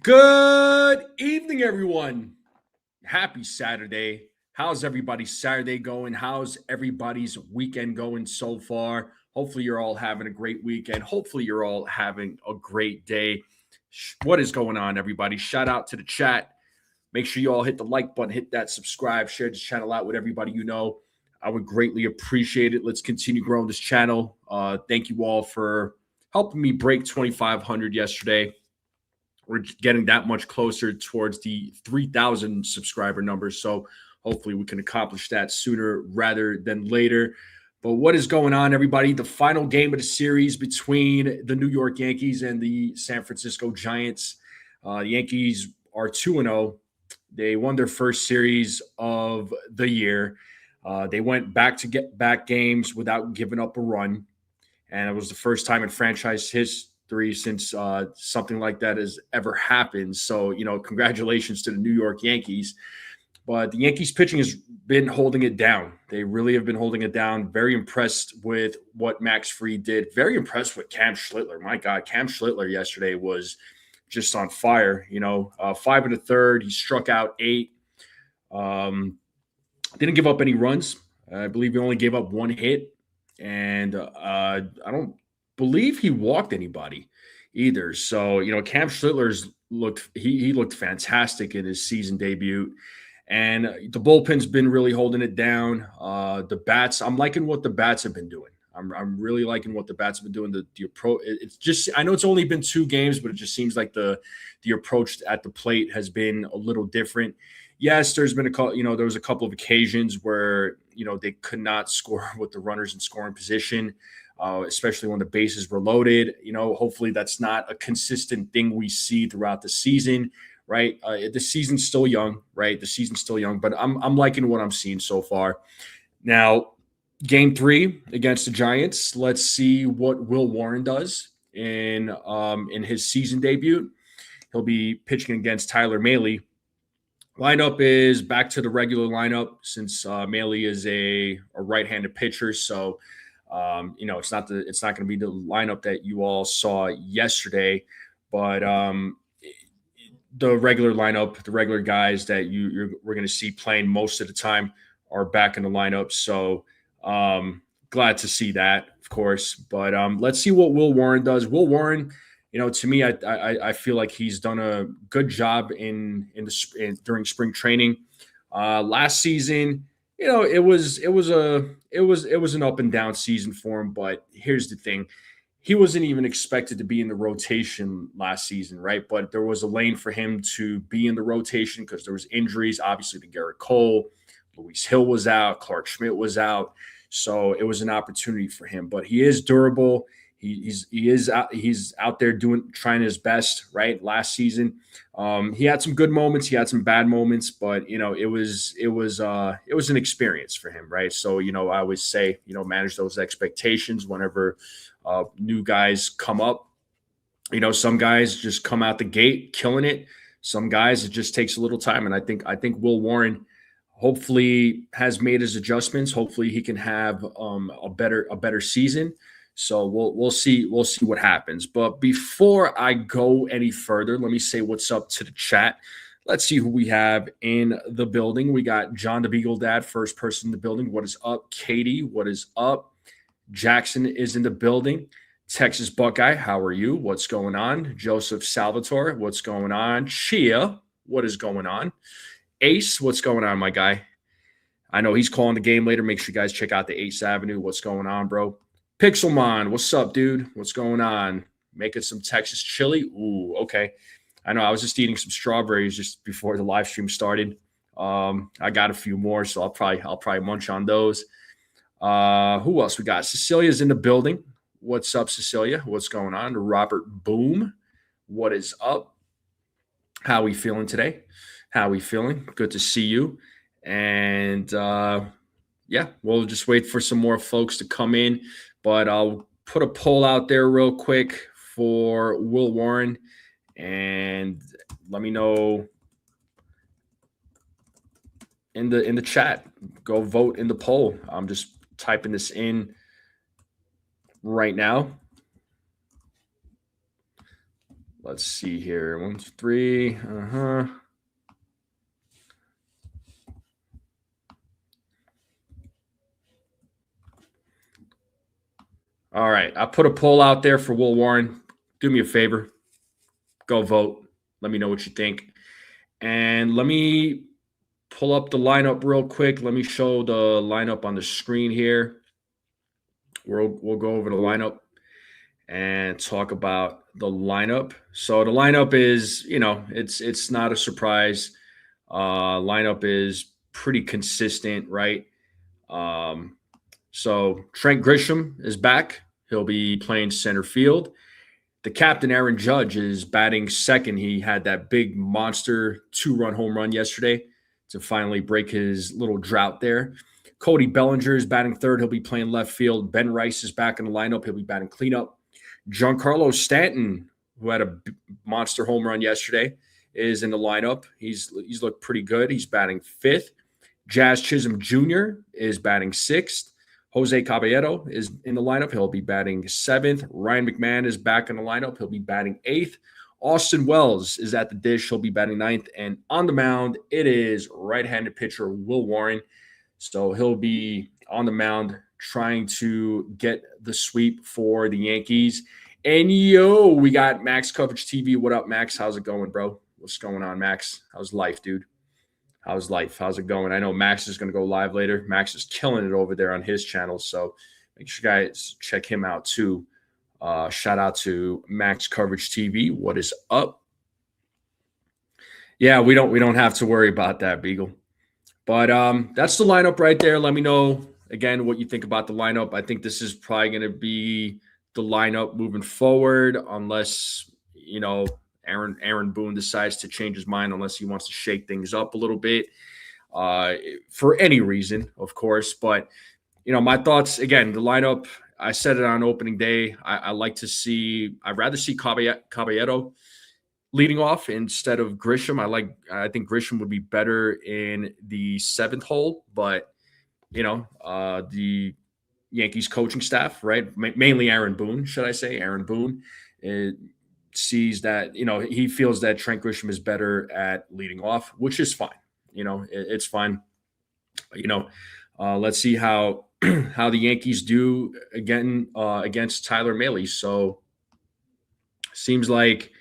Good evening, everyone. Happy Saturday. How's everybody's Saturday going? How's everybody's weekend going so far? Hopefully, you're all having a great weekend. Hopefully, you're all having a great day. What is going on, everybody? Shout out to the chat. Make sure you all hit the like button, hit that subscribe, share this channel out with everybody you know. I would greatly appreciate it. Let's continue growing this channel. Thank you all for helping me break 2,500 yesterday. We're getting that much closer towards the 3,000 subscriber numbers. So hopefully we can accomplish that sooner rather than later. But what is going on, everybody? The final game of the series between the New York Yankees and the San Francisco Giants. The Yankees are 2-0. They won their first series of the year. They went back-to-back games without giving up a run. And it was the first time in franchise history since something like that has ever happened. So, congratulations to the New York Yankees. But the Yankees pitching has been holding it down. They really have been holding it down. Very impressed with what Max Fried did. Very impressed with Cam Schlittler. My God, Cam Schlittler yesterday was just on fire. 5 1/3. He struck out 8. Didn't give up any runs. I believe he only gave up 1 hit. And I don't believe he walked anybody either. So, Cam Schlittler's he looked fantastic in his season debut. And the bullpen's been really holding it down. The bats, I'm liking what the bats have been doing. I'm really liking what the bats have been doing. The approach, it's just, I know it's only been 2 games, but it just seems like the approach at the plate has been a little different. Yes, there's been there was a couple of occasions where, they could not score with the runners in scoring position, especially when the bases were loaded. Hopefully that's not a consistent thing we see throughout the season, right? The season's still young, right? The season's still young, but I'm liking what I'm seeing so far. Now, Game 3 against the Giants. Let's see what Will Warren does in his season debut. He'll be pitching against Tyler Mahle. Lineup is back to the regular lineup since Mahle is a right-handed pitcher. So, it's not going to be the lineup that you all saw yesterday, but the regular lineup, the regular guys that we're going to see playing most of the time are back in the lineup. So, glad to see that, of course. But let's see what Will Warren does. Will Warren, to me, I feel like he's done a good job during spring training. Last season, it was an up and down season for him. But here's the thing: he wasn't even expected to be in the rotation last season, right? But there was a lane for him to be in the rotation because there was injuries. Obviously, to Garrett Cole, Luis Hill was out, Clark Schmidt was out, so it was an opportunity for him. But he is durable. He's out there trying his best, right? Last season, he had some good moments, he had some bad moments, but it was an experience for him, right? So I always say manage those expectations whenever new guys come up. Some guys just come out the gate killing it. Some guys it just takes a little time, and I think Will Warren hopefully has made his adjustments. Hopefully he can have a better season. So we'll see what happens. But before I go any further, let me say what's up to the chat. Let's see who we have in the building. We got John the Beagle Dad, first person in the building. What is up, Katie? What is up? Jackson is in the building. Texas Buckeye, how are you? What's going on? Joseph Salvatore, what's going on? Chia, what is going on? Ace, what's going on, my guy? I know he's calling the game later. Make sure you guys check out the 8th Avenue. What's going on, bro? Pixelmon, what's up, dude? What's going on? Making some Texas chili? Ooh, okay. I know I was just eating some strawberries just before the live stream started. I got a few more, so I'll probably munch on those. Who else we got? Cecilia's in the building. What's up, Cecilia? What's going on? Robert Boom, what is up? How we feeling today? How we feeling? Good to see you. And yeah, we'll just wait for some more folks to come in. But I'll put a poll out there real quick for Will Warren, and let me know in the chat. Go vote in the poll. I'm just typing this in right now. Let's see here. 1, 2, 3. All right. I put a poll out there for Will Warren. Do me a favor. Go vote. Let me know what you think. And let me pull up the lineup real quick. Let me show the lineup on the screen here. We'll go over the lineup and talk about the lineup. So the lineup is, it's not a surprise. Lineup is pretty consistent, right? So Trent Grisham is back. He'll be playing center field. The captain, Aaron Judge, is batting second. He had that big monster 2-run home run yesterday to finally break his little drought there. Cody Bellinger is batting third. He'll be playing left field. Ben Rice is back in the lineup. He'll be batting cleanup. Giancarlo Stanton, who had a monster home run yesterday, is in the lineup. He's looked pretty good. He's batting fifth. Jazz Chisholm Jr. is batting sixth. Jose Caballero is in the lineup. He'll be batting seventh. Ryan McMahon is back in the lineup. He'll be batting eighth. Austin Wells is at the dish. He'll be batting ninth. And on the mound, it is right-handed pitcher Will Warren. So he'll be on the mound trying to get the sweep for the Yankees. And we got Max Coverage TV. What up, Max? How's it going, bro? What's going on, Max? How's life, dude? How's life? How's it going? I know Max is going to go live later. Max is killing it over there on his channel, so make sure you guys check him out too. Shout out to Max Coverage TV. What is up? Yeah, we don't have to worry about that, Beagle. But that's the lineup right there. Let me know again what you think about the lineup. I think this is probably going to be the lineup moving forward, unless Aaron Boone decides to change his mind, unless he wants to shake things up a little bit for any reason, of course. But, my thoughts, again, the lineup, I said it on opening day. I'd rather see Caballero leading off instead of Grisham. I think Grisham would be better in the seventh hole, but, the Yankees coaching staff, right? Mainly Aaron Boone, should I say? Aaron Boone sees that, he feels that Trent Grisham is better at leading off, which is fine. It's fine. Let's see how the Yankees do again against Tyler Mahle. So seems like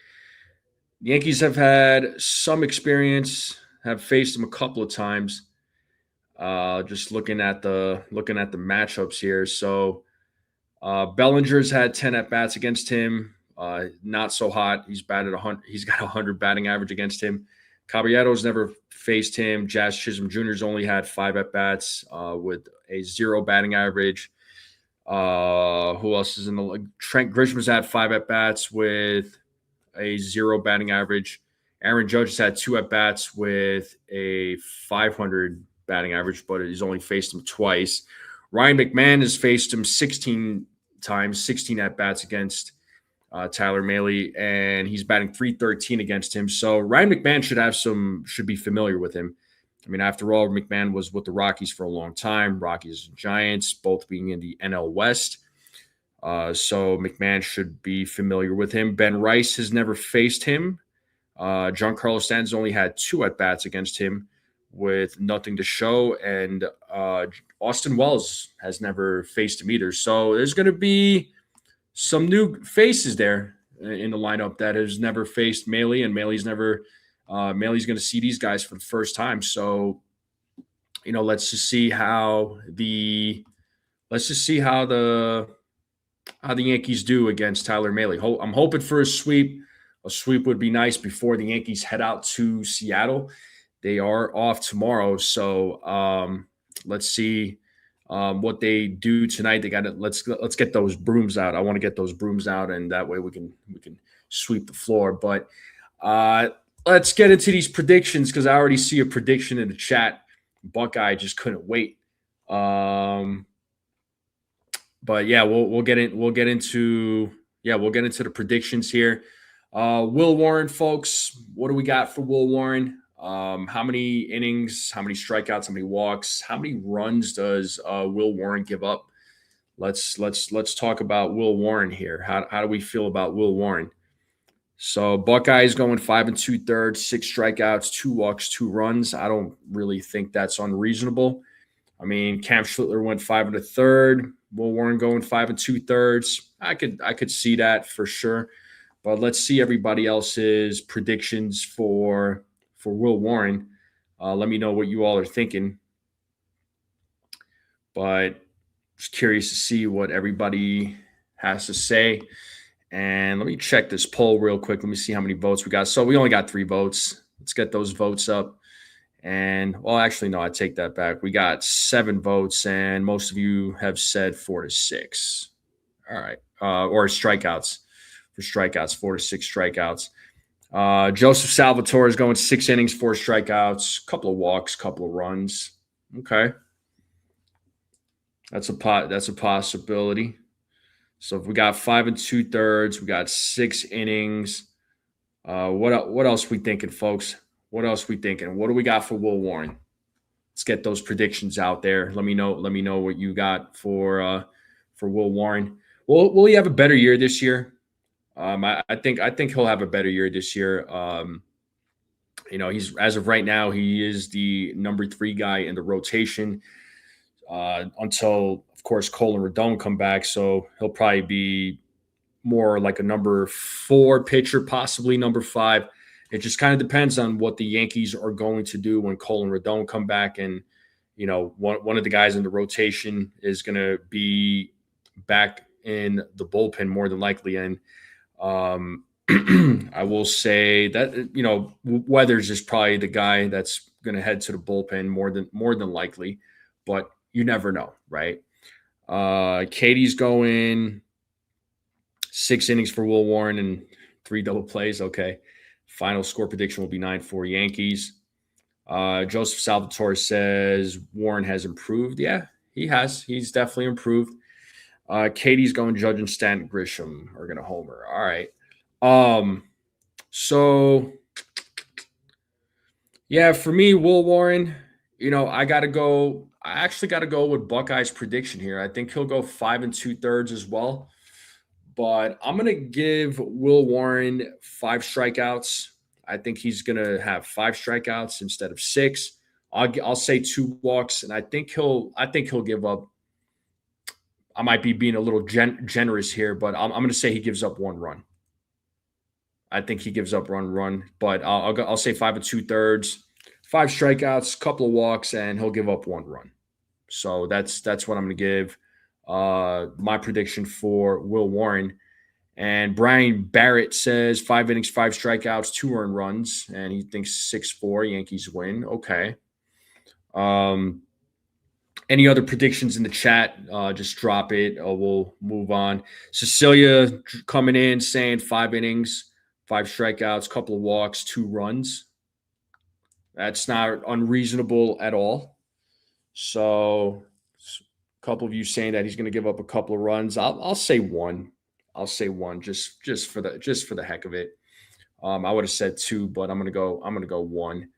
the Yankees have had some experience, have faced him a couple of times. Just looking at the matchups here. So Bellinger's had 10 at bats against him. Not so hot. He's batted 100. He's got 100 batting average against him. Caballero's never faced him. Jazz Chisholm Jr.'s only had 5 at bats with a 0 batting average. Who else is in the league? Trent Grisham's had 5 at bats with a 0 batting average. Aaron Judge has had 2 at bats with a 500 batting average, but he's only faced him twice. Ryan McMahon has faced him 16 times, 16 at bats against Tyler Mahle, and he's batting .313 against him. So Ryan McMahon should be familiar with him. I mean, after all, McMahon was with the Rockies for a long time. Rockies and Giants, both being in the NL West. So McMahon should be familiar with him. Ben Rice has never faced him. Giancarlo Stanton's only had 2 at-bats against him with nothing to show. And Austin Wells has never faced him either. So there's going to be some new faces there in the lineup that has never faced Maley, and Maley's never Maley's going to see these guys for the first time. So, let's just see how the Yankees do against Tyler Maley. I'm hoping for a sweep. A sweep would be nice before the Yankees head out to Seattle. They are off tomorrow, so let's see what they do tonight. They got to let's get those brooms out. I want to get those brooms out, and that way we can sweep the floor. But let's get into these predictions because I already see a prediction in the chat. Buckeye just couldn't wait. But yeah, we'll get into the predictions here. Will Warren, folks, what do we got for Will Warren? How many innings, how many strikeouts, how many walks, how many runs does Will Warren give up? Let's talk about Will Warren here. How do we feel about Will Warren? So Buckeyes going 5 2/3, 6 strikeouts, 2 walks, 2 runs. I don't really think that's unreasonable. I mean, Cam Schlittler went 5 1/3. Will Warren going 5 2/3. I could see that for sure. But let's see everybody else's predictions for Will Warren. Let me know what you all are thinking. But just curious to see what everybody has to say. And let me check this poll real quick. Let me see how many votes we got. So we only got 3 votes. Let's get those votes up. And, well, actually, no, I take that back. We got 7 votes, and most of you have said 4 to 6. All right. Or strikeouts. For strikeouts, 4 to 6 strikeouts. Joseph Salvatore is going 6 innings, 4 strikeouts, couple of walks, couple of runs. Okay. That's a possibility. So if we got 5 2/3, we got 6 innings. What else we thinking, folks? What else we thinking? What do we got for Will Warren? Let's get those predictions out there. Let me know what you got for Will Warren. Will he have a better year this year? I think he'll have a better year this year. He's, as of right now, he is the number 3 guy in the rotation until, of course, Cole and Rodon come back. So he'll probably be more like a number 4 pitcher, possibly number 5. It just kind of depends on what the Yankees are going to do when Cole and Rodon come back. And, one of the guys in the rotation is going to be back in the bullpen more than likely. And I will say that, Weathers is probably the guy that's going to head to the bullpen more than likely, but you never know, right? Katie's going 6 innings for Will Warren and 3 double plays. Okay. Final score prediction will be 9-4 Yankees. Joseph Salvatore says Warren has improved. Yeah, he has. He's definitely improved. Katie's going Judge and Stanton Grisham are going to homer. All right. So, yeah, for me, Will Warren, I actually got to go with Buckeye's prediction here. I think he'll go 5 2/3 as well. But I'm going to give Will Warren 5 strikeouts. I think he's going to have 5 strikeouts instead of 6. I'll say 2 walks, and I think he'll give up. I might be being a little generous here, but I'm going to say he gives up 1 run. I think he gives up one run, but I'll say 5 2/3, 5 strikeouts, couple of walks, and he'll give up 1 run. So that's what I'm going to give. My prediction for Will Warren. And Brian Barrett says 5 innings, 5 strikeouts, 2 earned runs, and he thinks 6-4 Yankees win. Okay. Any other predictions in the chat? Just drop it. We'll move on. Cecilia coming in saying 5 innings, 5 strikeouts, couple of walks, 2 runs. That's not unreasonable at all. So a couple of you saying that he's going to give up a couple of runs. I'll say 1. I'll say 1 just for the heck of it. I would have said 2, but I'm gonna go 1.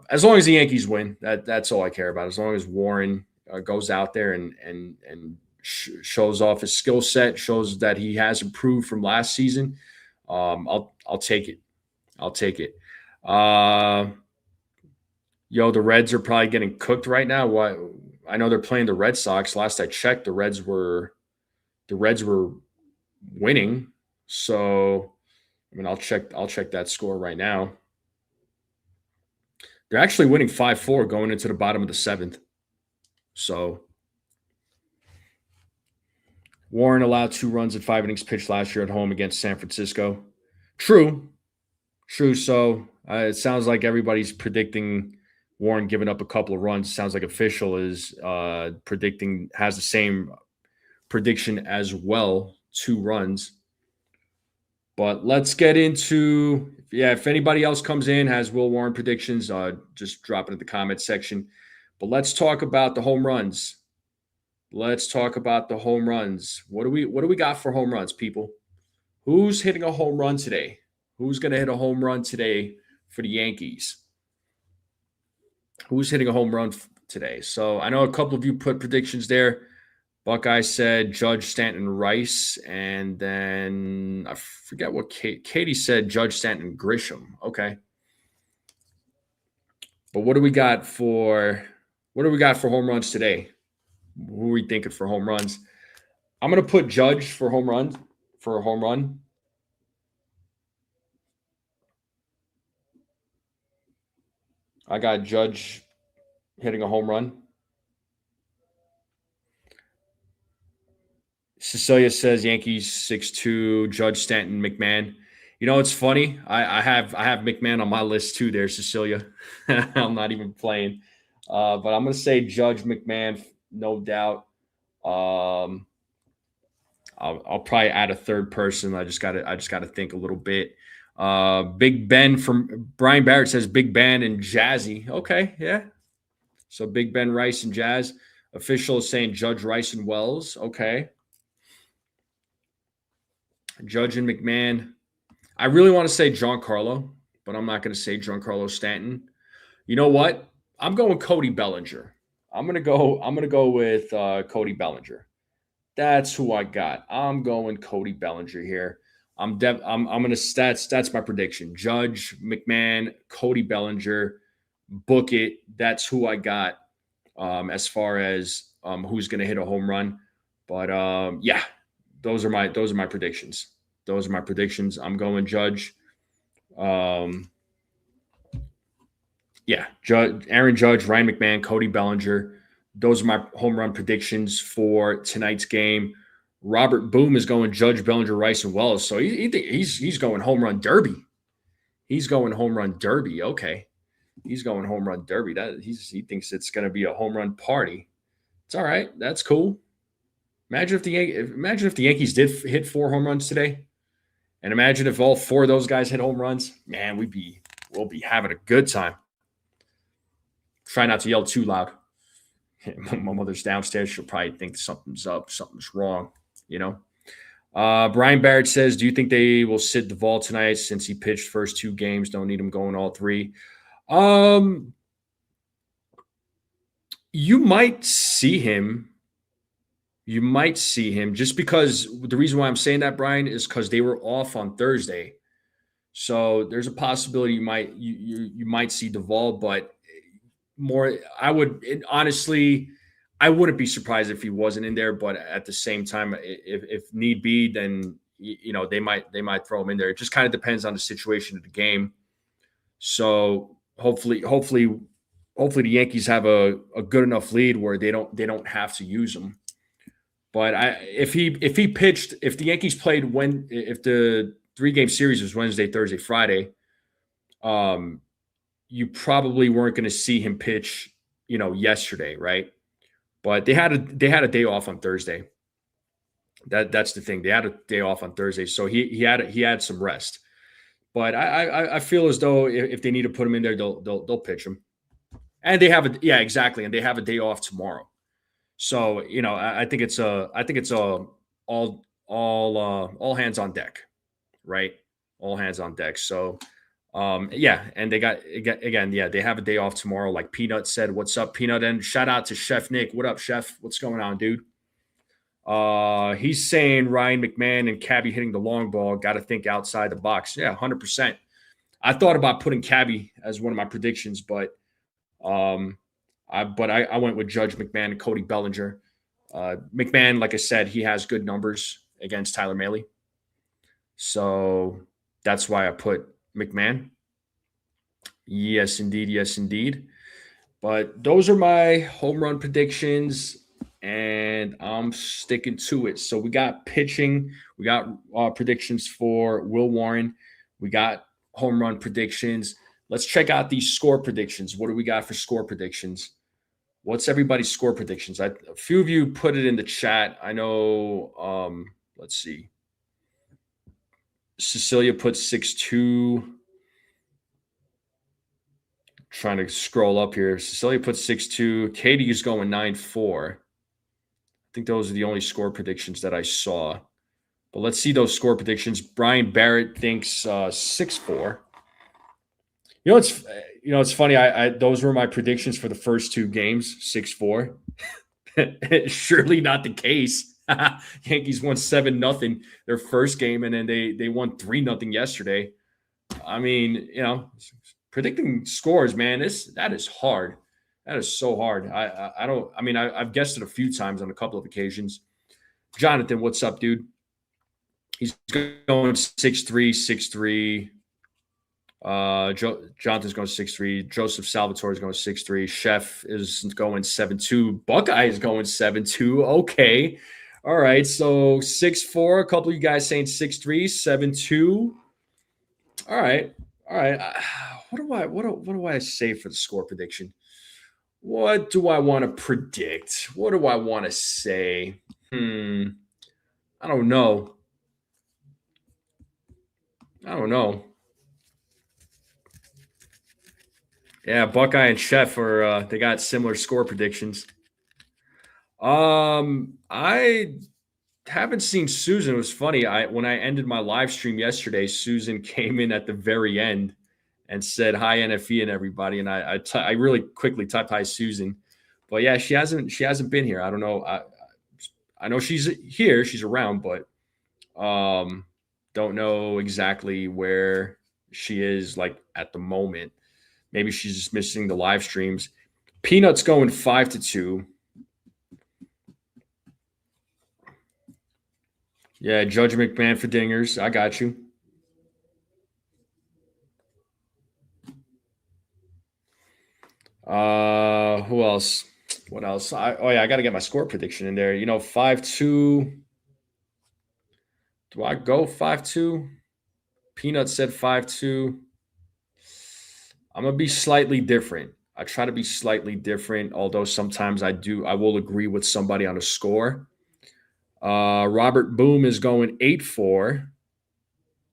As long as the Yankees win, that's all I care about. As long as Warren goes out there and shows off his skill set, shows that he has improved from last season, I'll take it. I'll take it. The Reds are probably getting cooked right now. Why? I know they're playing the Red Sox. Last I checked, the Reds were winning. So, I mean, I'll check that score right now. They're actually winning 5-4 going into the bottom of the seventh. So Warren allowed 2 runs in 5 innings pitched last year at home against San Francisco. True. So it sounds like everybody's predicting Warren giving up a couple of runs. Sounds like official is predicting, has the same prediction as well, 2 runs. But let's get into, if anybody else comes in, has Will Warren predictions, just drop it in the comment section. But let's talk about the home runs. What do we got for home runs, people? Who's hitting a home run today? Who's going to hit a home run today for the Yankees? Who's hitting a home run today? So I know a couple of you put predictions there. Buckeye said Judge, Stanton, Rice, and then I forget what Katie said, Judge, Stanton, Grisham. Okay. But what do we got for home runs today? Who are we thinking for home runs? I'm going to put Judge for a home run. I got Judge hitting a home run. Cecilia says Yankees 6-2, Judge, Stanton, McMahon. You know, it's funny. I have McMahon on my list too there, Cecilia. I'm not even playing. But I'm going to say Judge, McMahon, no doubt. I'll probably add a third person. I just got to think a little bit. Big Ben from Brian Barrett says Big Ben and Jazzy. Okay, yeah. So Big Ben, Rice, and Jazz. Official is saying Judge, Rice, and Wells. Okay. Judge and McMahon. I really want to say Giancarlo, but I'm not going to say Giancarlo Stanton. You know what? I'm going Cody Bellinger. I'm gonna go with Cody Bellinger. That's who I got. I'm going Cody Bellinger here. I'm gonna that's my prediction. Judge, McMahon, Cody Bellinger, book it. That's who I got as far as who's gonna hit a home run. But yeah, those are my predictions. I'm going Judge. Yeah, Aaron Judge, Ryan McMahon, Cody Bellinger. Those are my home run predictions for tonight's game. Robert Boom is going Judge, Bellinger, Rice, and Wells. So he's going home run derby. Okay, he's going home run derby. He thinks it's going to be a home run party. It's all right. That's cool. Imagine if the Yankees did hit 4 home runs today, and imagine if all 4 of those guys hit home runs. Man, we'll be having a good time. Try not to yell too loud. My mother's downstairs. She'll probably think something's up, something's wrong, you know. Brian Barrett says, do you think they will sit Duvall tonight since he pitched first 2 games? Don't need him going all 3. You might see him. Just because the reason why I'm saying that, Brian, is because they were off on Thursday. So there's a possibility you might see Duvall, but I wouldn't be surprised if he wasn't in there, but at the same time, if need be, then they might throw him in there. It just kind of depends on the situation of the game. So hopefully the Yankees have a good enough lead where they don't have to use him. But if the Yankees played if the 3-game series was Wednesday, Thursday, Friday, you probably weren't going to see him pitch, yesterday, right? But they had a day off on Thursday. That's the thing. They had a day off on Thursday, so he had some rest. But I feel as though if they need to put him in there, they'll pitch him. And they have exactly, and they have a day off tomorrow. So I think it's all hands on deck, right? All hands on deck. So. And they they have a day off tomorrow. Like Peanut said, what's up, Peanut? And shout out to Chef Nick. What up, Chef? What's going on, dude? He's saying Ryan McMahon and Cabby hitting the long ball. Got to think outside the box. Yeah, 100%. I thought about putting Cabby as one of my predictions, but I went with Judge, McMahon, and Cody Bellinger. McMahon, like I said, he has good numbers, against Tyler Mahle. So that's why I put McMahon. Yes, indeed. Yes, indeed. But those are my home run predictions, and I'm sticking to it. So we got pitching. We got predictions for Will Warren. We got home run predictions. Let's check out these score predictions. What do we got for score predictions? What's everybody's score predictions? A few of you put it in the chat. I know. Let's see. Cecilia put 6-2. Trying to scroll up here. Cecilia put 6-2. Katie is going 9-4. I think those are the only score predictions that I saw. But let's see those score predictions. Brian Barrett thinks 6-4. It's funny. I those were my predictions for the first two games, 6-4. Surely not the case. Yankees won 7-0 their first game, and then they won 3-0 yesterday. I mean, predicting scores, man, that is hard. That is so hard. I've guessed it a few times on a couple of occasions. Jonathan, what's up, dude? He's going 6-3, 6-3. Jonathan's going 6-3. Joseph Salvatore is going 6-3. Chef is going 7-2. Buckeye is going 7-2. Okay. All right. So 6-4. A couple of you guys saying 6-3, 7-2. All right. What do I say for the score prediction? What do I want to predict? What do I want to say? I don't know. Yeah, Buckeye and Chef are they got similar score predictions. I haven't seen Susan. It was funny. When I ended my live stream yesterday, Susan came in at the very end and said hi NFE and everybody, and I really quickly typed hi Susan, but yeah, she hasn't been here. I don't know. I know she's here, she's around, but don't know exactly where she is like at the moment. Maybe she's just missing the live streams. Peanuts going 5-2. Yeah, Judge McMahon for dingers. I got you. Who else? What else? I got to get my score prediction in there. 5-2. Do I go 5-2? Peanut said 5-2. I'm going to be slightly different. I try to be slightly different, although sometimes I will agree with somebody on a score. Robert Boom is going 8-4.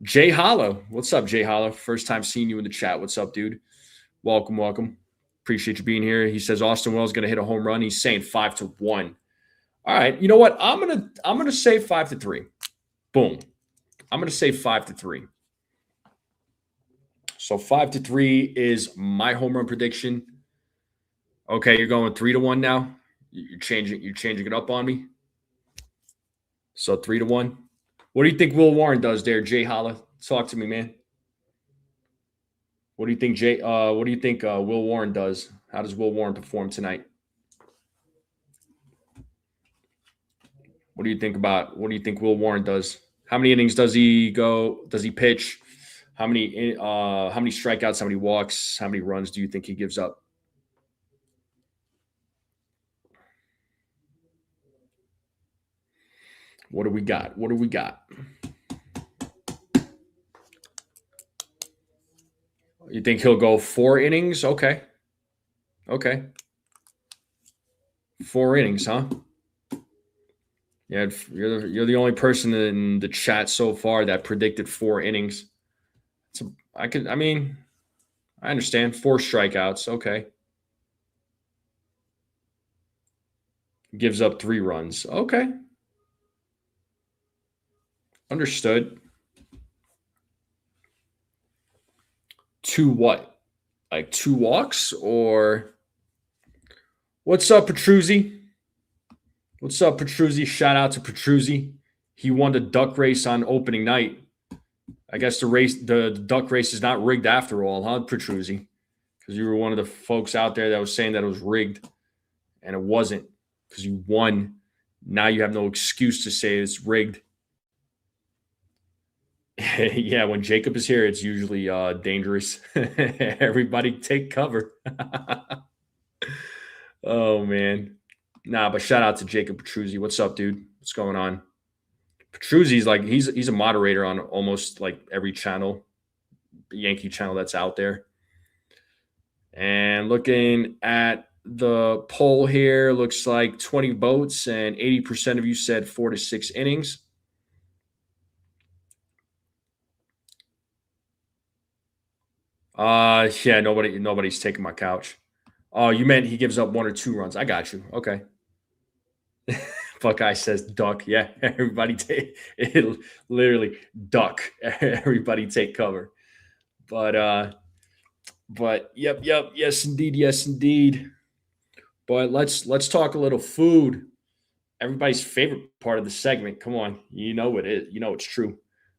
Jay Hollow. What's up, Jay Hollow? First time seeing you in the chat. What's up, dude? Welcome. Appreciate you being here. He says Austin Wells going to hit a home run. He's saying 5-1. All right. You know what? I'm gonna say 5-3. Boom. I'm gonna say 5-3. So 5-3 is my home run prediction. Okay, you're going 3-1 now. You're changing it up on me. So 3-1. What do you think Will Warren does there, Jay Holla? Talk to me, man. What do you think, Jay? What do you think Will Warren does? How does Will Warren perform tonight? What do you think Will Warren does? How many innings does he go? Does he pitch? How many strikeouts? How many walks? How many runs do you think he gives up? What do we got? You think he'll go 4 innings? Okay. 4 innings, huh? Yeah, you're the only person in the chat so far that predicted 4 innings. I understand 4 strikeouts. Okay. Gives up 3 runs. Okay. Understood. 2 what? Like 2 walks or what's up, Petruzzi? Shout out to Petruzzi. He won the duck race on opening night. I guess the duck race is not rigged after all, huh, Petruzzi? Because you were one of the folks out there that was saying that it was rigged, and it wasn't because you won. Now you have no excuse to say it's rigged. Yeah, when Jacob is here, it's usually dangerous. Everybody take cover. Oh man. Nah, but shout out to Jacob Petruzzi. What's up, dude? What's going on? Petruzzi's like he's a moderator on almost like every channel, Yankee channel that's out there. And looking at the poll here, looks like 20 votes and 80% of you said 4 to 6 innings. Yeah, nobody's taking my couch. Oh, you meant he gives up 1 or 2 runs. I got you. Okay. Buckeye says duck. Yeah, everybody take it, literally duck. Everybody take cover. But yep, yes indeed. But let's talk a little food. Everybody's favorite part of the segment. Come on, you know it is. You know it's true.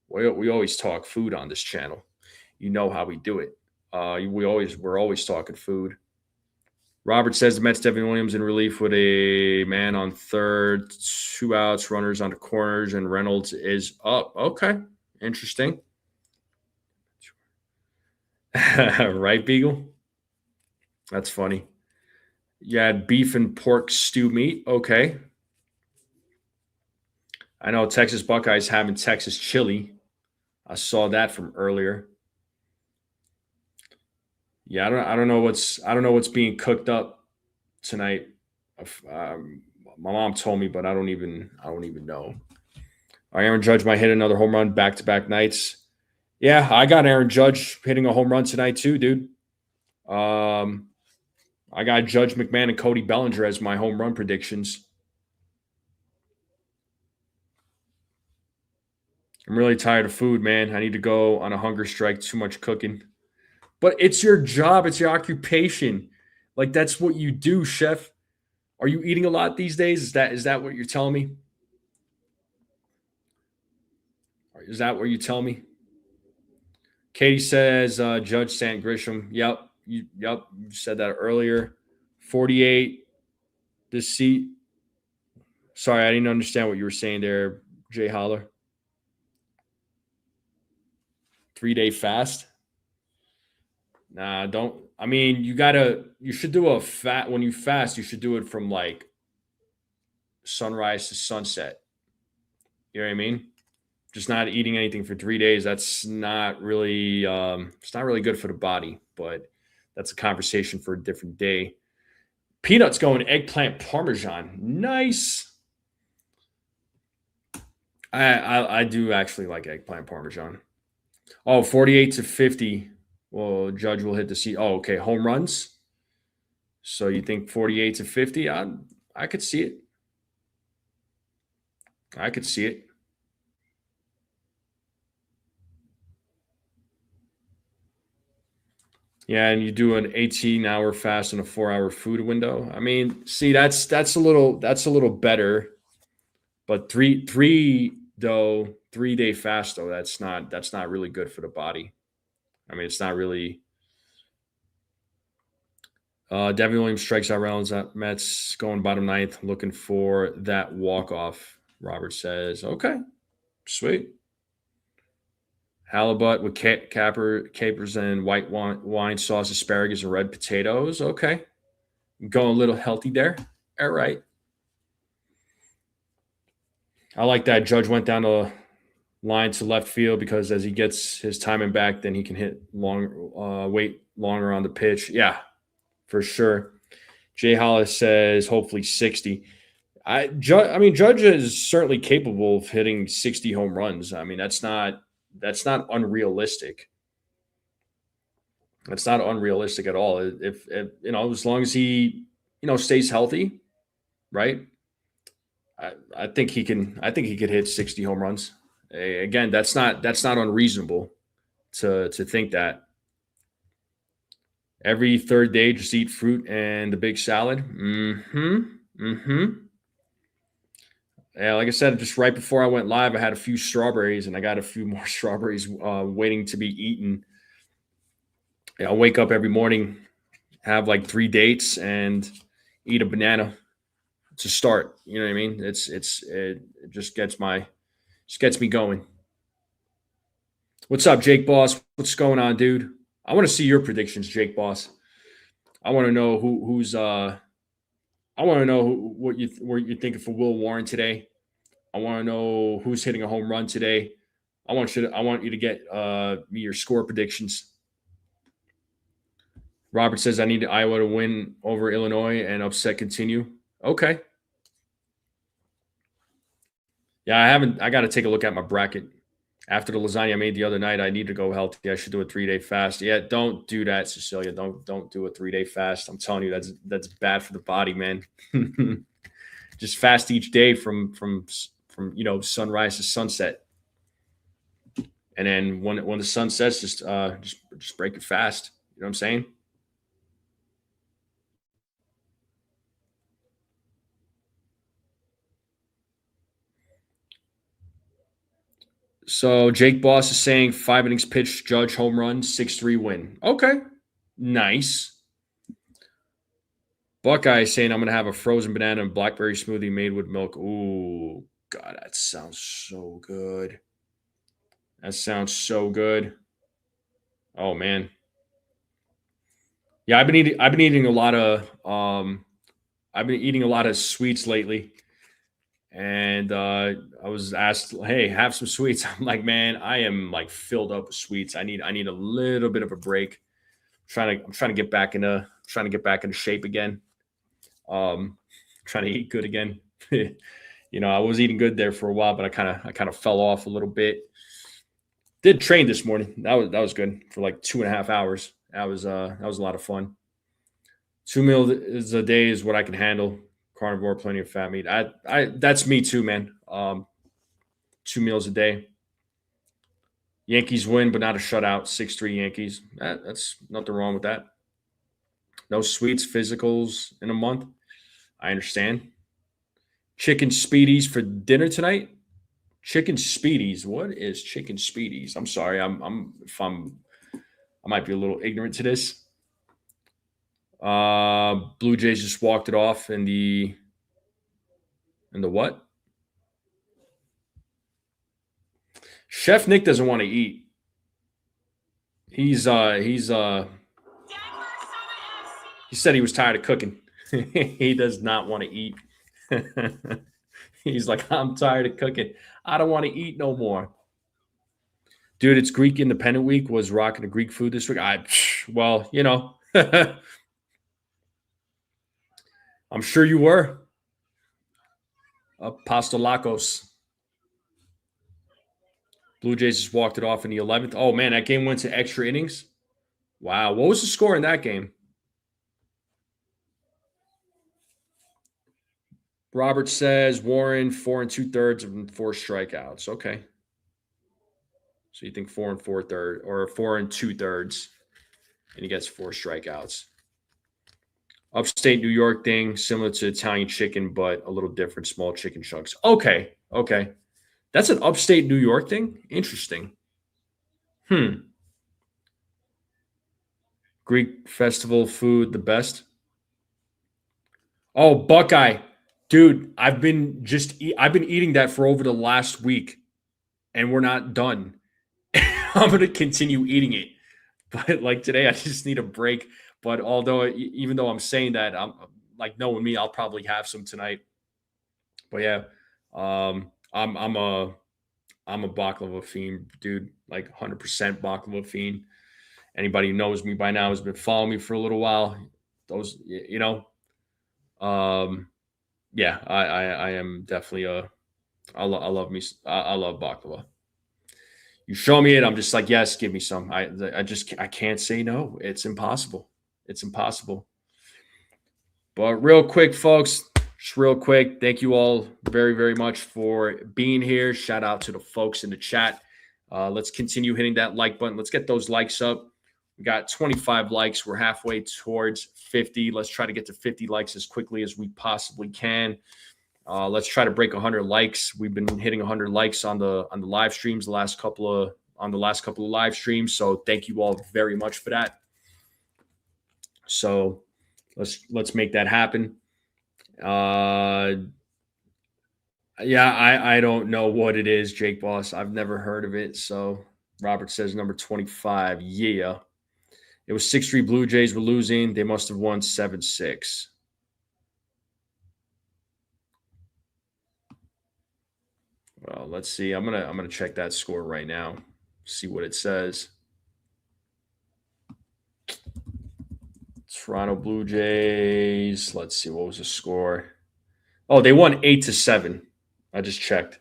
We always talk food on this channel. You know how we do it. We're always talking food. Robert says the Mets, Devin Williams in relief with a man on third, 2 outs, runners on the corners, and Reynolds is up. Okay, interesting. Right, Beagle? That's funny. You had beef and pork stew meat. Okay. I know Texas Buckeyes having Texas chili. I saw that from earlier. Yeah, I don't know what's being cooked up tonight. My mom told me, but I don't even know. Aaron Judge might hit another home run back-to-back nights. Yeah, I got Aaron Judge hitting a home run tonight too, dude. I got Judge, McMahon, and Cody Bellinger as my home run predictions. I'm really tired of food, man. I need to go on a hunger strike. Too much cooking. But it's your job. It's your occupation. Like, that's what you do, chef. Are you eating a lot these days? Is that what you're telling me? Is that what you tell me? Katie says Judge Sant Grisham. Yep. You said that earlier. 48. This seat. Sorry, I didn't understand what you were saying there, Jay Holler. 3-day fast. Nah, don't. I mean, you should do a fat when you fast. You should do it from like sunrise to sunset. You know what I mean? Just not eating anything for 3 days. That's not really. It's not really good for the body. But that's a conversation for a different day. Peanuts going eggplant parmesan. Nice. I do actually like eggplant parmesan. Oh, 48 to 50. Well, Judge will hit the seat. Oh, okay. Home runs. So you think 48 to 50? I could see it. I could see it. Yeah, and you do an 18-hour fast and a 4-hour food window. I mean, see, that's a little better. But 3-day fast though, that's not really good for the body. I mean, it's not really. Devin Williams strikes out Reynolds at Mets going bottom ninth, looking for that walk off. Robert says, "Okay, sweet." Halibut with capers and white wine sauce, asparagus, and red potatoes. Okay, going a little healthy there. All right. I like that. Judge went down the line to left field because as he gets his timing back, then he can wait longer on the pitch. Yeah, for sure. Jay Hollis says hopefully 60. I mean, Judge is certainly capable of hitting 60 home runs. I mean, that's not unrealistic. It's not unrealistic at all. If as long as he stays healthy, right? I think he can. I think he could hit 60 home runs. Again, that's not unreasonable to think that. Every third day, just eat fruit and the big salad. Yeah, like I said, just right before I went live, I had a few strawberries, and I got a few more strawberries waiting to be eaten. Yeah, I'll wake up every morning, have like 3 dates, and eat a banana to start. You know what I mean? It just gets me going. What's up, Jake Boss? What's going on, dude? I want to see your predictions, Jake Boss. I want to know who's I want to know what you're thinking for Will Warren today. I want to know who's hitting a home run today. I want you to get me your score predictions. Robert says I need Iowa to win over Illinois and upset continue. Okay. Yeah, I haven't. I got to take a look at my bracket. After the lasagna I made the other night, I need to go healthy. I should do a 3-day fast. Yeah, don't do that, Cecilia. Don't do a 3-day fast. I'm telling you, that's bad for the body, man. Just fast each day from sunrise to sunset, and then when the sun sets, just break it fast. You know what I'm saying? So Jake Boss is saying 5 innings pitched, Judge home run, 6-3 win. Okay, nice. Buckeye is saying I'm gonna have a frozen banana and blackberry smoothie made with milk. Ooh, God, that sounds so good. That sounds so good. Oh man, yeah, I've been eating a lot of I've been eating a lot of sweets lately, and I was asked, "Hey, have some sweets." I'm like, "Man, I am like filled up with sweets. I need a little bit of a break. I'm trying to get back into shape again. Um, trying to eat good again. I was eating good there for a while, but I kind of fell off a little bit. Did train this morning. That was good for like 2.5 hours. That was a lot of fun. 2 meals a day is what I can handle. Carnivore, plenty of fat meat. I that's me too, man. 2 meals a day. Yankees win, but not a shutout. 6-3 Yankees. That's nothing wrong with that. No sweets, physicals in a month. I understand. Chicken Speedies for dinner tonight. Chicken Speedies. What is Chicken Speedies? I'm sorry. I might be a little ignorant to this. Blue Jays just walked it off in the what? Chef Nick doesn't want to eat. He's he said he was tired of cooking. He does not want to eat. He's like, I'm tired of cooking. I don't want to eat no more. Dude, it's Greek Independent Week. Was rocking the Greek food this week. Well, I'm sure you were. Apostolakos. Blue Jays just walked it off in the 11th. Oh, man, that game went to extra innings. Wow. What was the score in that game? Robert says Warren, 4 2/3 and 4 strikeouts. Okay. So you think 4 4/3 or 4 2/3, and he gets 4 strikeouts. Upstate New York thing, similar to Italian chicken, but a little different, small chicken chunks. Okay. Okay. That's an upstate New York thing? Interesting. Greek festival food, the best. Oh, Buckeye. Dude, I've been eating that for over the last week, and we're not done. I'm going to continue eating it. But like today I just need a break. But even though I'm saying that, I'm like, knowing me, I'll probably have some tonight. But yeah, I'm a baklava fiend, dude. Like 100% baklava fiend. Anybody who knows me by now has been following me for a little while. Those, um, yeah, I am definitely I love me. I love baklava. You show me it, I'm just like, yes, give me some. I can't say no. It's impossible. It's impossible. But real quick, folks, just real quick, thank you all very, very much for being here. Shout out to the folks in the chat. Let's continue hitting that like button. Let's get those likes up. We got 25 likes. We're halfway towards 50. Let's try to get to 50 likes as quickly as we possibly can. Let's try to break 100 likes. We've been hitting 100 likes on the live streams the last couple of live streams. So thank you all very much for that. So let's make that happen. Yeah, I don't know what it is, Jake Boss. I've never heard of it. So Robert says number 25. Yeah. It was 6-3 Blue Jays were losing. They must have won 7-6. Well, let's see. I'm gonna check that score right now. See what it says. Toronto Blue Jays. Let's see. What was the score? Oh, they won 8-7. I just checked.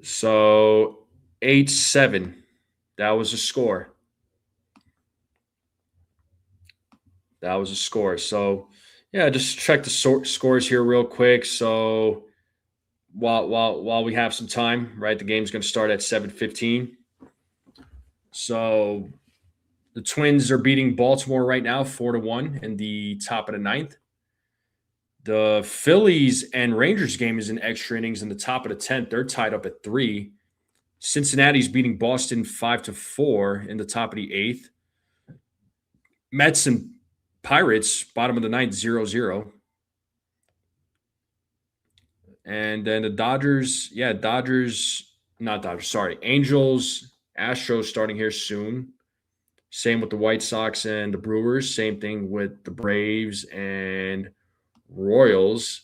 So 8-7. That was a score. That was a score. So yeah, just check the scores here real quick. So while we have some time, right? The game's going to start at 7:15. So the Twins are beating Baltimore right now 4-1 in the top of the ninth. The Phillies and Rangers game is in extra innings in the top of the 10th. They're tied up at 3. Cincinnati's beating Boston 5-4 in the top of the 8th. Mets and Pirates, bottom of the ninth, 0-0. And then the Angels, Astros starting here soon. Same with the White Sox and the Brewers. Same thing with the Braves and Royals.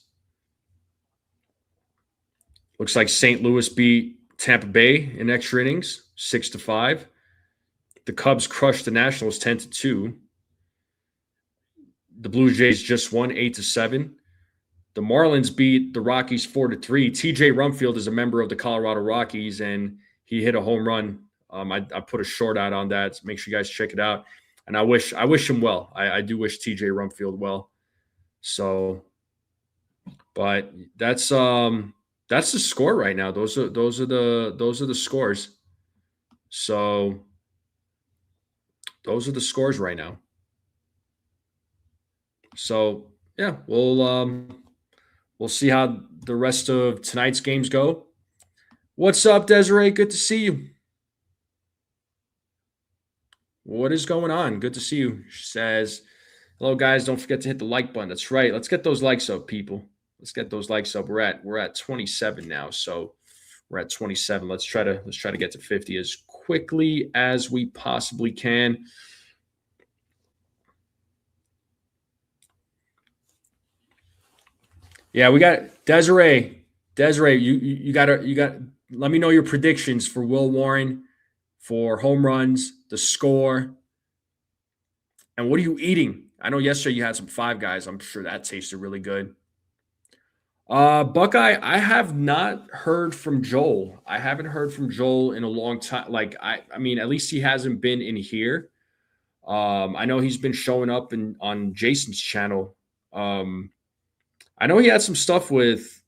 Looks like St. Louis beat Tampa Bay in extra innings, 6-5. The Cubs crushed the Nationals 10-2. The Blue Jays just won 8-7. The Marlins beat the Rockies 4-3. TJ Rumfield is a member of the Colorado Rockies, and he hit a home run. I put a short out on that. So make sure you guys check it out. And I wish him well. I do wish TJ Rumfield well. So, but that's the score right now. Those are the scores. So those are the scores right now. So yeah, we'll see how the rest of tonight's games go. What's up, Desiree? Good to see you. What is going on? Good to see you. She says, hello, guys. Don't forget to hit the like button. That's right. Let's get those likes up, people. Let's get those likes up. We're at 27 now. So we're at 27. Let's try to get to 50 as quickly as we possibly can. Yeah, we got Desiree. Desiree, you got let me know your predictions for Will Warren, for home runs, the score, and what are you eating? I know yesterday you had some Five Guys. I'm sure that tasted really good. Buckeye, I have not heard from Joel. I haven't heard from Joel in a long time. Like I mean, at least he hasn't been in here. I know he's been showing up on Jason's channel. I know he had some stuff with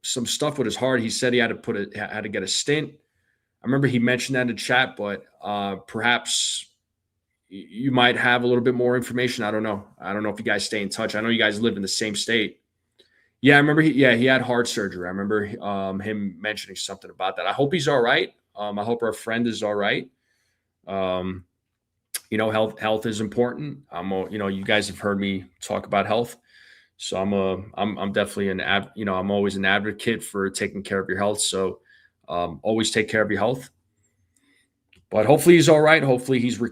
his heart. He said he had to get a stint. I remember he mentioned that in the chat, but perhaps you might have a little bit more information. I don't know. I don't know if you guys stay in touch. I know you guys live in the same state. Yeah, I remember. He had heart surgery. I remember him mentioning something about that. I hope he's all right. I hope our friend is all right. Health is important. You guys have heard me talk about health. So I'm definitely I'm always an advocate for taking care of your health. So always take care of your health. But hopefully he's all right. Hopefully he's, I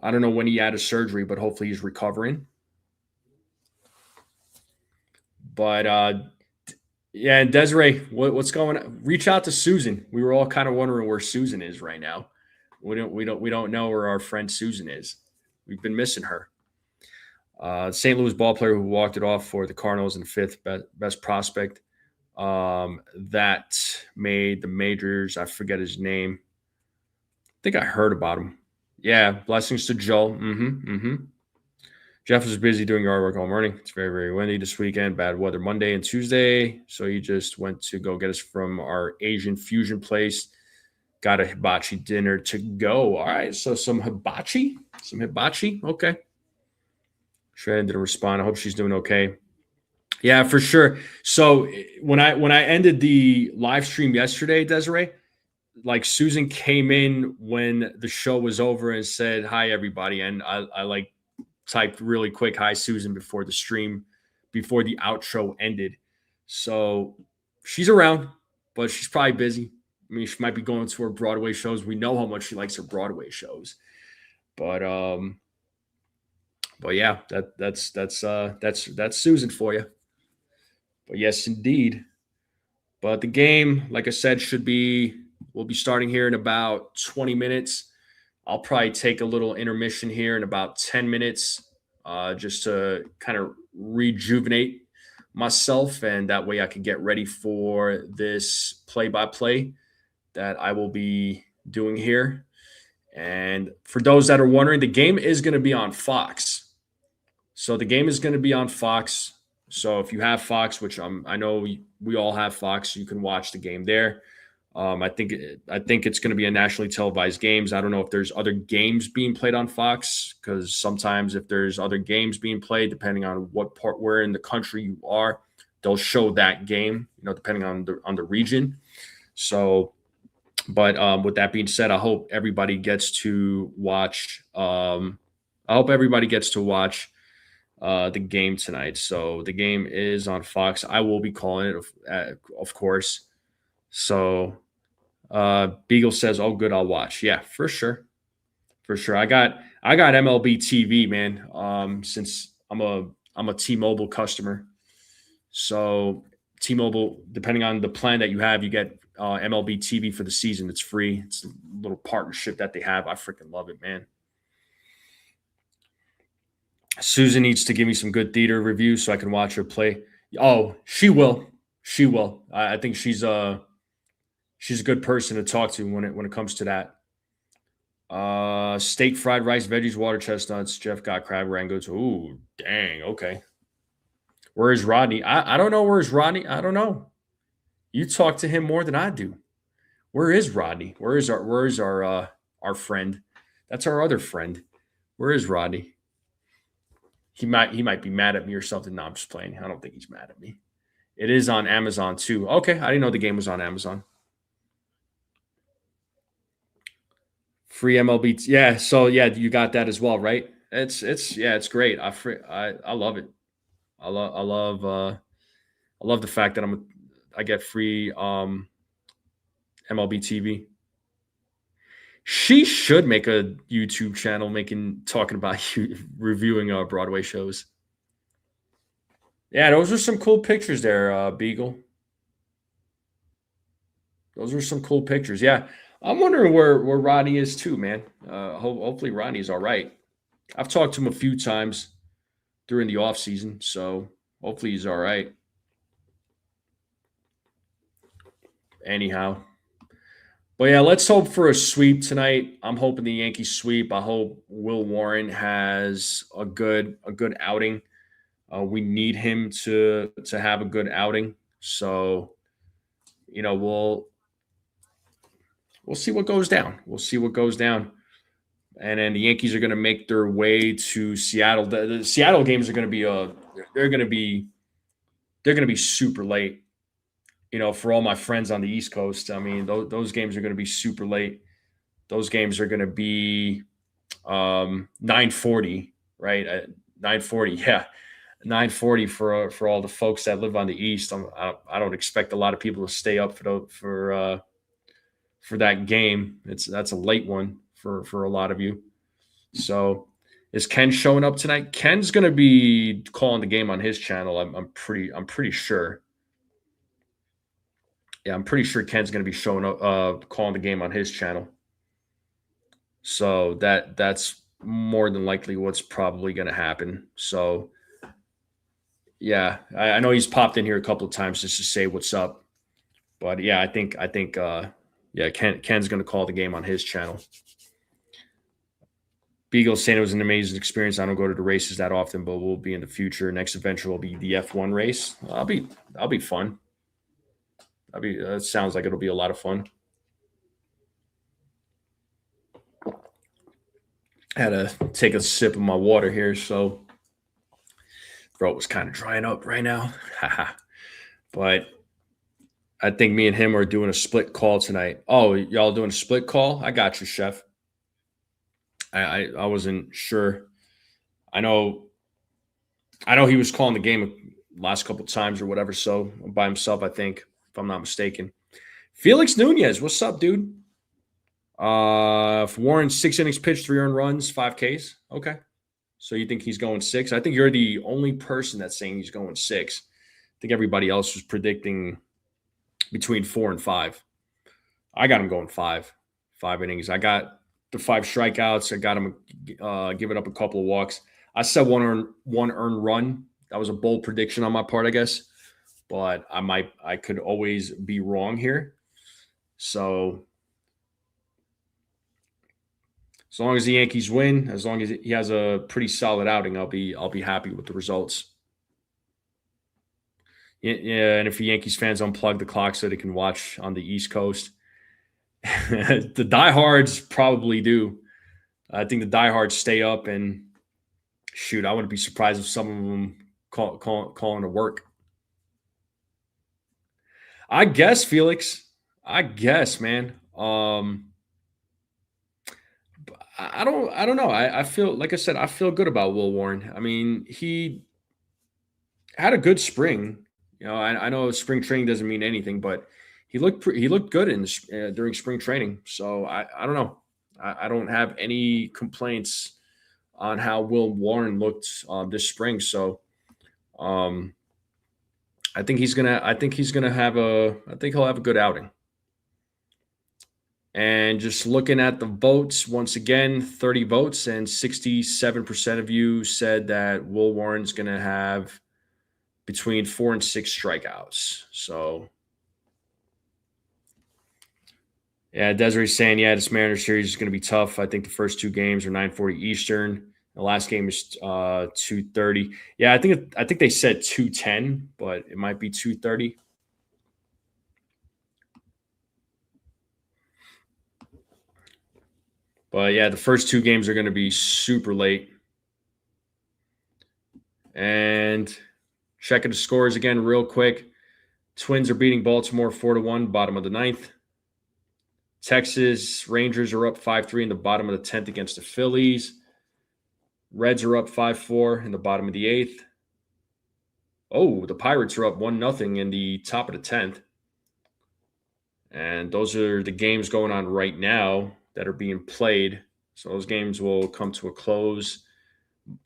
don't know when he had his surgery, but hopefully he's recovering. But yeah, and Desiree, what's going on? Reach out to Susan. We were all kind of wondering where Susan is right now. We don't know where our friend Susan is. We've been missing her. St. Louis ball player who walked it off for the Cardinals in the 5th best prospect that made the majors. I forget his name. I think I heard about him. Yeah, blessings to Joel. Jeff was busy doing yard work all morning. It's very, very windy this weekend. Bad weather Monday and Tuesday. So he just went to go get us from our Asian fusion place. Got a hibachi dinner to go. All right, so some hibachi. Okay. Shreya didn't respond. I hope she's doing okay. Yeah, for sure. So when I ended the live stream yesterday, Desiree, like Susan came in when the show was over and said, hi, everybody. And I like typed really quick, hi, Susan, before the stream before the outro ended. So she's around, but she's probably busy. I mean, she might be going to her Broadway shows. We know how much she likes her Broadway shows. But yeah, that's Susan for you. But yes, indeed. But the game, like I said, we'll be starting here in about 20 minutes. I'll probably take a little intermission here in about 10 minutes, just to kind of rejuvenate myself, and that way I can get ready for this play-by-play that I will be doing here. And for those that are wondering, the game is going to be on Fox. So the game is going to be on Fox. So if you have Fox, which I know we all have Fox, you can watch the game there. I think it's going to be a nationally televised games. I don't know if there's other games being played on Fox, because sometimes if there's other games being played, depending on what part where in the country you are, they'll show that game. Depending on the region. So, but with that being said, I hope everybody gets to watch. The game tonight. So the game is on Fox. I will be calling it, of course. So Beagle says, "Oh, good, I'll watch." Yeah, for sure. I got MLB TV, man. Since I'm a T-Mobile customer, so T-Mobile, depending on the plan that you have, you get MLB TV for the season. It's free. It's a little partnership that they have. I freaking love it, man. Susan needs to give me some good theater reviews so I can watch her play. Oh, she will. She will. I think she's a good person to talk to when it comes to that. Steak, fried rice, veggies, water chestnuts. Jeff got crab rangoons. Ooh, dang. Okay. Where is Rodney? I don't know. Where's Rodney? I don't know. You talk to him more than I do. Where is Rodney? Where is our friend? That's our other friend. Where is Rodney? He might be mad at me or something. No, I'm just playing. I don't think he's mad at me. It is on Amazon too. Okay, I didn't know the game was on Amazon. Free MLB. Yeah, so yeah, you got that as well, right? It's great. I love it. I love the fact that I get free MLB TV. She should make a YouTube channel talking about reviewing Broadway shows. Yeah, those are some cool pictures there, Beagle. Those are some cool pictures. Yeah, I'm wondering where Rodney is too, man. Hopefully Rodney's all right. I've talked to him a few times during the off season, so hopefully he's all right. Anyhow. But yeah, let's hope for a sweep tonight. I'm hoping the Yankees sweep. I hope Will Warren has a good outing. We need him to have a good outing. So, we'll see what goes down. We'll see what goes down. And then the Yankees are going to make their way to Seattle. The Seattle games are going to be they're going to be super late. For all my friends on the East Coast, I mean, those games are going to be super late. Those games are going to be 9:40, right? At 9:40, yeah, 9:40 for all the folks that live on the East. I don't expect a lot of people to stay up for that game. That's a late one for a lot of you. So, is Ken showing up tonight? Ken's going to be calling the game on his channel. I'm pretty sure. Yeah, I'm pretty sure Ken's going to be showing up, calling the game on his channel. So that's more than likely what's probably going to happen. So, yeah, I know he's popped in here a couple of times just to say what's up. But yeah, I think Ken's going to call the game on his channel. Beagle saying it was an amazing experience. I don't go to the races that often, but we'll be in the future. Next adventure will be the F1 race. I'll be fun. That sounds like it'll be a lot of fun. Had to take a sip of my water here, so throat was kind of drying up right now. But I think me and him are doing a split call tonight. Oh, y'all doing a split call? I got you, Chef. I wasn't sure. I know he was calling the game last couple times or whatever. So by himself, I think, if I'm not mistaken. Felix Nunez, what's up, dude? For Warren, 6 innings pitched, 3 earned runs, 5 Ks. Okay. So you think he's going 6? I think you're the only person that's saying he's going 6. I think everybody else was predicting between 4 and 5. I got him going 5 innings. I got the 5 strikeouts. I got him giving up a couple of walks. I said one earned run. That was a bold prediction on my part, I guess. But I could always be wrong here. So as long as the Yankees win, as long as he has a pretty solid outing, I'll be happy with the results. Yeah, and if the Yankees fans unplug the clock so they can watch on the East Coast, the diehards probably do. I think the diehards stay up, and shoot, I wouldn't be surprised if some of them calling to work. I guess, Felix. I guess, man. I don't know. I feel, like I said, I feel good about Will Warren. I mean, he had a good spring. I know spring training doesn't mean anything, but he looked good during spring training. So I don't know. I don't have any complaints on how Will Warren looked this spring. So I think he'll have a good outing. And just looking at the votes, once again, 30 votes, and 67% of you said that Will Warren's going to have between 4 and 6 strikeouts. So, yeah, Desiree's saying, yeah, this Mariners series is going to be tough. I think the first 2 games are 9:40 Eastern. The last game is 2:30. Yeah, I think they said 2:10, but it might be 2:30. But yeah, the first 2 games are going to be super late. And checking the scores again real quick. Twins are beating Baltimore 4-1, bottom of the 9th. Texas Rangers are up 5-3 in the bottom of the 10th against the Phillies. Reds are up 5-4 in the bottom of the 8th. Oh, the Pirates are up 1-0 in the top of the 10th. And those are the games going on right now that are being played. So those games will come to a close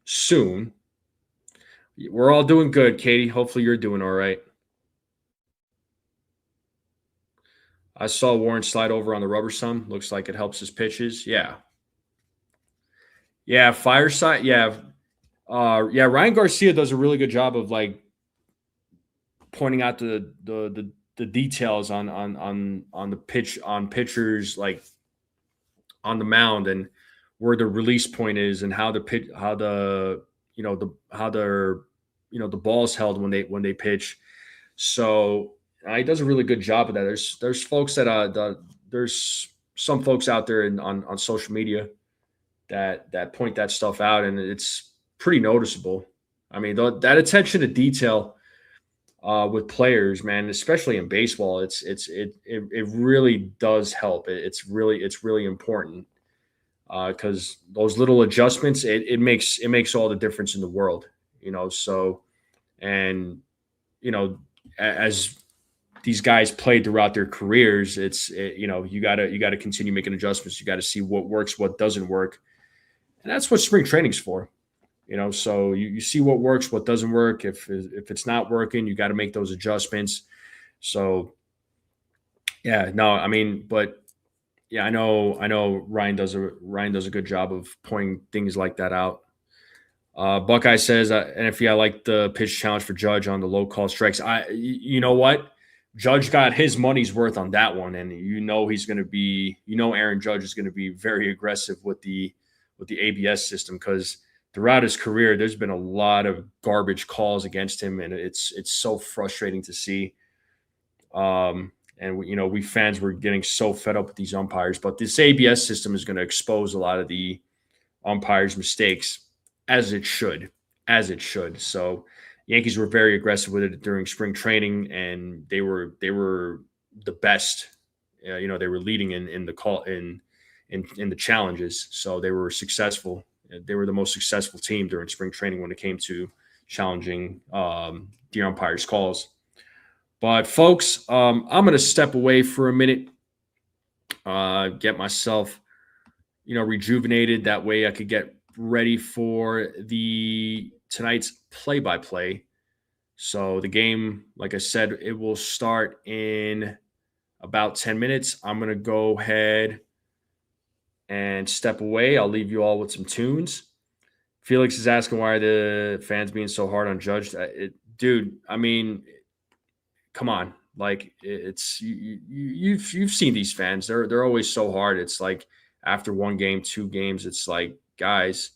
soon. We're all doing good, Katie. Hopefully you're doing all right. I saw Warren slide over on the rubber some. Looks like it helps his pitches. Yeah. Yeah, Fireside. Yeah. Ryan Garcia does a really good job of like pointing out the details on the pitch, on pitchers, like on the mound, and where the release point is, and how the pitch, how the ball's held when they pitch. So he does a really good job of that. There's folks that there's some folks out there on social media that point that stuff out, and it's pretty noticeable. I mean, that attention to detail with players, man, especially in baseball, it really does help. It's really important because those little adjustments, it makes all the difference in the world, So, and as these guys played throughout their careers, you gotta continue making adjustments. You got to see what works, what doesn't work, and that's what spring training's for. So you see what works, what doesn't work. If it's not working, you got to make those adjustments. So, yeah, no, I mean, but yeah, I know Ryan does a good job of pointing things like that out. Buckeye says, NFE, I like the pitch challenge for Judge on the low call strikes. You know what? Judge got his money's worth on that one, and he's going to be, Aaron Judge is going to be very aggressive with the ABS system, because throughout his career, there's been a lot of garbage calls against him, and it's so frustrating to see. And we fans were getting so fed up with these umpires, but this ABS system is going to expose a lot of the umpires' mistakes, as it should. So Yankees were very aggressive with it during spring training, and they were the best. They were leading in the call in the challenges, so they were successful. They were the most successful team during spring training when it came to challenging the umpire's calls. But folks, I'm going to step away for a minute, get myself, rejuvenated. That way I could get ready for the tonight's play-by-play. So the game, like I said, it will start in about 10 minutes. I'm going to go ahead and step away. I'll leave you all with some tunes. Felix is asking why are the fans being so hard on Judge. Dude, I mean, come on. Like it's you've seen these fans. They're always so hard. It's like after one game, two games, it's like, guys,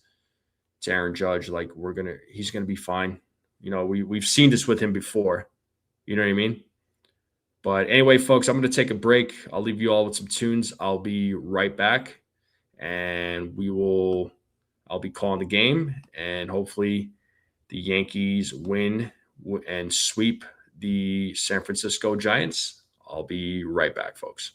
it's Aaron Judge. Like he's gonna be fine. We've seen this with him before. You know what I mean? But anyway, folks, I'm gonna take a break. I'll leave you all with some tunes. I'll be right back, and I'll be calling the game, and hopefully the Yankees win and sweep the San Francisco Giants. I'll be right back, folks.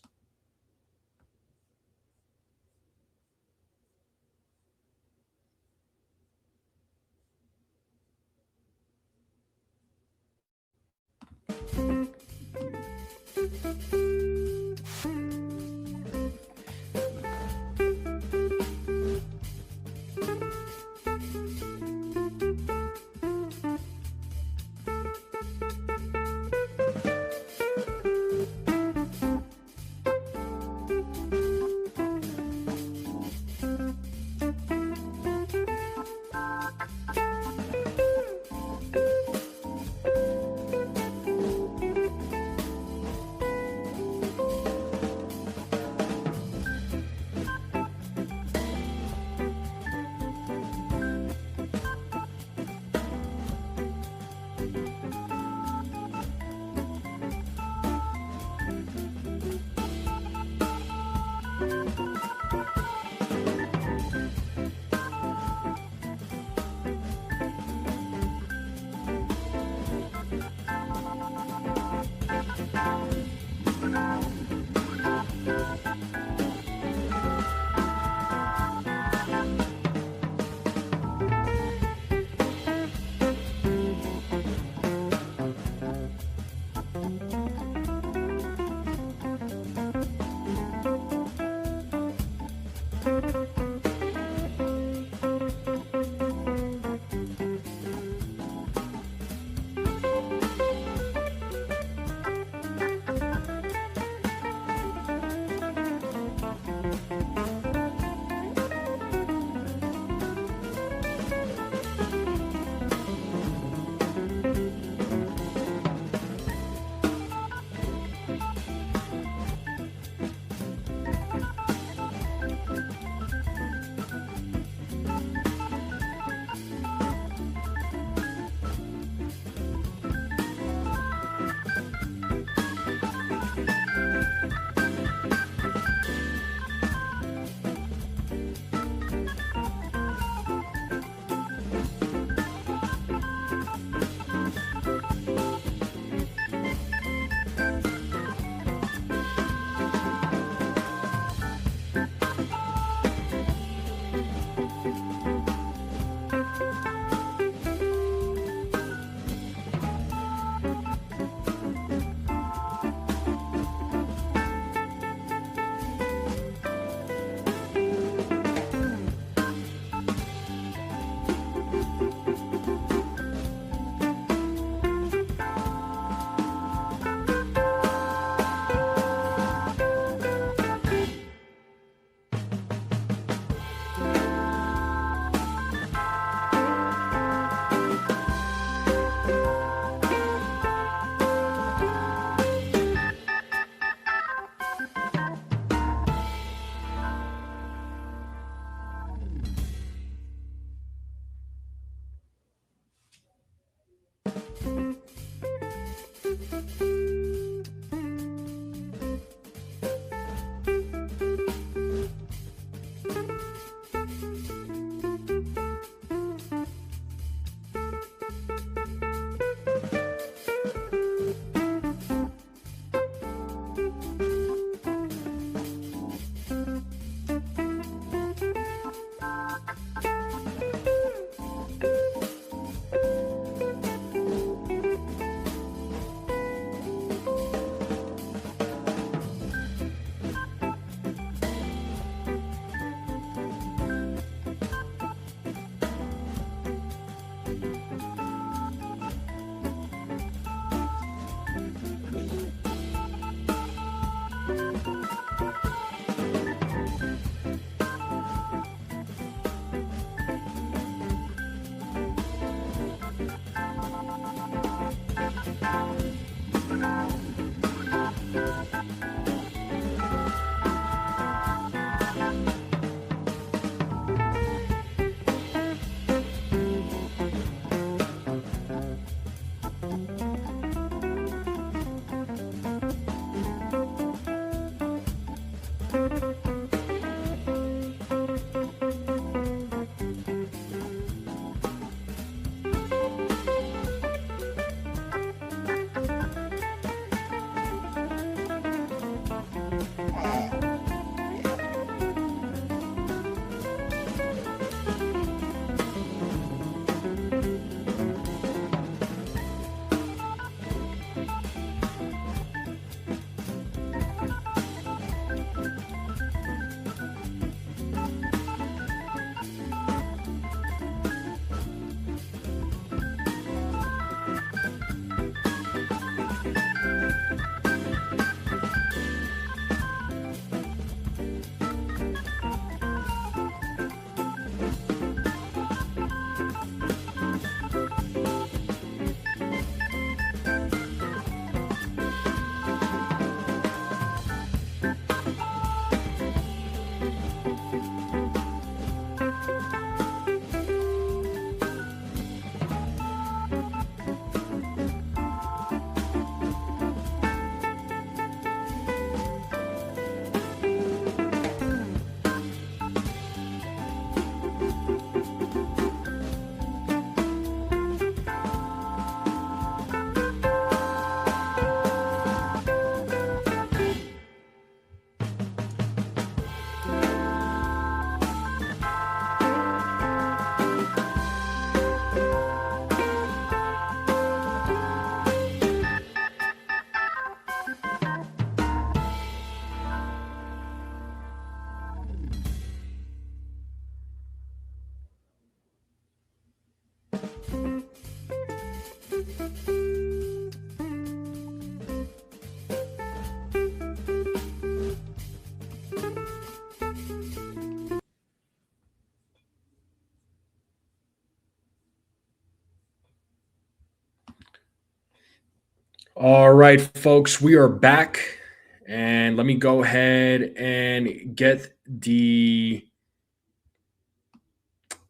All right, folks, we are back, and let me go ahead and get the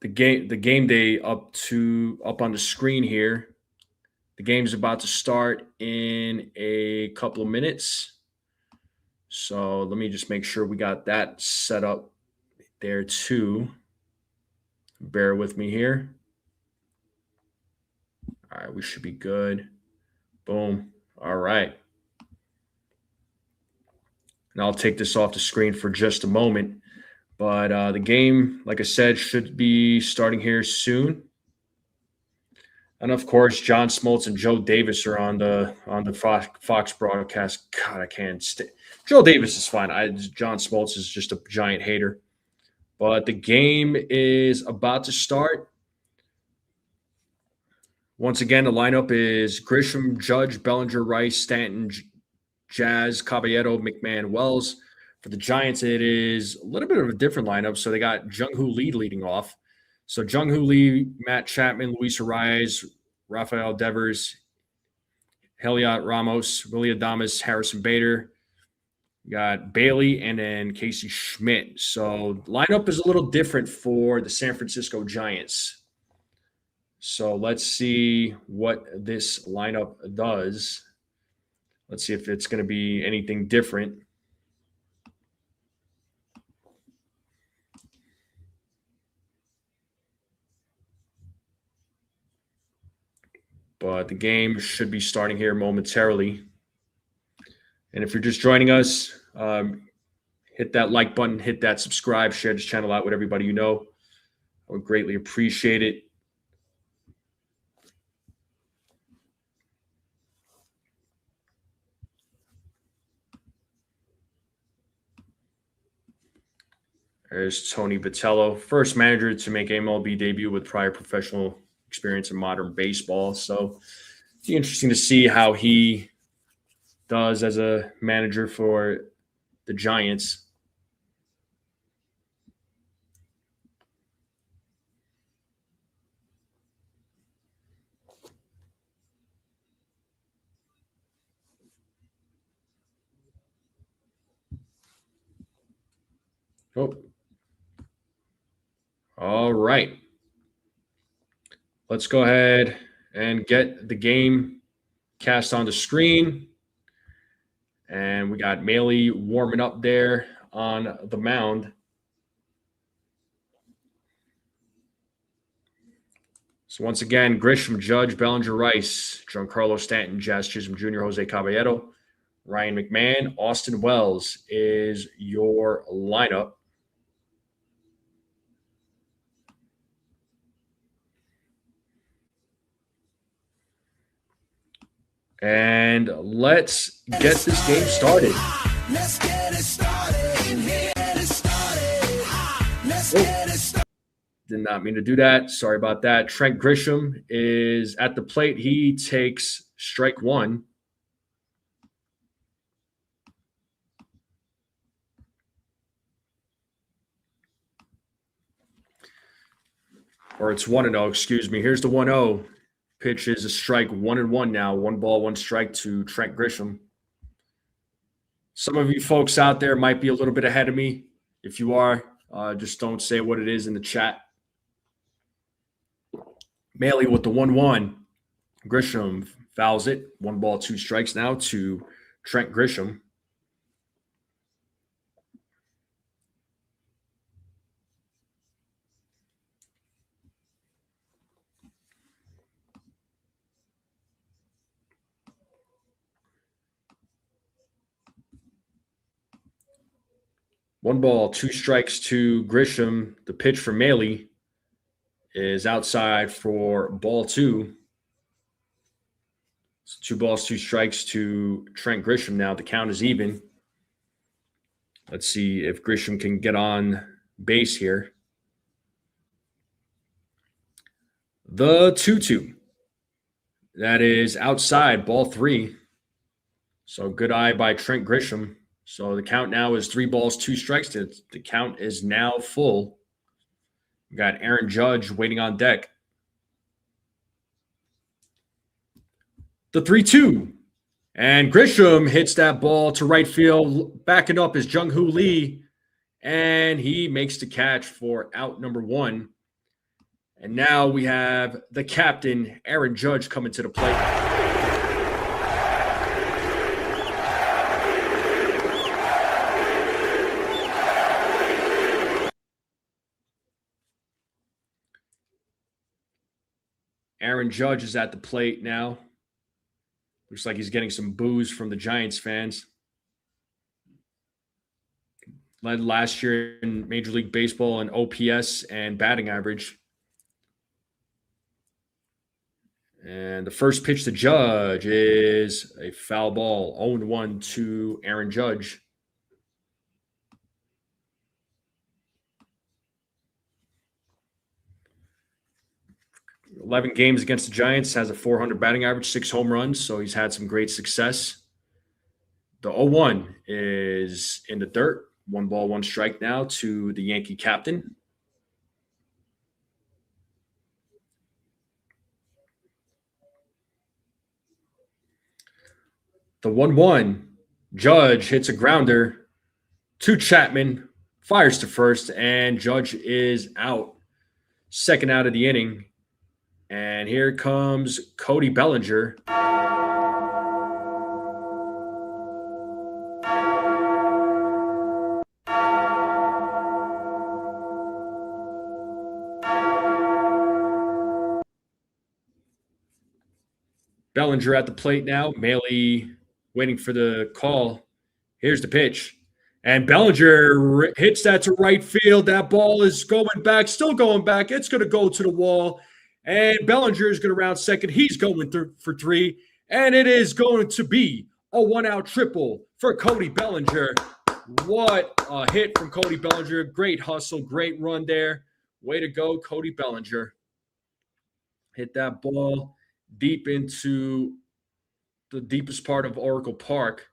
game day up on the screen here. The game's about to start in a couple of minutes, so let me just make sure we got that set up there too. Bear with me here. All right, we should be good. Boom. All right. And I'll take this off the screen for just a moment. But the game, like I said, should be starting here soon. And of course, John Smoltz and Joe Davis are on the Fox broadcast. God, I can't stay. Joe Davis is fine. John Smoltz is just a giant hater. But the game is about to start. Once again, the lineup is Grisham, Judge, Bellinger, Rice, Stanton, Jazz, Caballero, McMahon, Wells. For the Giants, it is a little bit of a different lineup. So they got Jung-Hoo Lee leading off. So Jung-Hoo Lee, Matt Chapman, Luis Ariz, Rafael Devers, Heliot Ramos, Willie Adames, Harrison Bader. You got Bailey and then Casey Schmidt. So lineup is a little different for the San Francisco Giants. So let's see what this lineup does. Let's see if it's going to be anything different. But the game should be starting here momentarily. And if you're just joining us, hit that like button, hit that subscribe, share this channel out with everybody you know. I would greatly appreciate it. There's Tony Vitello, first manager to make MLB debut with prior professional experience in modern baseball. So it's interesting to see how he does as a manager for the Giants. Oh. All right. Let's go ahead and get the game cast on the screen. And we got Maley warming up there on the mound. So once again, Grisham, Judge, Bellinger, Rice, Giancarlo Stanton, Jazz Chisholm Jr., Jose Caballero, Ryan McMahon, Austin Wells is your lineup. And let's get this game started. Let's get it started. Did not mean to do that. Sorry about that. Trent Grisham is at the plate. He takes strike one. Or it's 1-0, excuse me. Here's the 1-0. Pitch is a strike, 1-1 now. 1 ball, 1 strike to Trent Grisham. Some of you folks out there might be a little bit ahead of me. If you are, just don't say what it is in the chat. Maley with the 1-1. Grisham fouls it. 1 ball, 2 strikes now to Trent Grisham. One ball, 2 strikes to Grisham. The pitch for Maley is outside for ball 2. So 2 balls, 2 strikes to Trent Grisham now. The count is even. Let's see if Grisham can get on base here. The 2-2. That is outside, ball 3. So good eye by Trent Grisham. So the count now is 3 balls, 2 strikes. The count is now full. We got Aaron Judge waiting on deck. The 3-2. And Grisham hits that ball to right field. Backing up is Jung-Hoo Lee. And he makes the catch for out number 1. And now we have the captain, Aaron Judge, coming to the plate. Aaron Judge is at the plate now. Looks like he's getting some boos from the Giants fans. Led last year in Major League Baseball in OPS and batting average. And the first pitch to Judge is a foul ball, 0-1 to Aaron Judge. "11 games against the Giants, has a .400 batting average, 6 home runs, so he's had some great success." The 0-1 is in the dirt. 1 ball, 1 strike now to the Yankee captain. The 1-1, Judge hits a grounder to Chapman, fires to first, and Judge is out. Second out of the inning. And here comes Cody Bellinger. Bellinger at the plate now. Maley waiting for the call. Here's the pitch. And Bellinger hits that to right field. That ball is going back, still going back. It's going to go to the wall. And Bellinger is going to round second. He's going for 3. And it is going to be a 1-out triple for Cody Bellinger. What a hit from Cody Bellinger. Great hustle, great run there. Way to go, Cody Bellinger. Hit that ball deep into the deepest part of Oracle Park.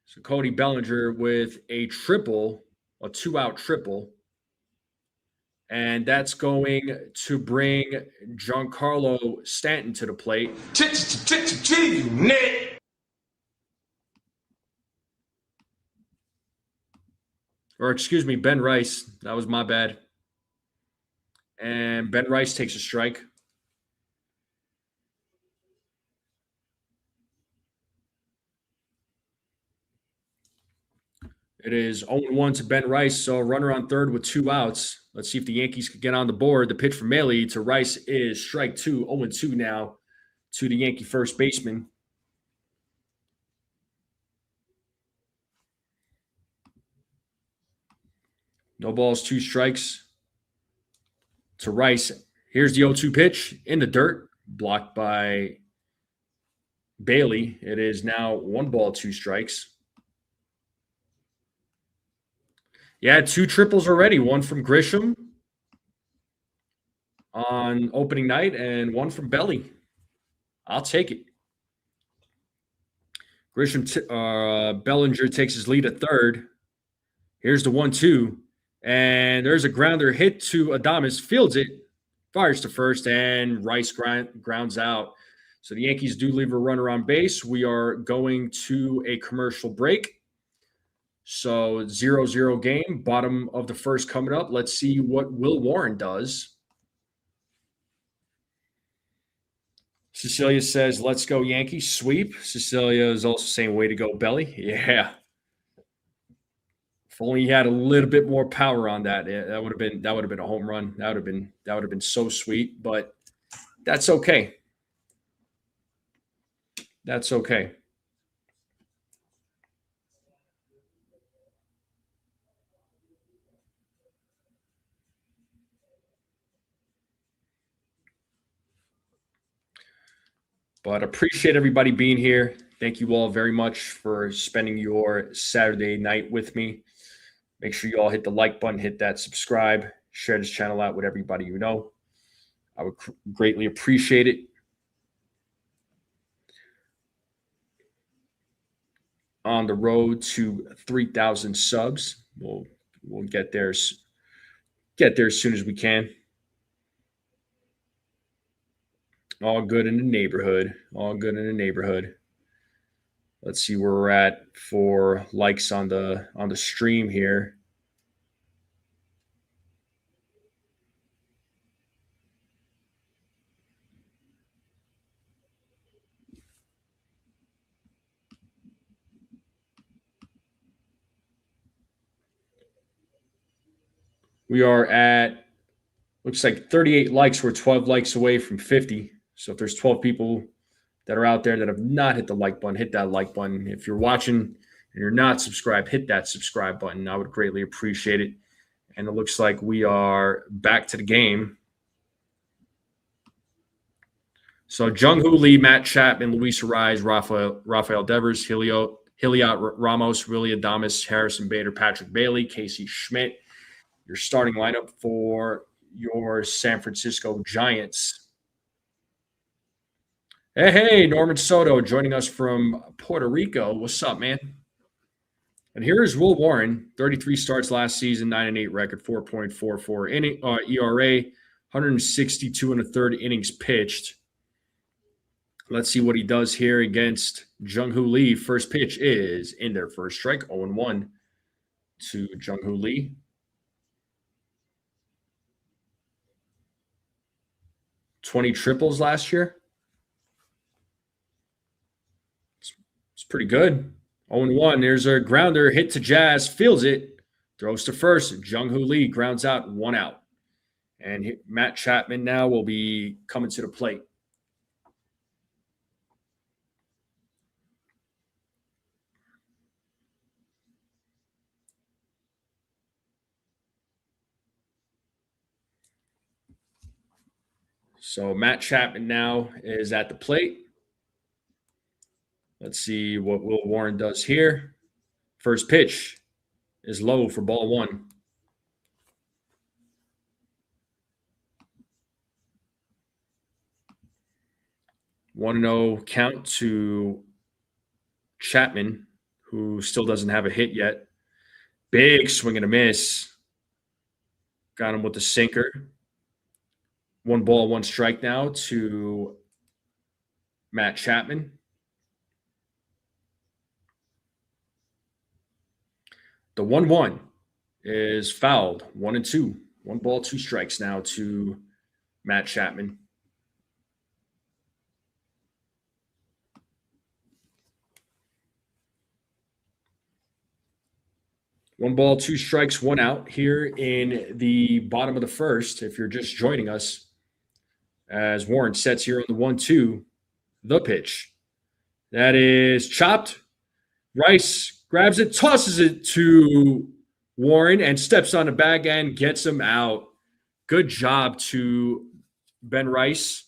So Cody Bellinger with a triple, a 2-out triple. And that's going to bring Giancarlo Stanton to the plate. Or excuse me, Ben Rice. That was my bad. And Ben Rice takes a strike. It is 0-1 to Ben Rice, so runner on third with 2 outs. Let's see if the Yankees can get on the board. The pitch from Maley to Rice is strike 2, 0-2 now to the Yankee first baseman. No balls, 2 strikes to Rice. Here's the 0-2 pitch in the dirt, blocked by Bailey. It is now 1 ball, 2 strikes. Yeah, 2 triples already. 1 from Grisham on opening night and 1 from Belly. I'll take it. Bellinger takes his lead at third. Here's the 1-2. And there's a grounder hit to Adames. Fields it. Fires to first. And Rice grounds out. So the Yankees do leave a runner on base. We are going to a commercial break. So 0-0 game, bottom of the first coming up. Let's see what Will Warren does. Cecilia says, let's go Yankees, sweep. Cecilia is also saying, way to go, Belly. Yeah. If only he had a little bit more power on that, that would have been a home run. That would have been so sweet, but that's okay. That's okay. But appreciate everybody being here. Thank you all very much for spending your Saturday night with me. Make sure you all hit the like button, hit that subscribe, Share this channel out with everybody you know. I would greatly appreciate it. On the road to 3,000 subs. We'll get there as soon as we can. All good in the neighborhood. All good in the neighborhood. Let's see where we're at for likes on the stream here. We are at, looks like 38 likes. We're 12 likes away from 50. So if there's 12 people that are out there that have not hit the like button, hit that like button. If you're watching and you're not subscribed, hit that subscribe button. I would greatly appreciate it. And it looks like we are back to the game. So Jung-Hoo Lee, Matt Chapman, Luis Arraez, Rafael Devers, Heliot Ramos, Willie Adames, Harrison Bader, Patrick Bailey, Casey Schmidt. Your starting lineup for your San Francisco Giants. Hey, Norman Soto joining us from Puerto Rico. What's up, man? And here's Will Warren, 33 starts last season, 9-8 record, 4.44 ERA, 162 and a third innings pitched. Let's see what he does here against Jung-Hoo Lee. First pitch is in there, first strike, 0-1 to Jung-Hoo Lee. 20 triples last year. It's pretty good. 0-1. There's a grounder hit to Jazz, fields it, throws to first. Jung-Hoo Lee grounds out, 1 out. And Matt Chapman now will be coming to the plate. So Matt Chapman now is at the plate. Let's see what Will Warren does here. First pitch is low for ball 1. 1-0 count to Chapman, who still doesn't have a hit yet. Big swing and a miss. Got him with the sinker. 1 ball, 1 strike now to Matt Chapman. The 1-1 is fouled. 1-2. 1 ball, 2 strikes now to Matt Chapman. One ball, 2 strikes, 1 out here in the bottom of the first. If you're just joining us, as Warren sets here on the 1-2, the pitch. That is chopped. Rice grabs it, tosses it to Warren, and steps on the bag end, gets him out. Good job to Ben Rice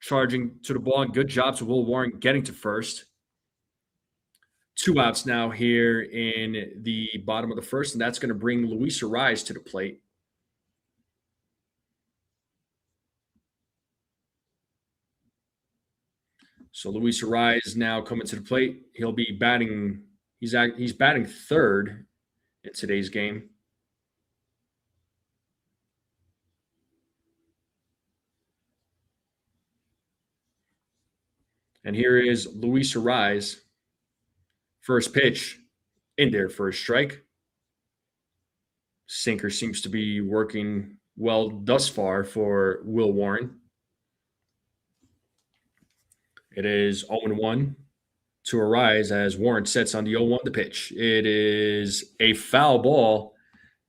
charging to the ball, and good job to Will Warren getting to first. 2 outs now here in the bottom of the first, and that's going to bring Luis Arraez to the plate. So Luis Arraez now coming to the plate. He'll be batting. He's batting third in today's game. And here is Luis Arraez. First pitch in there, first strike. Sinker seems to be working well thus far for Will Warren. It is 0-1 to Arraez as Warren sets on the 0-1 the pitch. It is a foul ball.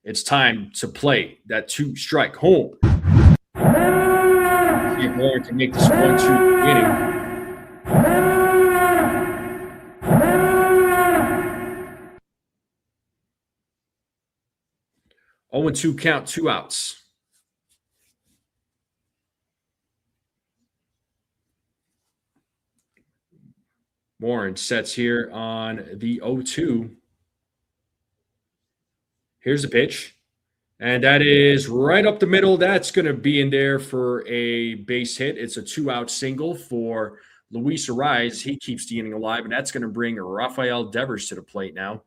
It's time to play that 2-strike home. See if Warren can make this 1-2 inning. Oh, 0-2 count, 2 outs. Warren sets here on the 0-2. Here's the pitch. And that is right up the middle. That's going to be in there for a base hit. It's a 2-out single for Luis Ariz. He keeps the inning alive, and that's going to bring Rafael Devers to the plate now.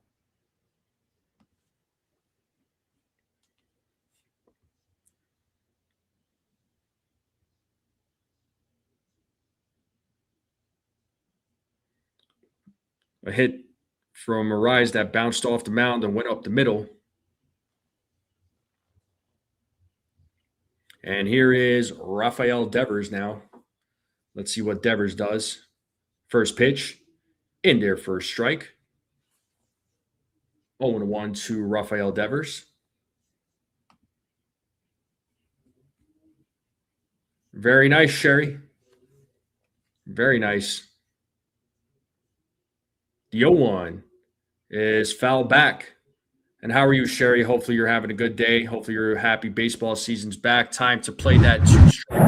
A hit from Ariz that bounced off the mound and went up the middle. And here is Rafael Devers now. Let's see what Devers does. First pitch, in there for a strike. 0-1 to Rafael Devers. Very nice, Sherry. Very nice. The 0-1 is foul back. And how are you, Sherry? Hopefully you're having a good day. Hopefully you're happy baseball season's back. Time to play that 2-strike.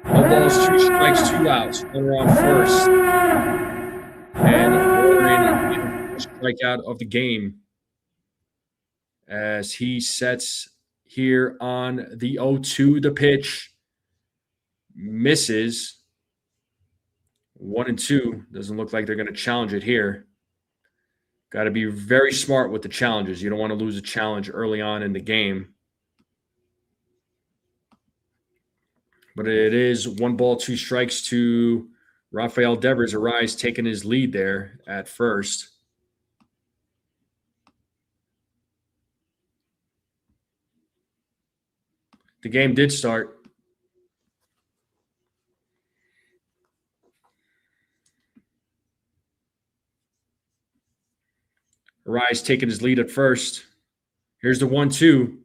No balls, 2 strikes, 2 outs. Runner on first. And Warren, strikeout of the game as he sets here on the 0-2. The pitch misses. 1-2. Doesn't look like they're going to challenge it here. Got to be very smart with the challenges. You don't want to lose a challenge early on in the game. But it is 1 ball, 2 strikes to Rafael Devers. Ariz taking his lead there at first. The game did start. Ariz taking his lead at first. Here's the 1-2.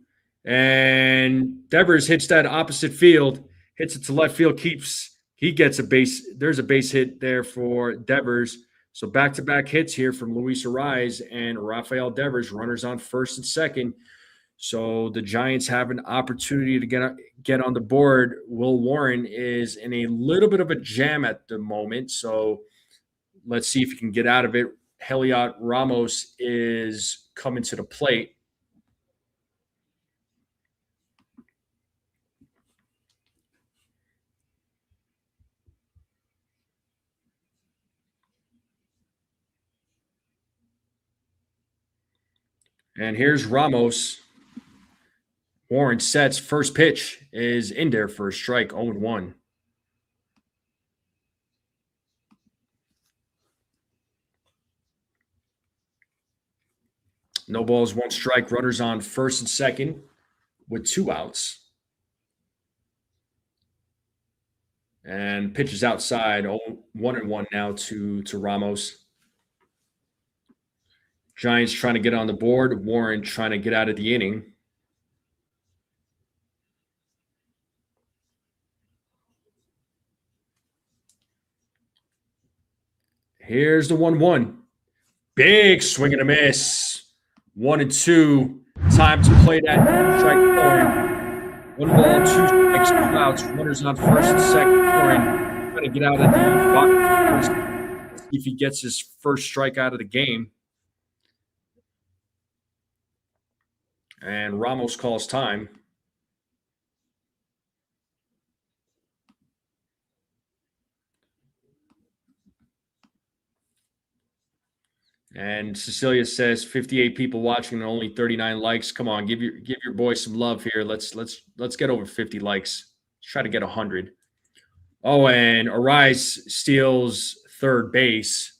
And Devers hits that opposite field, hits it to left field, he gets a base. There's a base hit there for Devers. So back-to-back hits here from Luis Ariz and Rafael Devers, runners on first and second. So the Giants have an opportunity to get on the board. Will Warren is in a little bit of a jam at the moment. So let's see if he can get out of it. Heliot Ramos is coming to the plate. And here's Ramos. Warren sets. First pitch is in there for a strike, 0-1. No balls, 1 strike. Runners on first and second with 2 outs. And pitches outside, 1-1 now to Ramos. Giants trying to get on the board. Warren trying to get out of the inning. Here's the 1-1. Big swing and a miss. 1-2. Time to play that strike Warren. 1 ball, 2 strikes, 2 outs. Runners on first and second. Warren trying to get out of the box. See if he gets his first strike out of the game. And Ramos calls time. And Cecilia says 58 people watching and only 39 likes. Come on, give your boy some love here. Let's get over 50 likes. Let's try to get 100. Oh, and Ariz steals third base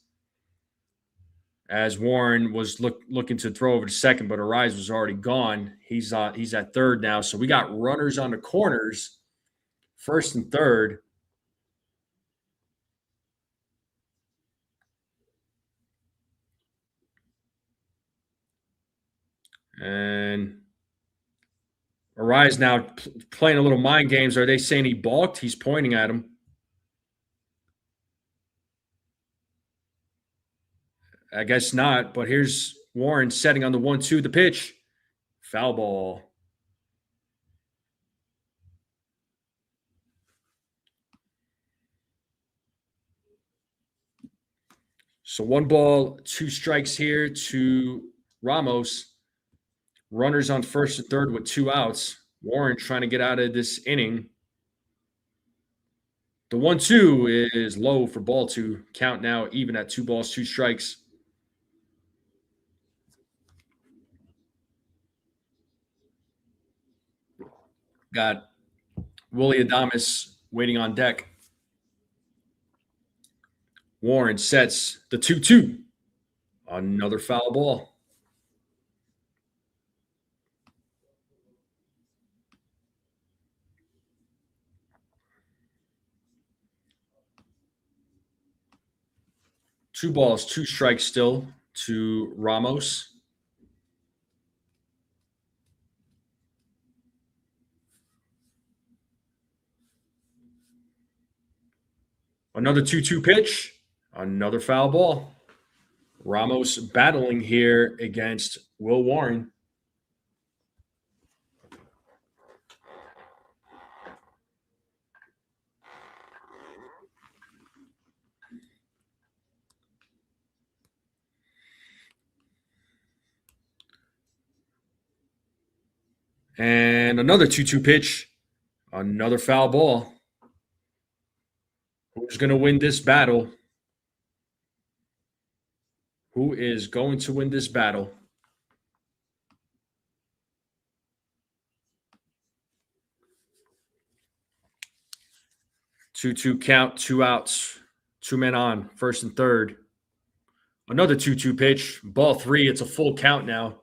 as Warren was looking to throw over to second, but Ariz was already gone. He's at third now. So we got runners on the corners, first and third. And Ariz now playing a little mind games. Are they saying he balked? He's pointing at him. I guess not, but here's Warren setting on the 1-2, the pitch. Foul ball. So 1 ball, 2 strikes here to Ramos. Runners on first and third with 2 outs. Warren trying to get out of this inning. The 1-2 is low for ball 2. Count now even at 2 balls, 2 strikes. Got Willie Adames waiting on deck. Warren sets the 2-2. Another foul ball. Two balls, 2 strikes still to Ramos. Another 2-2 pitch. Another foul ball. Ramos battling here against Will Warren. And another 2-2 pitch. Another foul ball. Who's going to win this battle? Who is going to win this battle? Two count, 2 outs, 2 men on, first and third. Another 2-2 pitch, ball 3. It's a full count now.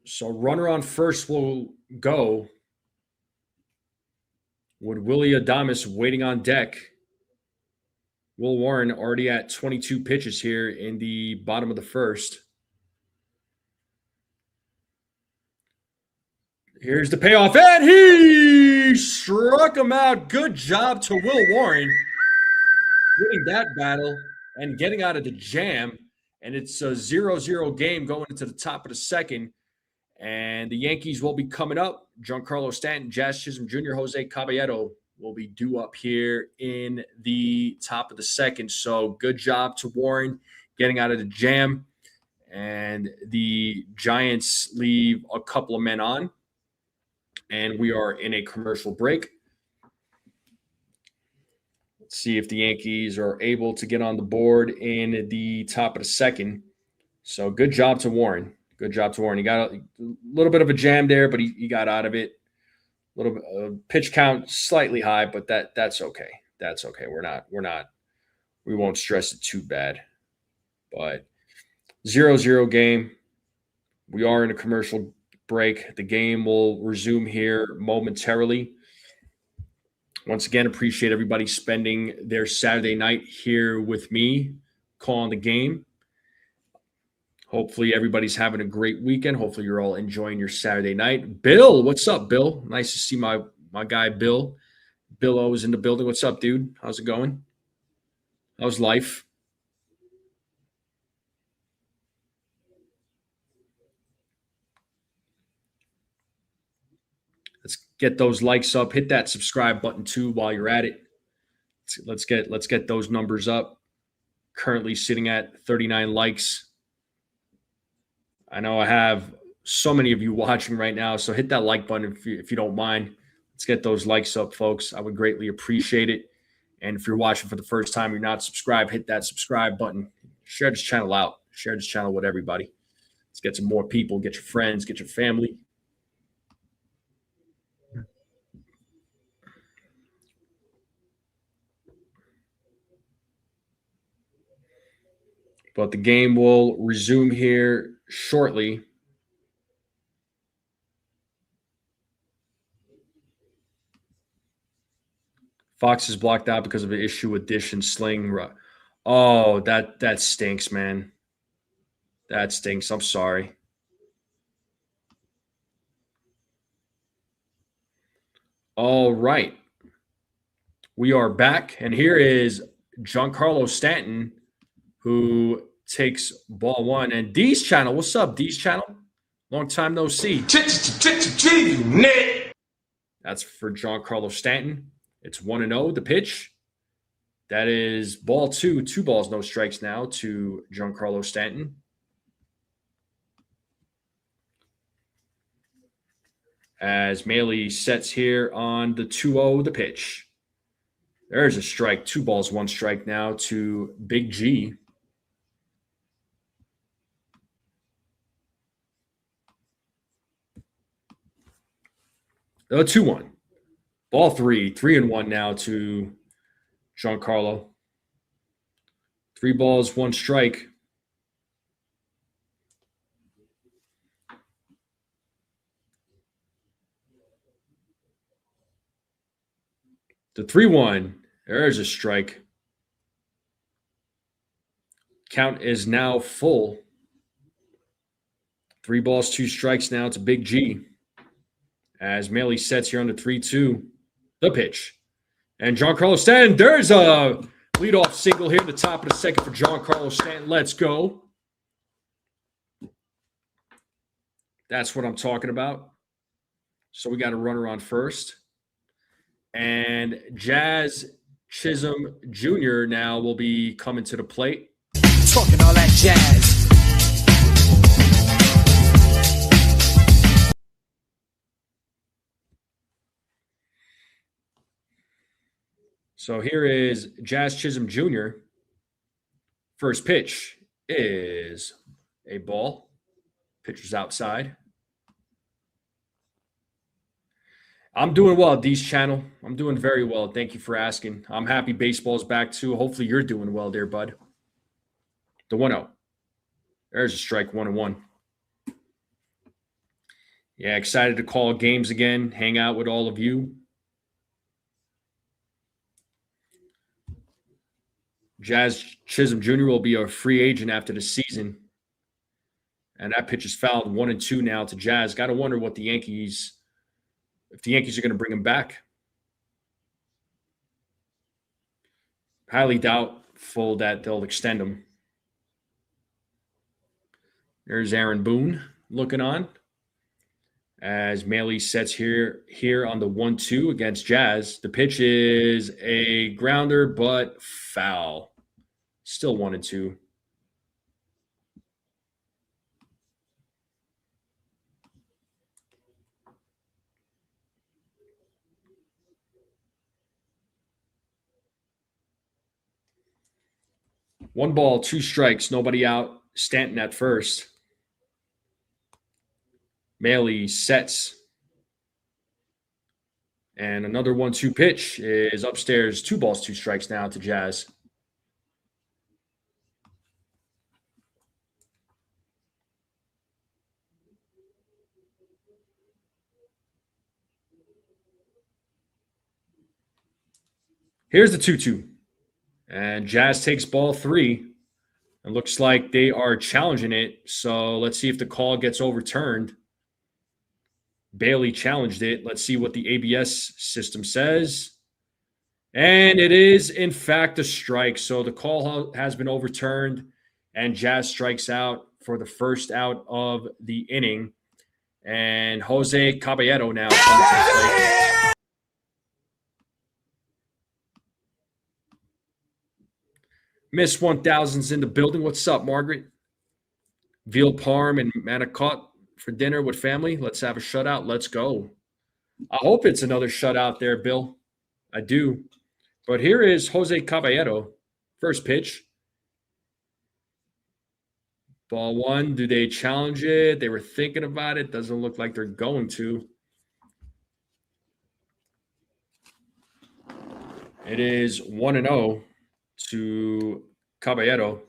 So runner on first will go. With Willie Adames waiting on deck. Will Warren already at 22 pitches here in the bottom of the first. Here's the payoff, and he struck him out. Good job to Will Warren winning that battle and getting out of the jam. And it's a 0-0 game going into the top of the second. And the Yankees will be coming up. Giancarlo Stanton, Jazz Chisholm Jr., Jose Caballero will be due up here in the top of the second. So good job to Warren getting out of the jam. And the Giants leave a couple of men on. And we are in a commercial break. Let's see if the Yankees are able to get on the board in the top of the second. So good job to Warren. Good job to Warren. He got a little bit of a jam there, but he got out of it. A little bit pitch count slightly high, but that's okay. That's okay. We won't stress it too bad. But 0-0 game. We are in a commercial break. The game will resume here momentarily. Once again, appreciate everybody spending their Saturday night here with me, calling the game. Hopefully everybody's having a great weekend. Hopefully you're all enjoying your Saturday night. Bill, what's up, Bill? Nice to see my guy, Bill. Bill O is in the building. What's up, dude? How's it going? How's life? Let's get those likes up. Hit that subscribe button too while you're at it. Let's get those numbers up. Currently sitting at 39 likes. I know I have so many of you watching right now, so hit that like button if you don't mind. Let's get those likes up, folks. I would greatly appreciate it. And if you're watching for the first time, you're not subscribed, hit that subscribe button. Share this channel out. Share this channel with everybody. Let's get some more people. Get your friends. Get your family. But the game will resume here shortly. Fox is blocked out because of an issue with dish and sling. Oh, that stinks, man. That stinks. I'm sorry. All right. We are back, and here is Giancarlo Stanton, who takes ball 1. And D's channel, what's up, D's channel? Long time no see. That's for Giancarlo Stanton. It's 1-0, the pitch. That is ball 2. 2 balls, no strikes now to Giancarlo Stanton. As Maley sets here on the 2-0, the pitch. There's a strike. 2 balls, 1 strike now to Big G. The 2-1. Ball 3. 3-1 now to Giancarlo. 3 balls, 1 strike. The 3-1. There's a strike. Count is now full. 3 balls, 2 strikes now to Big G. As Maley sets here on the 3-2. The pitch. And Giancarlo Stanton, there's a leadoff single here at the top of the second for Giancarlo Stanton. Let's go. That's what I'm talking about. So we got a runner on first. And Jazz Chisholm Jr. now will be coming to the plate. Talking all that jazz. So here is Jazz Chisholm Jr. First pitch is a ball. Pitcher's outside. I'm doing well at D's channel. I'm doing very well. Thank you for asking. I'm happy baseball's back too. Hopefully you're doing well there, bud. The 1-0. There's a strike, 1-1. Yeah, excited to call games again, hang out with all of you. Jazz Chisholm Jr. will be a free agent after the season. And that pitch is fouled 1-2 now to Jazz. Got to wonder what the Yankees, if the Yankees are going to bring him back. Highly doubtful that they'll extend him. There's Aaron Boone looking on. As Maley sets here on the 1-2 against Jazz. The pitch is a grounder, but foul. Still 1-2. One ball, 2 strikes, nobody out. Stanton at first. Maley sets. And another 1-2 pitch is upstairs. 2 balls, 2 strikes now to Jazz. Here's the 2-2. And Jazz takes ball 3. It looks like they are challenging it. So let's see if the call gets overturned. Bailey challenged it. Let's see what the ABS system says. And it is, in fact, a strike. So the call has been overturned, and Jazz strikes out for the first out of the inning. And Jose Caballero now comes to the plate. Miss 1000's in the building. What's up, Margaret? Veal parm and manicotti for dinner with family. Let's have a shutout. Let's go. I hope it's another shutout there, Bill. I do. But here is Jose Caballero. First pitch. Ball 1. Do they challenge it? They were thinking about it. Doesn't look like they're going to. It is 1-0 to Caballero.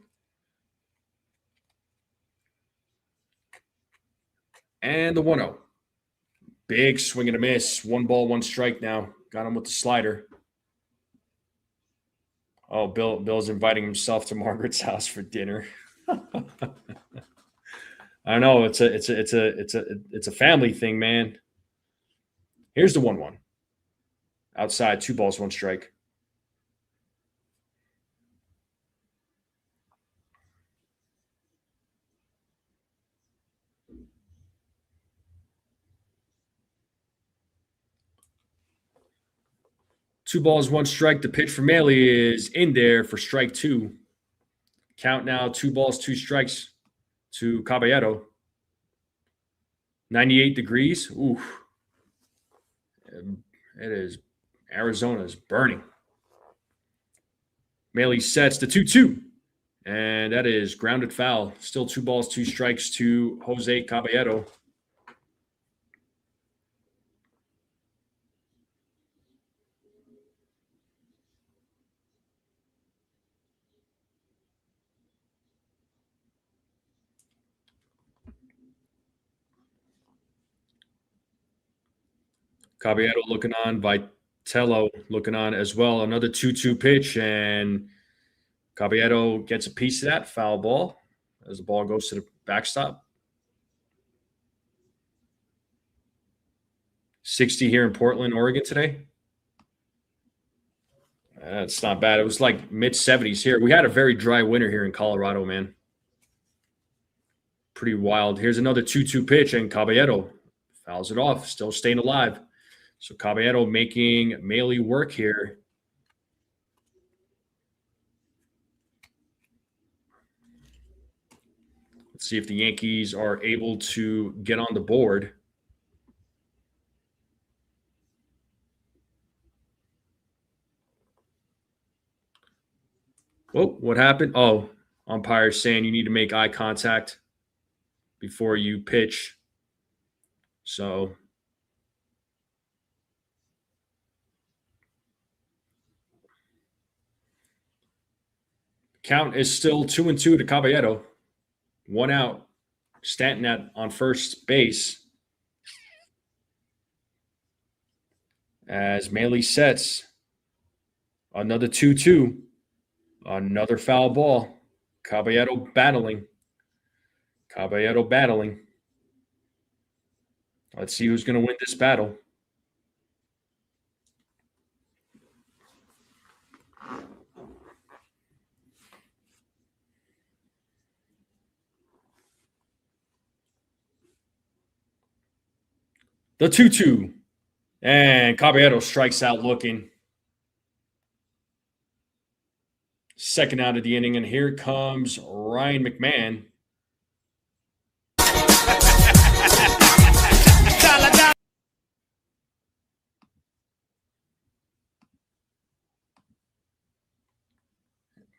And the 1-0. Big swing and a miss. 1 ball, 1 strike now. Got him with the slider. Oh, Bill's inviting himself to Margaret's house for dinner. I know it's a family thing, man. Here's the 1-1. Outside, 2 balls, 1 strike. Two balls, 1 strike. The pitch for Maley is in there for strike 2. Count now 2 balls, 2 strikes to Caballero. 98 degrees. Oof. It is Arizona's burning. Maley sets the 2-2. And that is grounded foul. Still 2 balls, 2 strikes to Jose Caballero. Caballero looking on. Vitello looking on as well. Another 2-2 pitch, and Caballero gets a piece of that foul ball as the ball goes to the backstop. 60 here in Portland, Oregon today. That's not bad. It was like mid-70s here. We had a very dry winter here in Colorado, man. Pretty wild. Here's another 2-2 pitch, and Caballero fouls it off, still staying alive. So Caballero making Maley work here. Let's see if the Yankees are able to get on the board. Whoa, what happened? Oh, umpire saying you need to make eye contact before you pitch. So count is still 2-2 to Caballero. 1 out. Stanton on first base. As Maley sets another 2-2. Another foul ball. Caballero battling. Let's see who's going to win this battle. The 2-2. And Caballero strikes out looking. Second out of the inning, and here comes Ryan McMahon.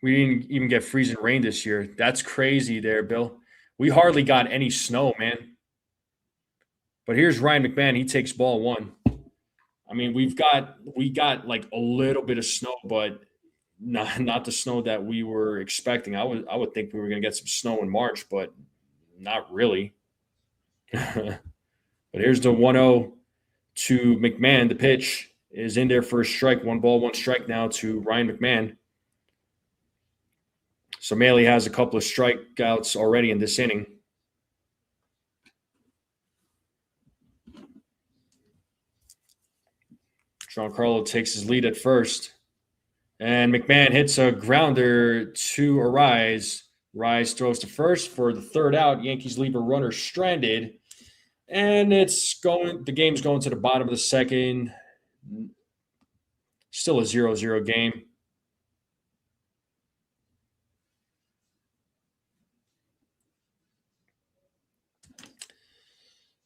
We didn't even get freezing rain this year. That's crazy there, Bill. We hardly got any snow, man. But here's Ryan McMahon. He takes ball 1. I mean, we got like a little bit of snow, but not the snow that we were expecting. I would think we were going to get some snow in March, but not really. But here's the 1-0 to McMahon. The pitch is in there for a strike. 1 ball, 1 strike now to Ryan McMahon. So Maley has a couple of strikeouts already in this inning. Giancarlo takes his lead at first. And McMahon hits a grounder to Arise. Rise throws to first for the 3rd out. Yankees leave a runner stranded. And the game's going to the bottom of the 2nd. Still a 0-0 game.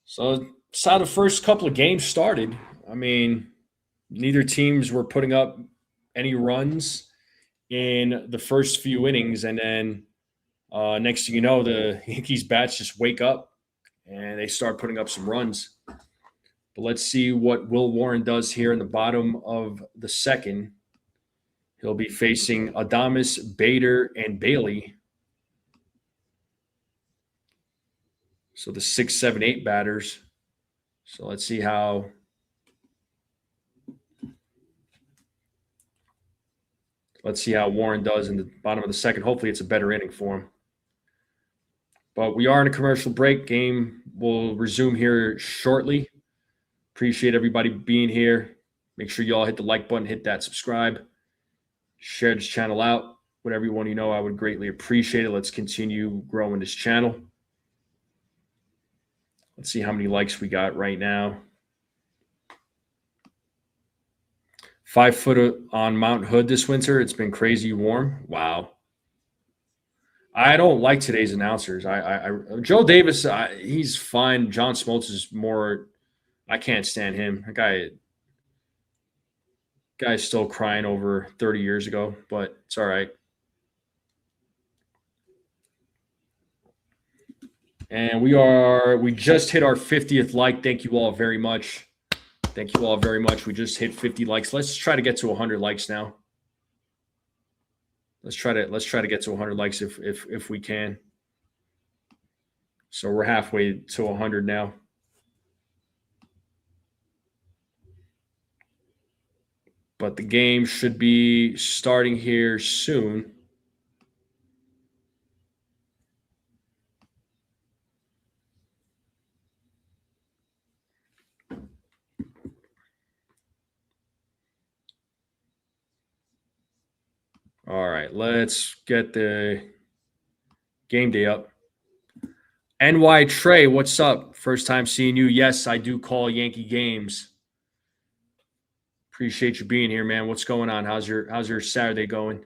So that's how the first couple of games started. I mean, neither teams were putting up any runs in the first few innings, and then next thing you know, the Yankees bats just wake up and they start putting up some runs. But let's see what Will Warren does here in the bottom of the 2nd. He'll be facing Adames, Bader, and Bailey. So the 6, 7, 8 batters. So let's see how Warren does in the bottom of the 2nd. Hopefully it's a better inning for him. But we are in a commercial break. Game will resume here shortly. Appreciate everybody being here. Make sure you all hit the like button, hit that subscribe, share this channel out with everyone you know. I would greatly appreciate it. Let's continue growing this channel. Let's see how many likes we got right now. 5 foot on Mount Hood this winter. It's been crazy warm. Wow. I don't like today's announcers. Joe Davis, he's fine. John Smoltz is more. I can't stand him. That guy Guy's still crying over 30 years ago, but it's all right. And we just hit our 50th like. Thank you all very much. Thank you all very much. We just hit 50 likes. Let's try to get to 100 likes now. Let's try to get to 100 likes if we can. So we're halfway to 100 now. But the game should be starting here soon. All right, let's get the game day up. NY Trey, what's up? First time seeing you. Yes, I do call Yankee games. Appreciate you being here, man. What's going on? How's your Saturday going?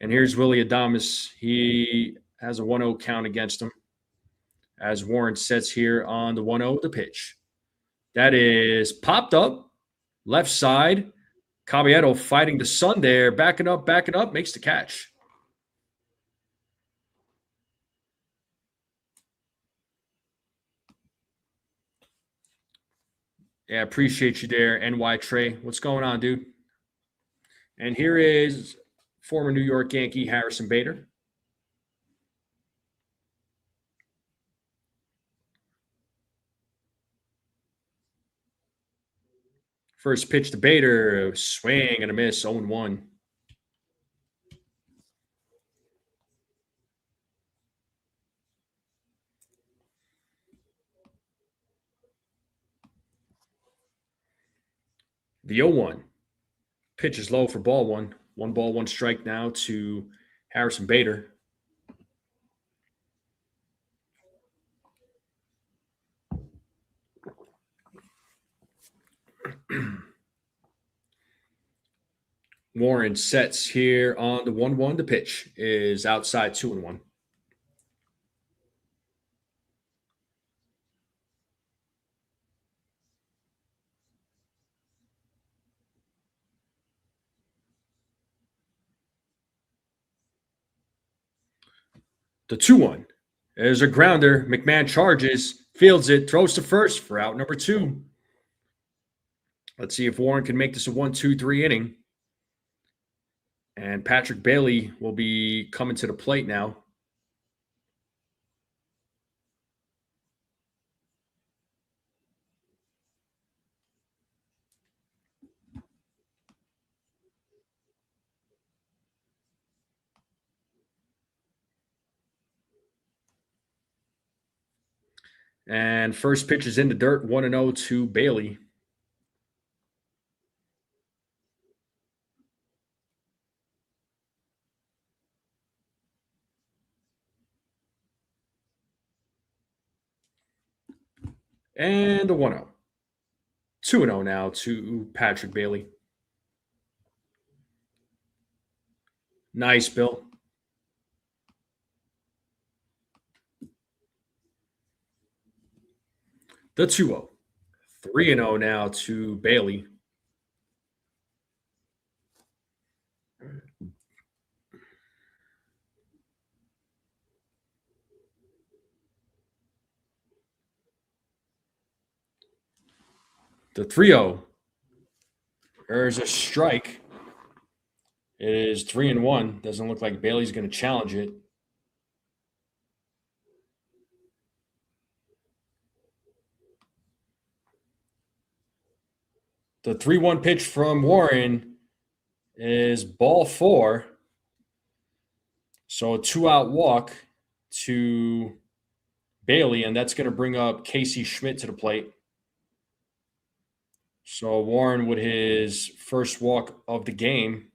And here's Willie Adames. He has a 1-0 count against him as Warren sets here on the 1-0 the pitch. That is popped up left side. Caballero fighting the sun there, backing up, makes the catch. Yeah, appreciate you there, NY Trey. What's going on, dude? And here is former New York Yankee Harrison Bader. First pitch to Bader, swing and a miss, 0-1. The 0-1. Pitch is low for ball one. 1 ball, 1 strike now to Harrison Bader. Warren sets here on the 1-1. The pitch is outside 2-1. The 2-1. There's a grounder. McMahon charges, fields it, throws to first for out number 2. Let's see if Warren can make this a 1-2-3 inning. And Patrick Bailey will be coming to the plate now. And first pitch is in the dirt, 1-0 to Bailey. And the 1-0. 2-0 now to Patrick Bailey. Nice, Bill. The 2-0. 3-0 now to Bailey. The 3-0. There's a strike. It is 3-1. Doesn't look like Bailey's going to challenge it. The 3-1 pitch from Warren is ball 4. So a 2-out walk to Bailey, and that's going to bring up Casey Schmidt to the plate. So Warren with his first walk of the game.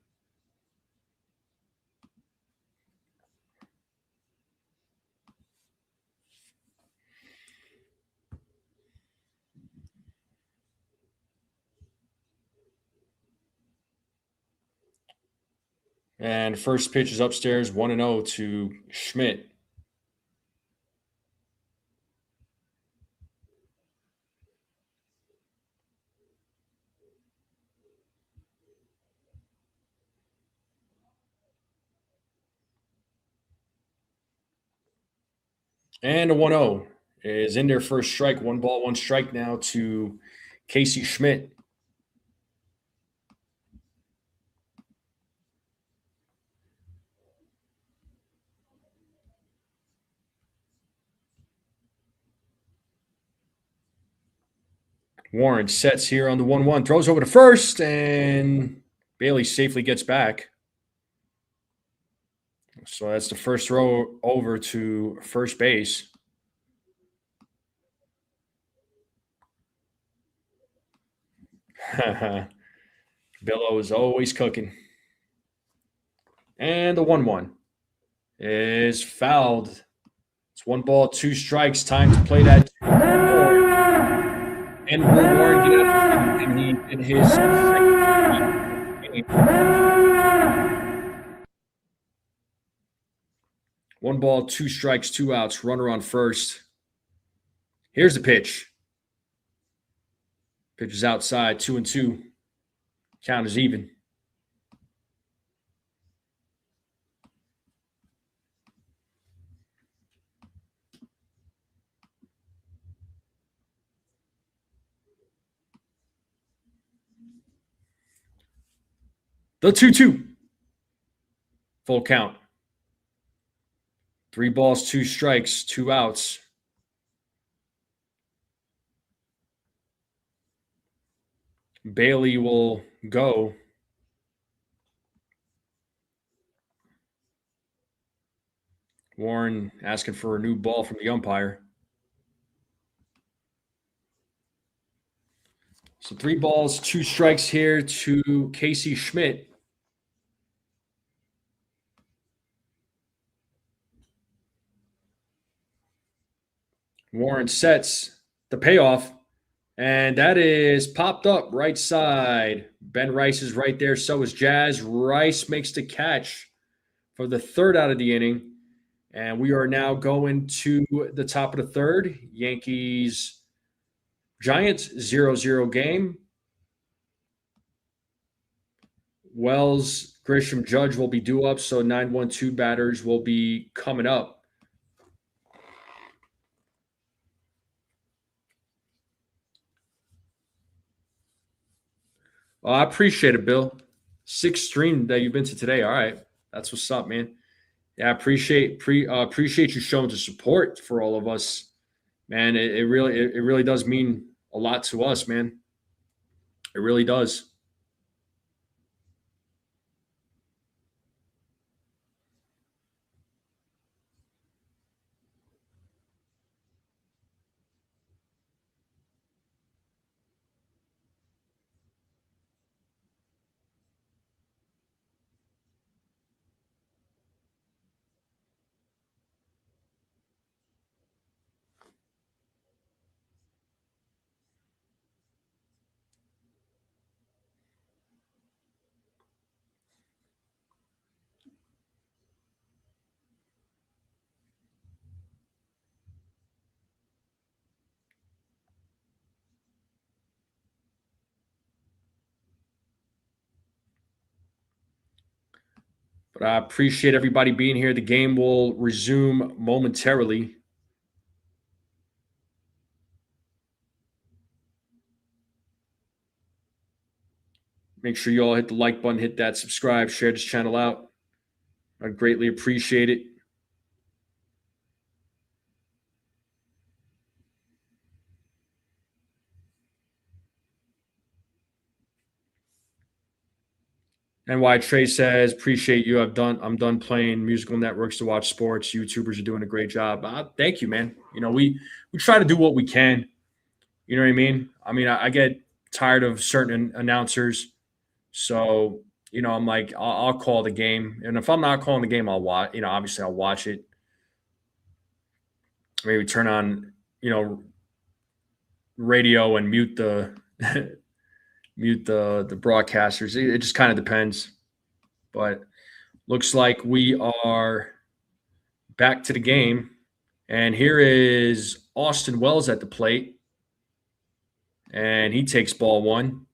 And first pitch is upstairs, 1-0 to Schmidt. And a 1-0 is in their first strike. 1 ball, 1 strike now to Casey Schmidt. Warren sets here on the 1-1, throws over to first, and Bailey safely gets back. So that's the first throw over to first base. Billo is always cooking. And the 1-1 is fouled. It's 1 ball, 2 strikes. Time to play that. And will Warren get out in his second game? 1 ball, 2 strikes, 2 outs. Runner on first. Here's the pitch. Pitch is outside, 2-2. Count is even. The 2-2. Full count. 3 balls, 2 strikes, 2 outs. Bailey will go. Warren asking for a new ball from the umpire. So 3 balls, 2 strikes here to Casey Schmidt. Warren sets the payoff, and that is popped up right side. Ben Rice is right there. So is Jazz. Rice makes the catch for the third out of the inning. And we are now going to the top of the third. Yankees Giants 0-0 game. Wells, Grisham, Judge will be due up, so 9-1-2 batters will be coming up. Oh, I appreciate it, Bill. 6th stream that you've been to today. All right. That's what's up, man. Yeah, I appreciate you showing the support for all of us. Man, it really does mean a lot to us, man. It really does. But I appreciate everybody being here. The game will resume momentarily. Make sure you all hit the like button, hit that subscribe, share this channel out. I'd greatly appreciate it. And why Trey says, appreciate you. I'm done playing musical networks to watch sports. YouTubers are doing a great job. Thank you, man. You know, we try to do what we can. You know what I mean? I get tired of certain announcers. So, you know, I'm like, I'll call the game. And if I'm not calling the game, I'll watch, obviously I'll watch it. Maybe turn on, radio and mute the the broadcasters. It just kind of depends. But looks like we are back to the game. And here is Austin Wells at the plate. And he takes ball 1.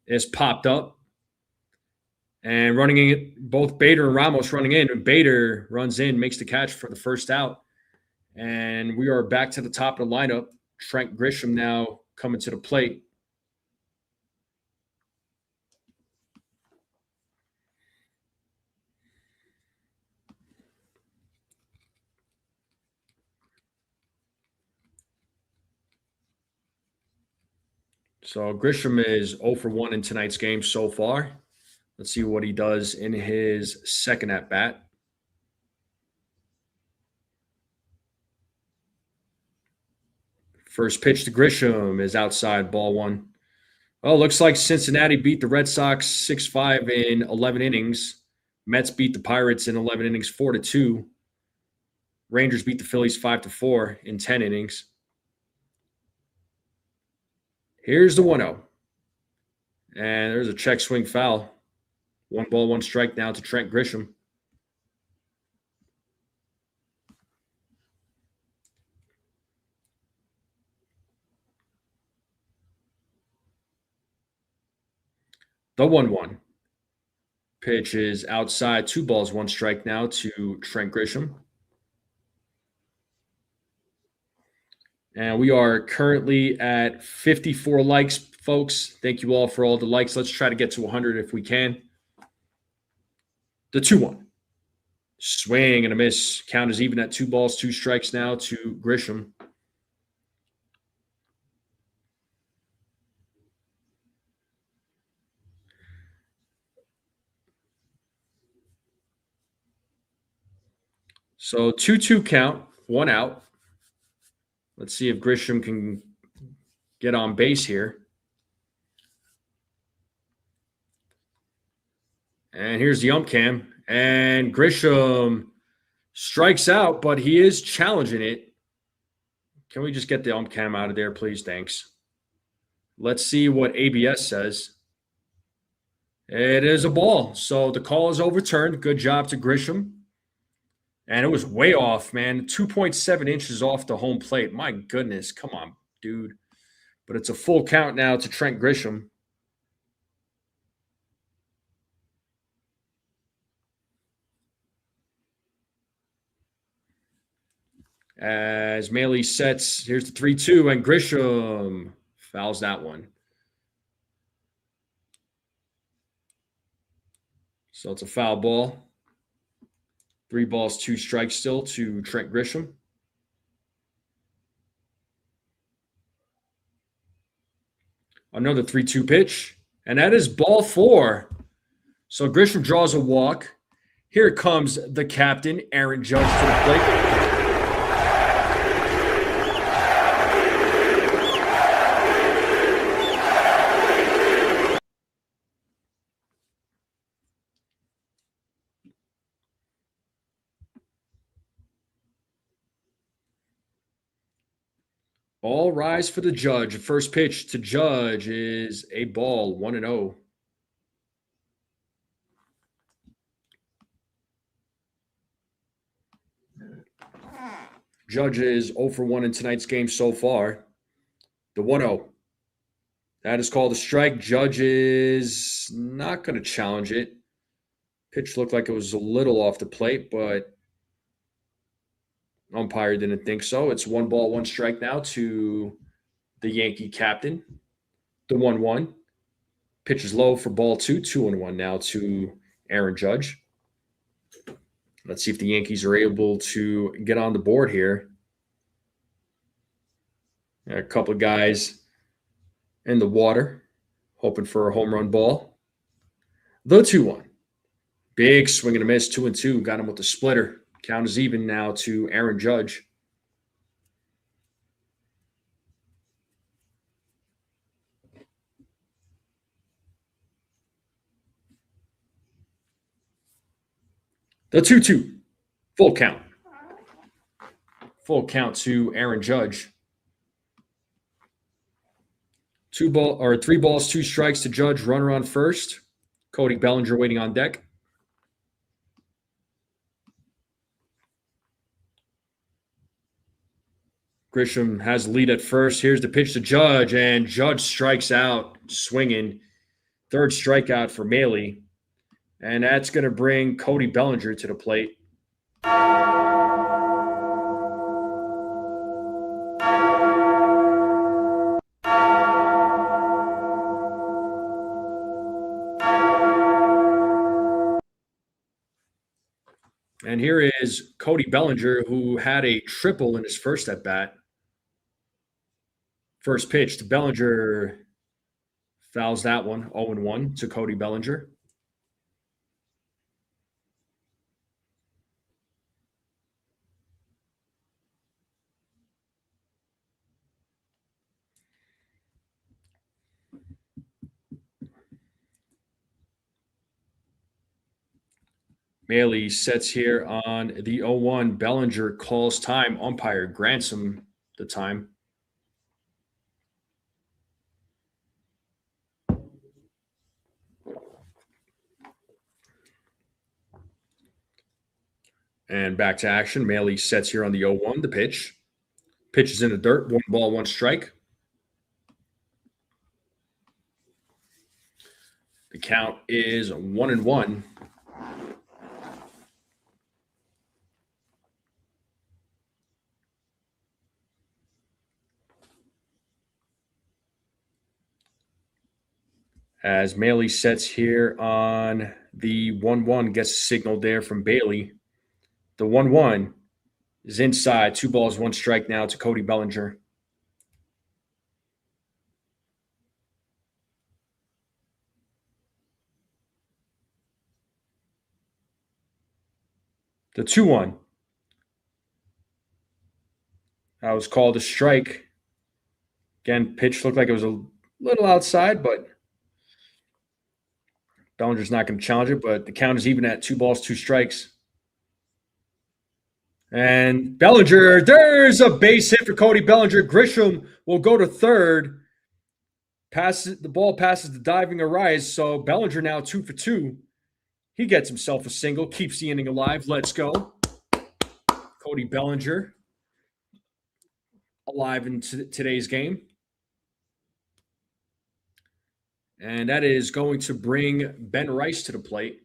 is popped up. And running in, both Bader and Ramos running in. Bader runs in, makes the catch for the first out. And we are back to the top of the lineup. Trent Grisham now coming to the plate. So Grisham is 0 for 1 in tonight's game so far. Let's see what he does in his second at bat. First pitch to Grisham is outside, ball one. Well, looks like Cincinnati beat the Red Sox 6-5 in 11 innings. Mets beat the Pirates in 11 innings 4-2. Rangers beat the Phillies 5-4 in 10 innings. Here's the 1-0. And there's a check swing foul. 1 ball, 1 strike now to Trent Grisham. The 1-1. Pitch is outside. 2 balls, 1 strike now to Trent Grisham. And we are currently at 54 likes, folks. Thank you all for all the likes. Let's try to get to 100 if we can. The 2-1. Swing and a miss. Count is even at 2 balls, 2 strikes now to Grisham. So 2-2 count, 1 out. Let's see if Grisham can get on base here. And here's the ump cam. And Grisham strikes out, but he is challenging it. Can we just get the ump cam out of there, please? Thanks. Let's see what ABS says. It is a ball. So the call is overturned. Good job to Grisham. And it was way off, man. 2.7 inches off the home plate. My goodness. Come on, dude. But it's a full count now to Trent Grisham. As Maley sets, here's the 3-2, and Grisham fouls that one. So it's a foul ball. 3 balls, 2 strikes still to Trent Grisham. Another 3-2 pitch, and that is ball 4. So Grisham draws a walk. Here comes the captain, Aaron Judge, to the plate. All rise for the Judge. First pitch to Judge is a ball, 1-0. Judge is 0 for 1 in tonight's game so far. The 1-0. That is called a strike. Judge is not going to challenge it. Pitch looked like it was a little off the plate, but umpire didn't think so. It's 1 ball, 1 strike now to the Yankee captain. The 1-1. Pitch is low for ball 2. 2-1 now to Aaron Judge. Let's see if the Yankees are able to get on the board here. A couple of guys in the water hoping for a home run ball. The 2-1. Big swing and a miss. 2-2. Got him with the splitter. Count is even now to Aaron Judge. The 2-2. Full count. Full count to Aaron Judge. 3 balls, 2 strikes to Judge. Runner on first. Cody Bellinger waiting on deck. Grisham has the lead at first. Here's the pitch to Judge, and Judge strikes out, swinging. Third strikeout for Maley. And that's going to bring Cody Bellinger to the plate. And here is Cody Bellinger, who had a triple in his first at-bat. First pitch to Bellinger, fouls that one, 0-1 to Cody Bellinger. Maley sets here on the 0-1. Bellinger calls time. Umpire grants him the time. And back to action. Maley sets here on the 0-1. The pitch. Pitch is in the dirt. 1 ball, 1 strike. The count is 1-1. As Maley sets here on the 1-1, gets a signal there from Bailey. The 1-1 is inside. 2 balls, 1 strike now to Cody Bellinger. The 2-1. That was called a strike. Again, pitch looked like it was a little outside, but Bellinger's not going to challenge it, but the count is even at 2 balls, 2 strikes. And Bellinger, there's a base hit for Cody Bellinger. Grisham will go to third. The ball passes the diving Arias, so Bellinger now 2 for 2. He gets himself a single, keeps the inning alive. Let's go. Cody Bellinger alive in today's game. And that is going to bring Ben Rice to the plate.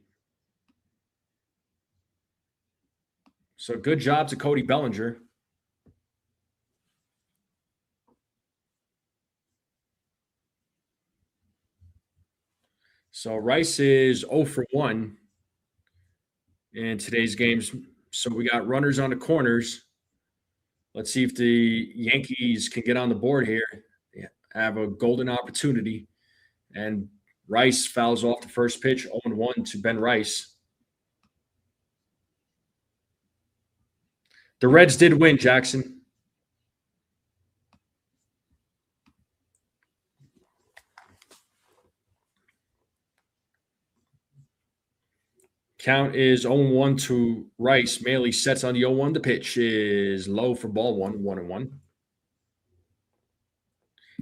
So good job to Cody Bellinger. So Rice is 0 for 1 in today's games. So we got runners on the corners. Let's see if the Yankees can get on the board here. They have a golden opportunity. And Rice fouls off the first pitch, 0-1 to Ben Rice. The Reds did win, Jackson. Count is 0-1 to Rice. Maley sets on the 0-1. The pitch is low for ball 1, 1-1.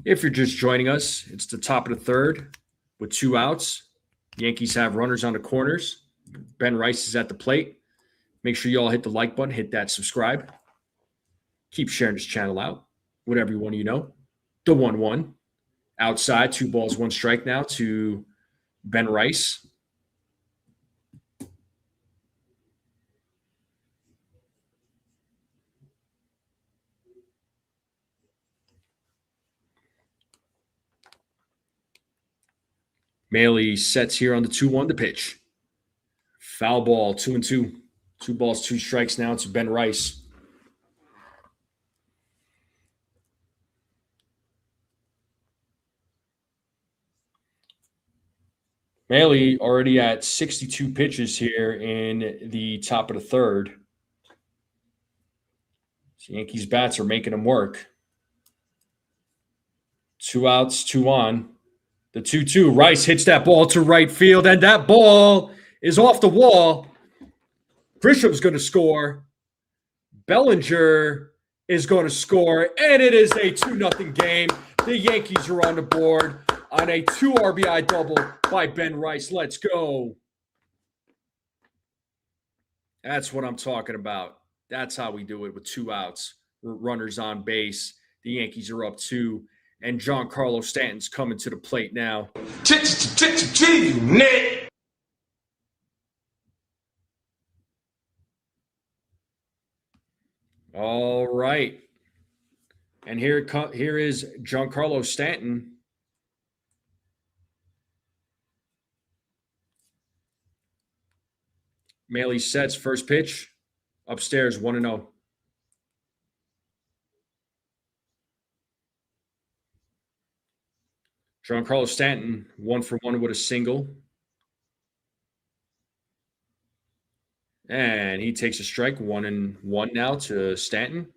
If you're just joining us, it's the top of the third with 2 outs. Yankees have runners on the corners. Ben Rice is at the plate. Make sure you all hit the like button, hit that subscribe. Keep sharing this channel out with everyone you know. The 1-1. Outside, 2 balls, 1 strike now to Ben Rice. Maley sets here on the 2-1, the pitch. Foul ball, 2-2. 2 balls, 2 strikes now to Ben Rice. Maley already at 62 pitches here in the top of the third. So Yankees bats are making him work. 2 outs, 2 on. The 2-2, Rice hits that ball to right field, and that ball is off the wall. Grisham's going to score. Bellinger is going to score, and it is a 2-0 game. The Yankees are on the board on a 2 RBI double by Ben Rice. Let's go. That's what I'm talking about. That's how we do it with 2 outs. runners on base. The Yankees are up 2, and Giancarlo Stanton's coming to the plate now. Nick. All right. And here is Giancarlo Stanton. Maley sets first pitch. Upstairs, 1-0. Giancarlo Stanton, 1-for-1 with a single. And he takes a strike, 1-1 now to Stanton.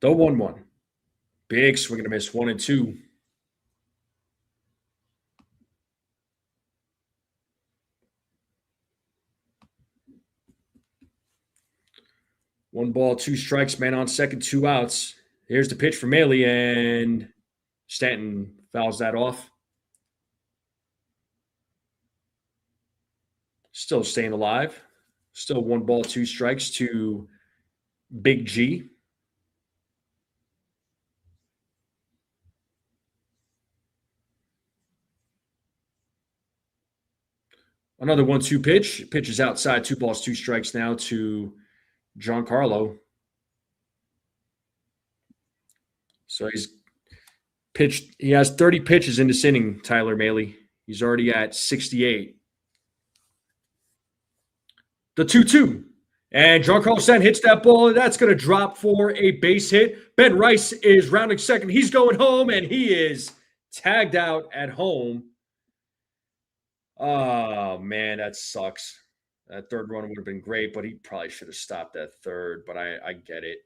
The 1-1. Big swing and a miss, 1-2. One ball, 2 strikes, man on second, 2 outs. Here's the pitch for Maley, and Stanton fouls that off. Still staying alive. Still 1 ball, 2 strikes to Big G. Another 1-2 pitch. Pitch is outside, 2 balls, 2 strikes now to Giancarlo. So he's pitched. He has 30 pitches in this inning, Tyler Maley. He's already at 68. The 2-2. And Giancarlo Stanton hits that ball. That's going to drop for a base hit. Ben Rice is rounding second. He's going home, and he is tagged out at home. Oh, man, that sucks. That third run would have been great, but he probably should have stopped that third, but I get it.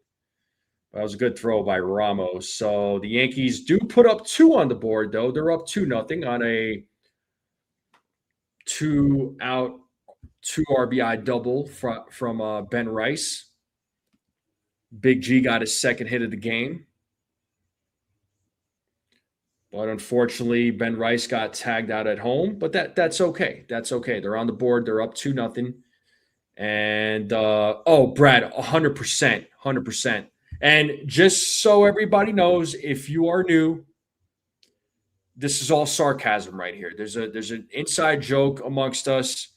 That was a good throw by Ramos. So the Yankees do put up 2 on the board, though. They're up 2-0 on a 2-out, 2 RBI double from Ben Rice. Big G got his second hit of the game. But unfortunately, Ben Rice got tagged out at home. But that's okay. That's okay. They're on the board. They're up 2-0. And, Brad, 100%. 100%. And just so everybody knows, if you are new, this is all sarcasm right here. There's an inside joke amongst us.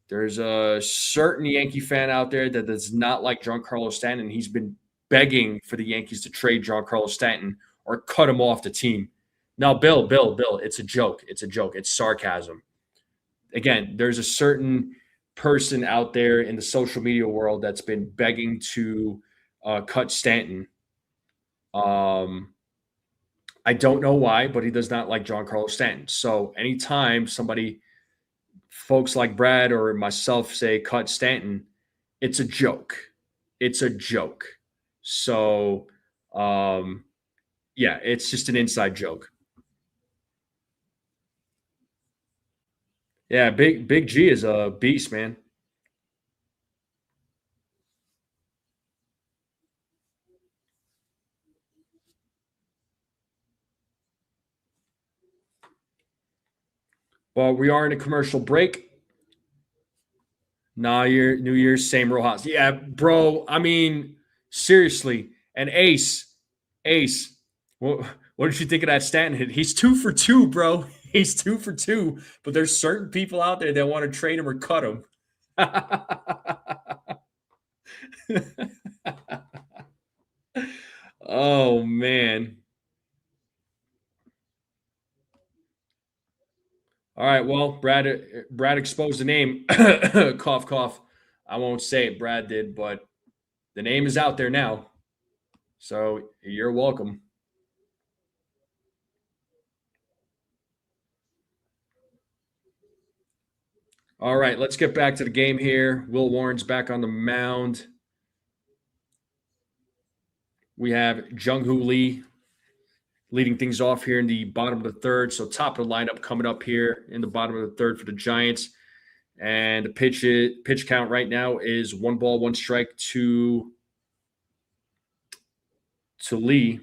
There's a certain Yankee fan out there that does not like Giancarlo Stanton. He's been begging for the Yankees to trade Giancarlo Stanton or cut him off the team. Now, Bill, it's a joke. It's a joke. It's sarcasm. Again, there's a certain person out there in the social media world that's been begging to cut Stanton. I don't know why, but he does not like Giancarlo Stanton. So anytime folks like Brad or myself say cut Stanton, it's a joke. It's a joke. So, yeah, it's just an inside joke. Yeah, Big G is a beast, man. Well, we are in a commercial break. New Year's, same row house. Yeah, bro. I mean, seriously. And Ace, what did you think of that Stanton hit? He's 2 for 2, bro. He's 2 for 2. But there's certain people out there that want to trade him or cut him. Oh, man. All right, well, Brad exposed the name. Cough, cough. I won't say it. Brad did, but the name is out there now. So you're welcome. All right, let's get back to the game here. Will Warren's back on the mound. We have Jung-Hoo Lee leading things off here in the bottom of the third. So top of the lineup coming up here in the bottom of the third for the Giants. And the pitch count right now is 1 ball, 1 strike to Lee.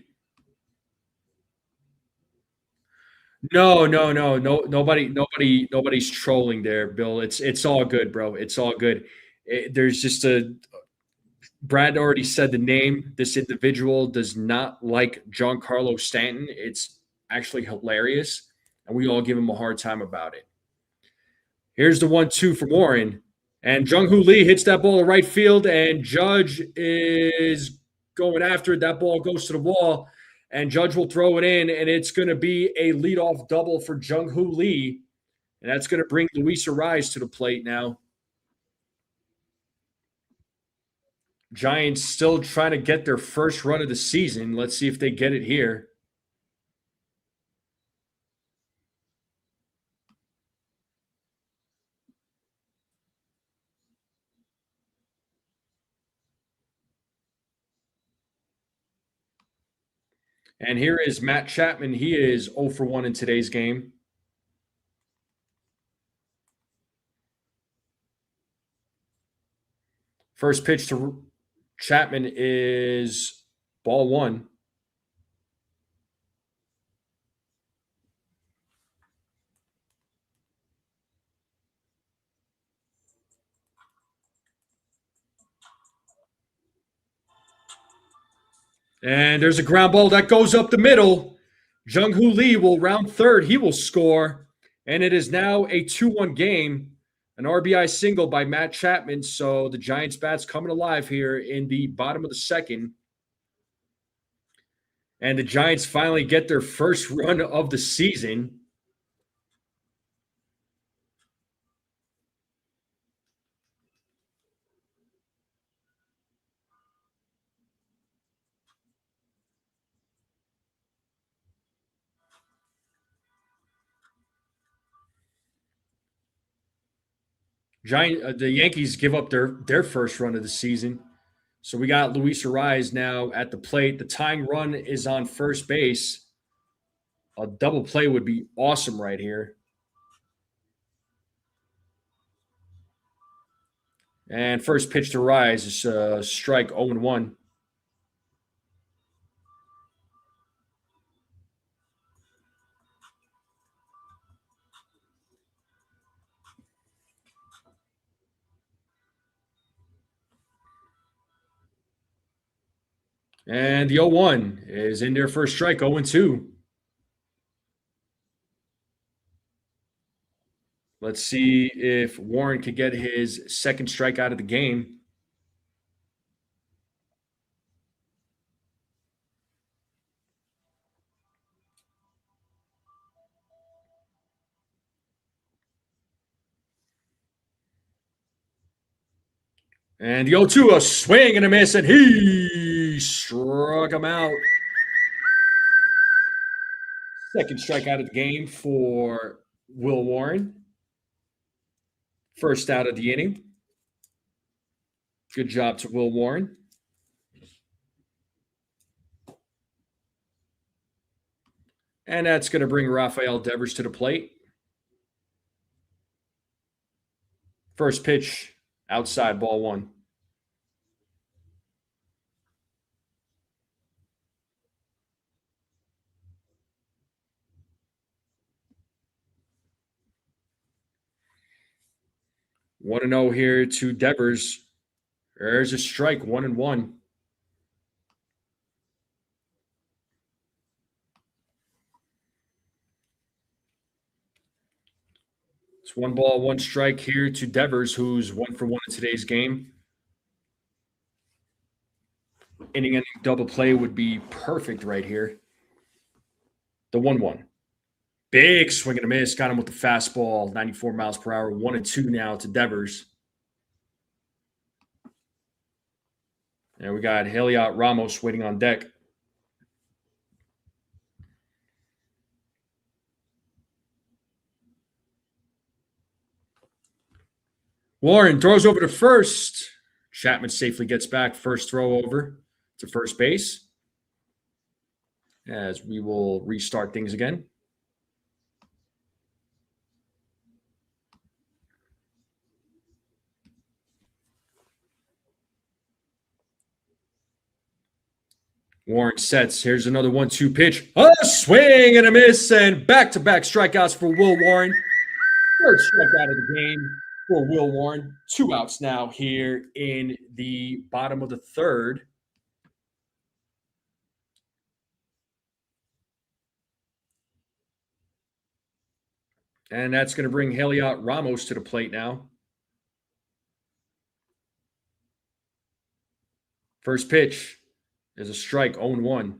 No. Nobody's trolling there, Bill. It's all good, bro. It's all good. There's just a Brad already said the name. This individual does not like Giancarlo Stanton. It's actually hilarious, and we all give him a hard time about it. Here's the 1-2 from Warren. And Jung Hoo Lee hits that ball to right field, and Judge is going after it. That ball goes to the wall, and Judge will throw it in, and it's going to be a leadoff double for Jung Hoo Lee. And that's going to bring Luis Arise to the plate now. Giants still trying to get their first run of the season. Let's see if they get it here. And here is Matt Chapman. He is 0 for 1 in today's game. First pitch to Chapman is ball 1. And there's a ground ball that goes up the middle. Jung Hoo Lee will round third. He will score. And it is now a 2-1 game. An RBI single by Matt Chapman. So the Giants bats coming alive here in the bottom of the second. And the Giants finally get their first run of the season. The Yankees give up their first run of the season. So we got Luis Arise now at the plate. The tying run is on first base. A double play would be awesome right here. And first pitch to Rise is strike 0-1. And the 0-1 is in there for a strike, 0-2. Let's see if Warren could get his second strikeout of the game. And the 0-2, a swing and a miss, and he struck him out. Second strikeout of the game for Will Warren. First out of the inning. Good job to Will Warren. And that's going to bring Rafael Devers to the plate. First pitch, outside, ball 1. Want to know here to Devers. There's a strike, 1-1. It's 1 ball, 1 strike here to Devers, who's 1 for 1 in today's game. Inning-ending double play would be perfect right here. The 1-1. Big swing and a miss. Got him with the fastball, 94 miles per hour. 1-2 now to Devers. And we got Heliot Ramos waiting on deck. Warren throws over to first. Chapman safely gets back. First throw over to first base. As we will restart things again. Warren sets. Here's another 1-2 pitch. A swing and a miss, and back-to-back strikeouts for Will Warren. Third strikeout of the game for Will Warren. 2 outs now here in the bottom of the third. And that's going to bring Yariel Ramos to the plate now. First pitch is a strike, 0-1.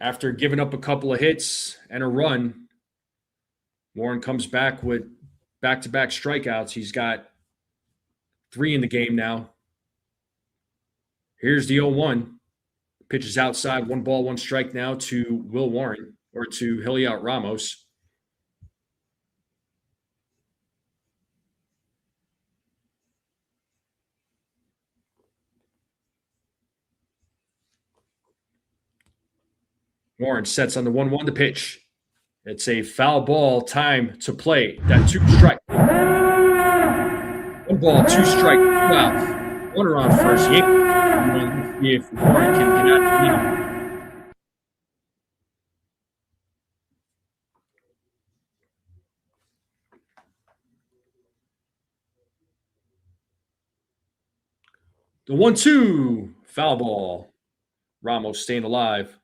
After giving up a couple of hits and a run, Warren comes back with back-to-back strikeouts. He's got 3 in the game now. Here's the 0-1. Pitch is outside, 1 ball, 1 strike now to Will Warren, or to Yariel Ramos. Warren sets on the 1-1 to pitch. It's a foul ball, time to play. That 2 strike. 1 ball, 2 strike, 2 outs. Runner on first. Yankees see if Warren can get out of the inning. The 1-2, foul ball. Ramos staying alive.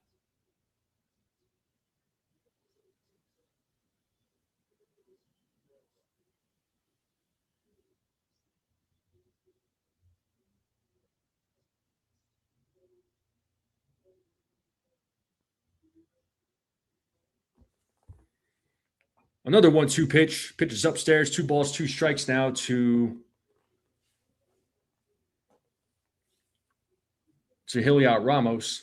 Another 1-2 pitch. Pitches upstairs. 2 balls, 2 strikes now to Yariel Ramos.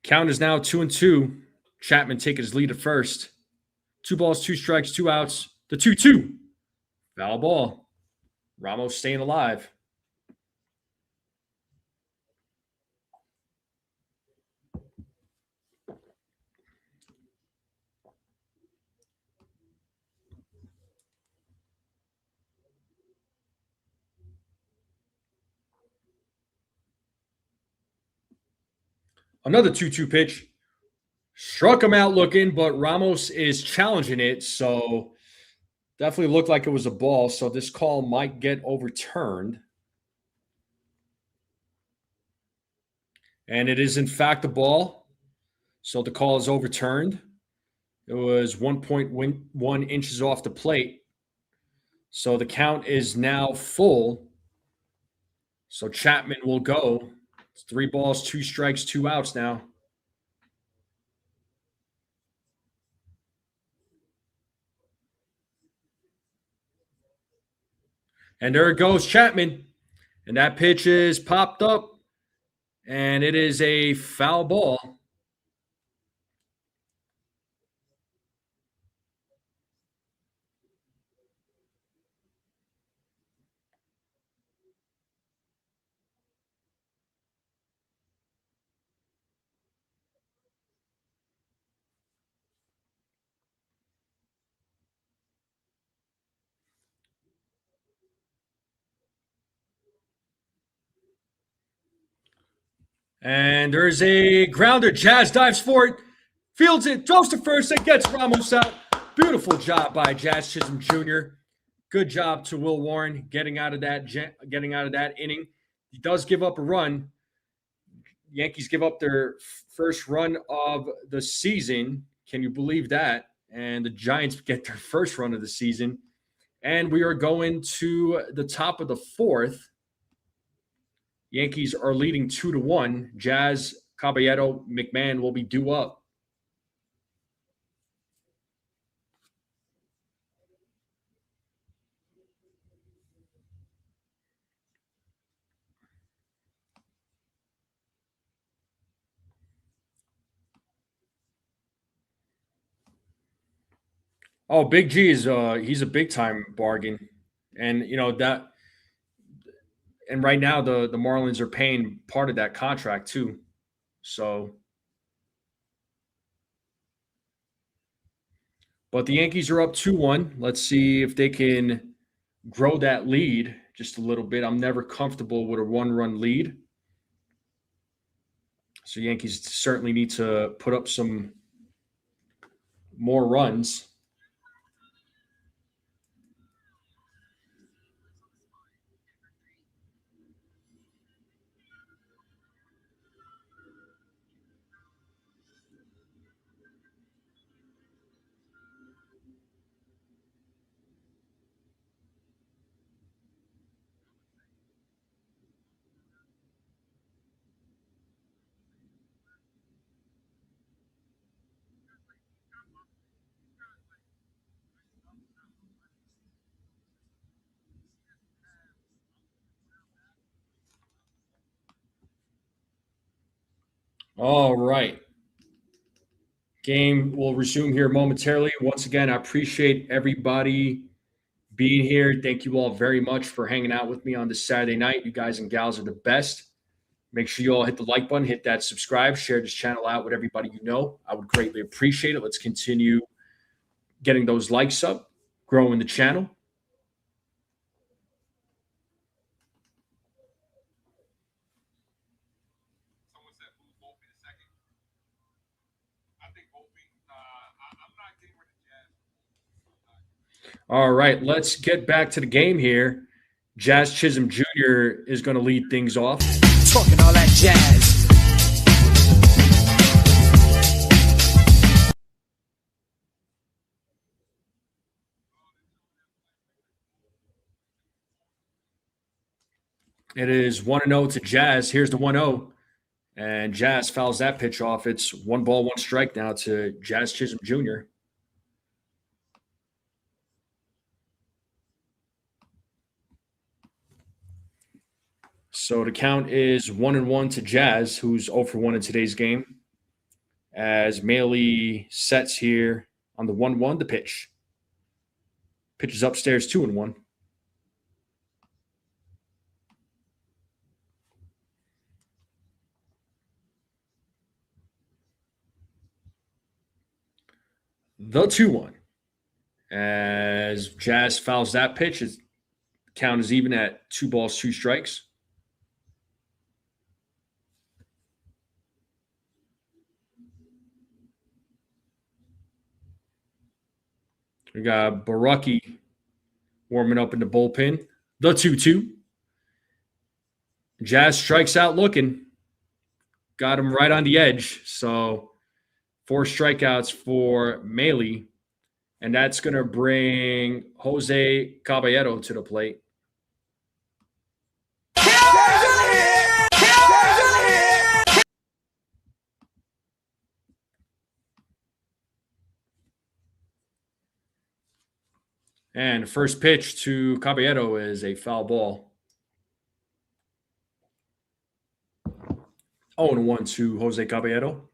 Count is now 2-2. Chapman taking his lead at first. 2 balls, 2 strikes, 2 outs. The 2-2. Foul ball. Ramos staying alive. Another 2-2 pitch. Struck him out looking, but Ramos is challenging it. So definitely looked like it was a ball. So this call might get overturned. And it is, in fact, a ball. So the call is overturned. It was 1.1 inches off the plate. So the count is now full. So Chapman will go. It's 3 balls, 2 strikes, 2 outs now. And there it goes, Chapman. And that pitch is popped up. And it is a foul ball. And there's a grounder. Jazz dives for it, fields it, throws to first, and gets Ramos out. Beautiful job by Jazz Chisholm Jr. Good job to Will Warren getting out of that inning. He does give up a run. Yankees give up their first run of the season. Can you believe that? And the Giants get their first run of the season. And we are going to the top of the fourth. Yankees are leading 2-1. Jazz, Caballero, McMahon will be due up. Oh, Big G is he's a big time bargain. And you know that And right now, the Marlins are paying part of that contract too. So, but the Yankees are up 2-1. Let's see if they can grow that lead just a little bit. I'm never comfortable with a one-run lead. So Yankees certainly need to put up some more runs. All right. Game will resume here momentarily. Once again, I appreciate everybody being here. Thank you all very much for hanging out with me on this Saturday night. You guys and gals are the best. Make sure you all hit the like button, hit that subscribe, share this channel out with everybody you know. I would greatly appreciate it. Let's continue getting those likes up, growing the channel. All right, let's get back to the game here. Jazz Chisholm Jr. is going to lead things off. Talking all that jazz. It is 1-0 to Jazz. Here's the 1-0. And Jazz fouls that pitch off. It's 1 ball, 1 strike now to Jazz Chisholm Jr. So the count is 1-1 to Jazz, who's 0 for 1 in today's game. As Maley sets here on the 1-1, the pitch. Pitch is upstairs 2-1. The 2-1. As Jazz fouls that pitch, his count is even at 2 balls, 2 strikes. We got Baraki warming up in the bullpen. The 2-2. Jazz strikes out looking. Got him right on the edge. So 4 strikeouts for Maley. And that's going to bring Jose Caballero to the plate. And the first pitch to Caballero is a foul ball. 0-1 to Jose Caballero.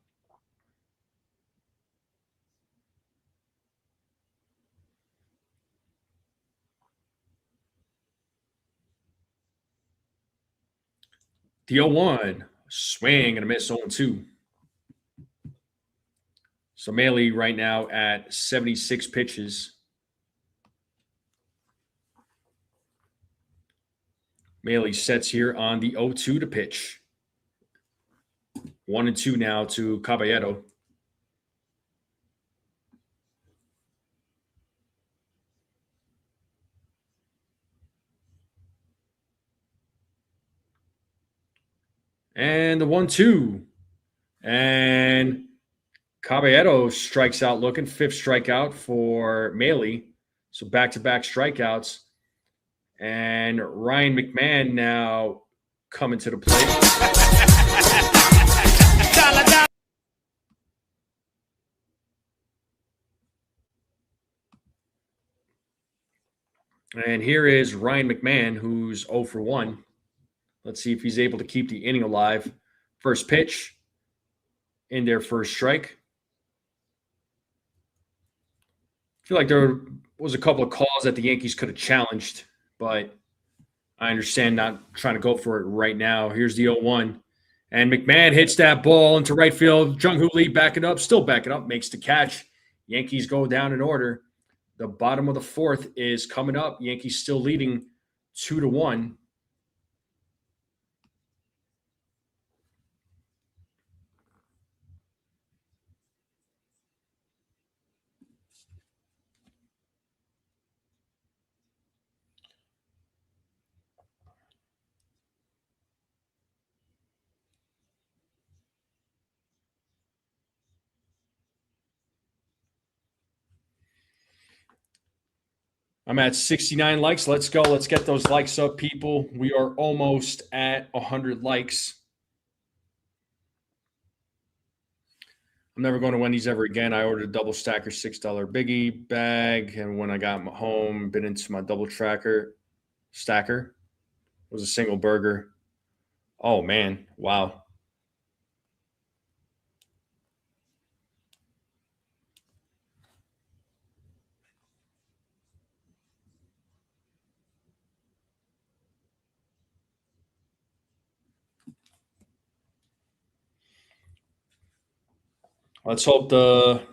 The 0-1, swing and a miss, 0-2. So Maley right now at 76 pitches. Maley sets here on the 0-2 to pitch. 1-2 now to Caballero. And the 1-2. And Caballero strikes out looking. 5th strikeout for Maley. So back-to-back strikeouts. And Ryan McMahon now coming to the plate. And here is Ryan McMahon, who's 0 for 1. Let's see if he's able to keep the inning alive. First pitch in their first strike. I feel like there was a couple of calls that the Yankees could have challenged, but I understand not trying to go for it right now. Here's the 0-1. And McMahon hits that ball into right field. Jung-Hoo Lee backing up, still backing up, makes the catch. Yankees go down in order. The bottom of the fourth is coming up. Yankees still leading 2-1. I'm at 69 likes. Let's go. Let's get those likes up, people. We are almost at 100 likes. I'm never going to Wendy's ever again. I ordered a double stacker $6 biggie bag, and when I got home, bit into my double stacker. It was a single burger. Oh man, wow. Let's hope Walt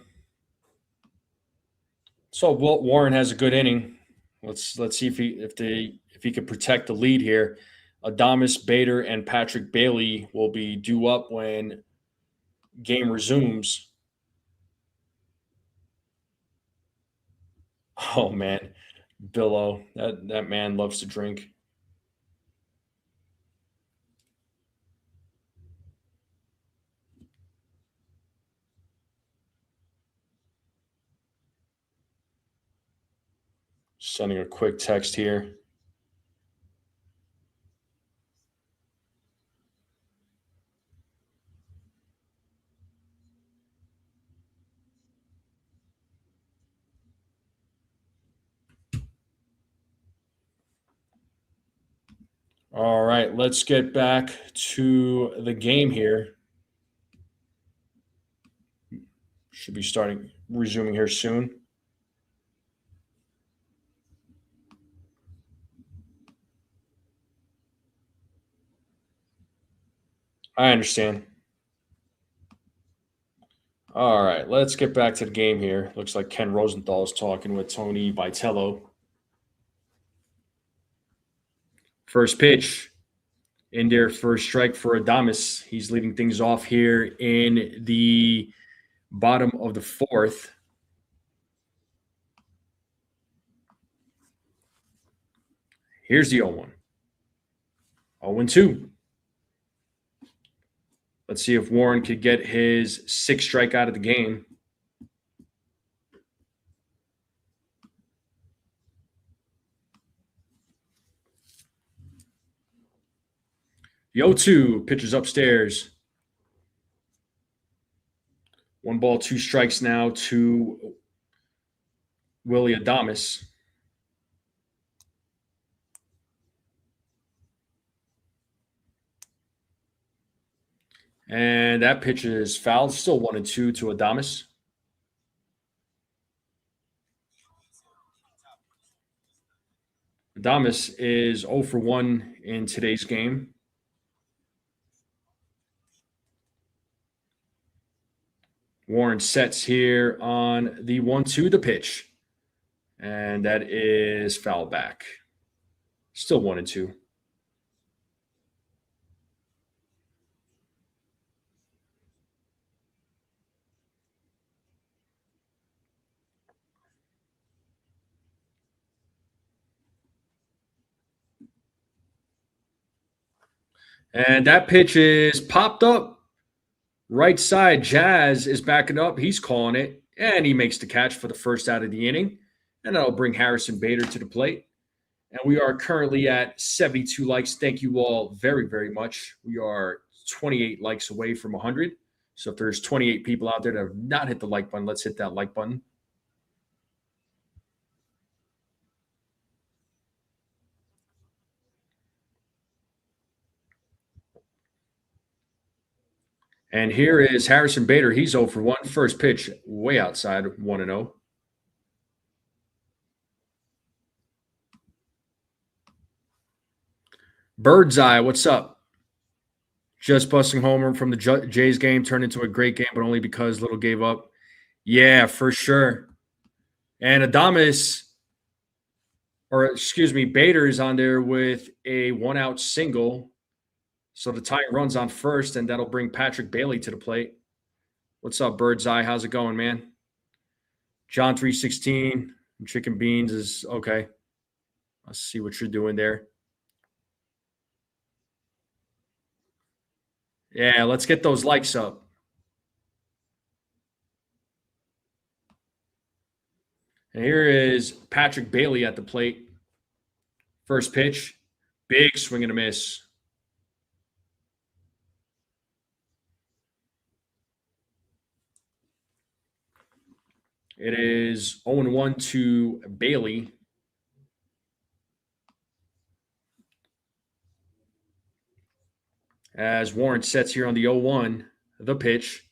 Warren has a good inning. Let's see if he could protect the lead here. Adames, Bader, and Patrick Bailey will be due up when game resumes. Oh man, Billo, that man loves to drink. Sending a quick text here. All right, let's get back to the game here. Should be resuming here soon. I understand. All right, let's get back to the game here. Looks like Ken Rosenthal is talking with Tony Vitello. First pitch. In there, first strike for Adames. He's leading things off here in the bottom of the fourth. Here's the 0-1. 0-2. Let's see if Warren could get his sixth strike out of the game. The 0-2 pitches upstairs. 1 ball, 2 strikes now to Willy Adames. And that pitch is fouled. Still 1-2 to Adames. Adames is 0 for 1 in today's game. Warren sets here on the 1-2, the pitch. And that is foul back. Still 1-2. And that pitch is popped up. Right side, Jazz is backing up. He's calling it. And he makes the catch for the first out of the inning. And that'll bring Harrison Bader to the plate. And we are currently at 72 likes. Thank you all very, very much. We are 28 likes away from 100. So if there's 28 people out there that have not hit the like button, let's hit that like button. And here is Harrison Bader. He's 0 for 1. First pitch, way outside, 1-0. Bird's Eye, what's up? Just busting homer from the Jays game turned into a great game, but only because Little gave up. Yeah, for sure. And Adames, or excuse me, Bader's on there with a 1-out single. So the tying runs on first, and that'll bring Patrick Bailey to the plate. What's up, Bird's Eye? How's it going, man? John 316, chicken beans is okay. Let's see what you're doing there. Yeah, let's get those likes up. And here is Patrick Bailey at the plate. First pitch, big swing and a miss. It is 0-1 to Bailey. As Warren sets here on the 0-1, the pitch.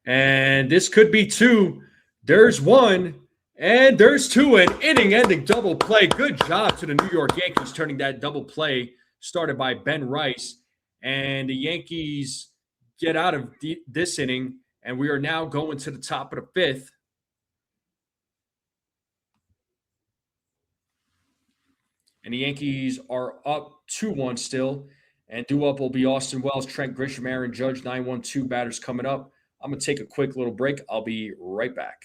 And this could be two. There's one, and there's two. An inning-ending double play. Good job to the New York Yankees turning that double play started by Ben Rice. And the Yankees get out of this inning, and we are now going to the top of the fifth. And the Yankees are up 2-1 still. And due up will be Austin Wells, Trent Grisham, Aaron Judge, 9-1-2 batters coming up. I'm going to take a quick little break. I'll be right back.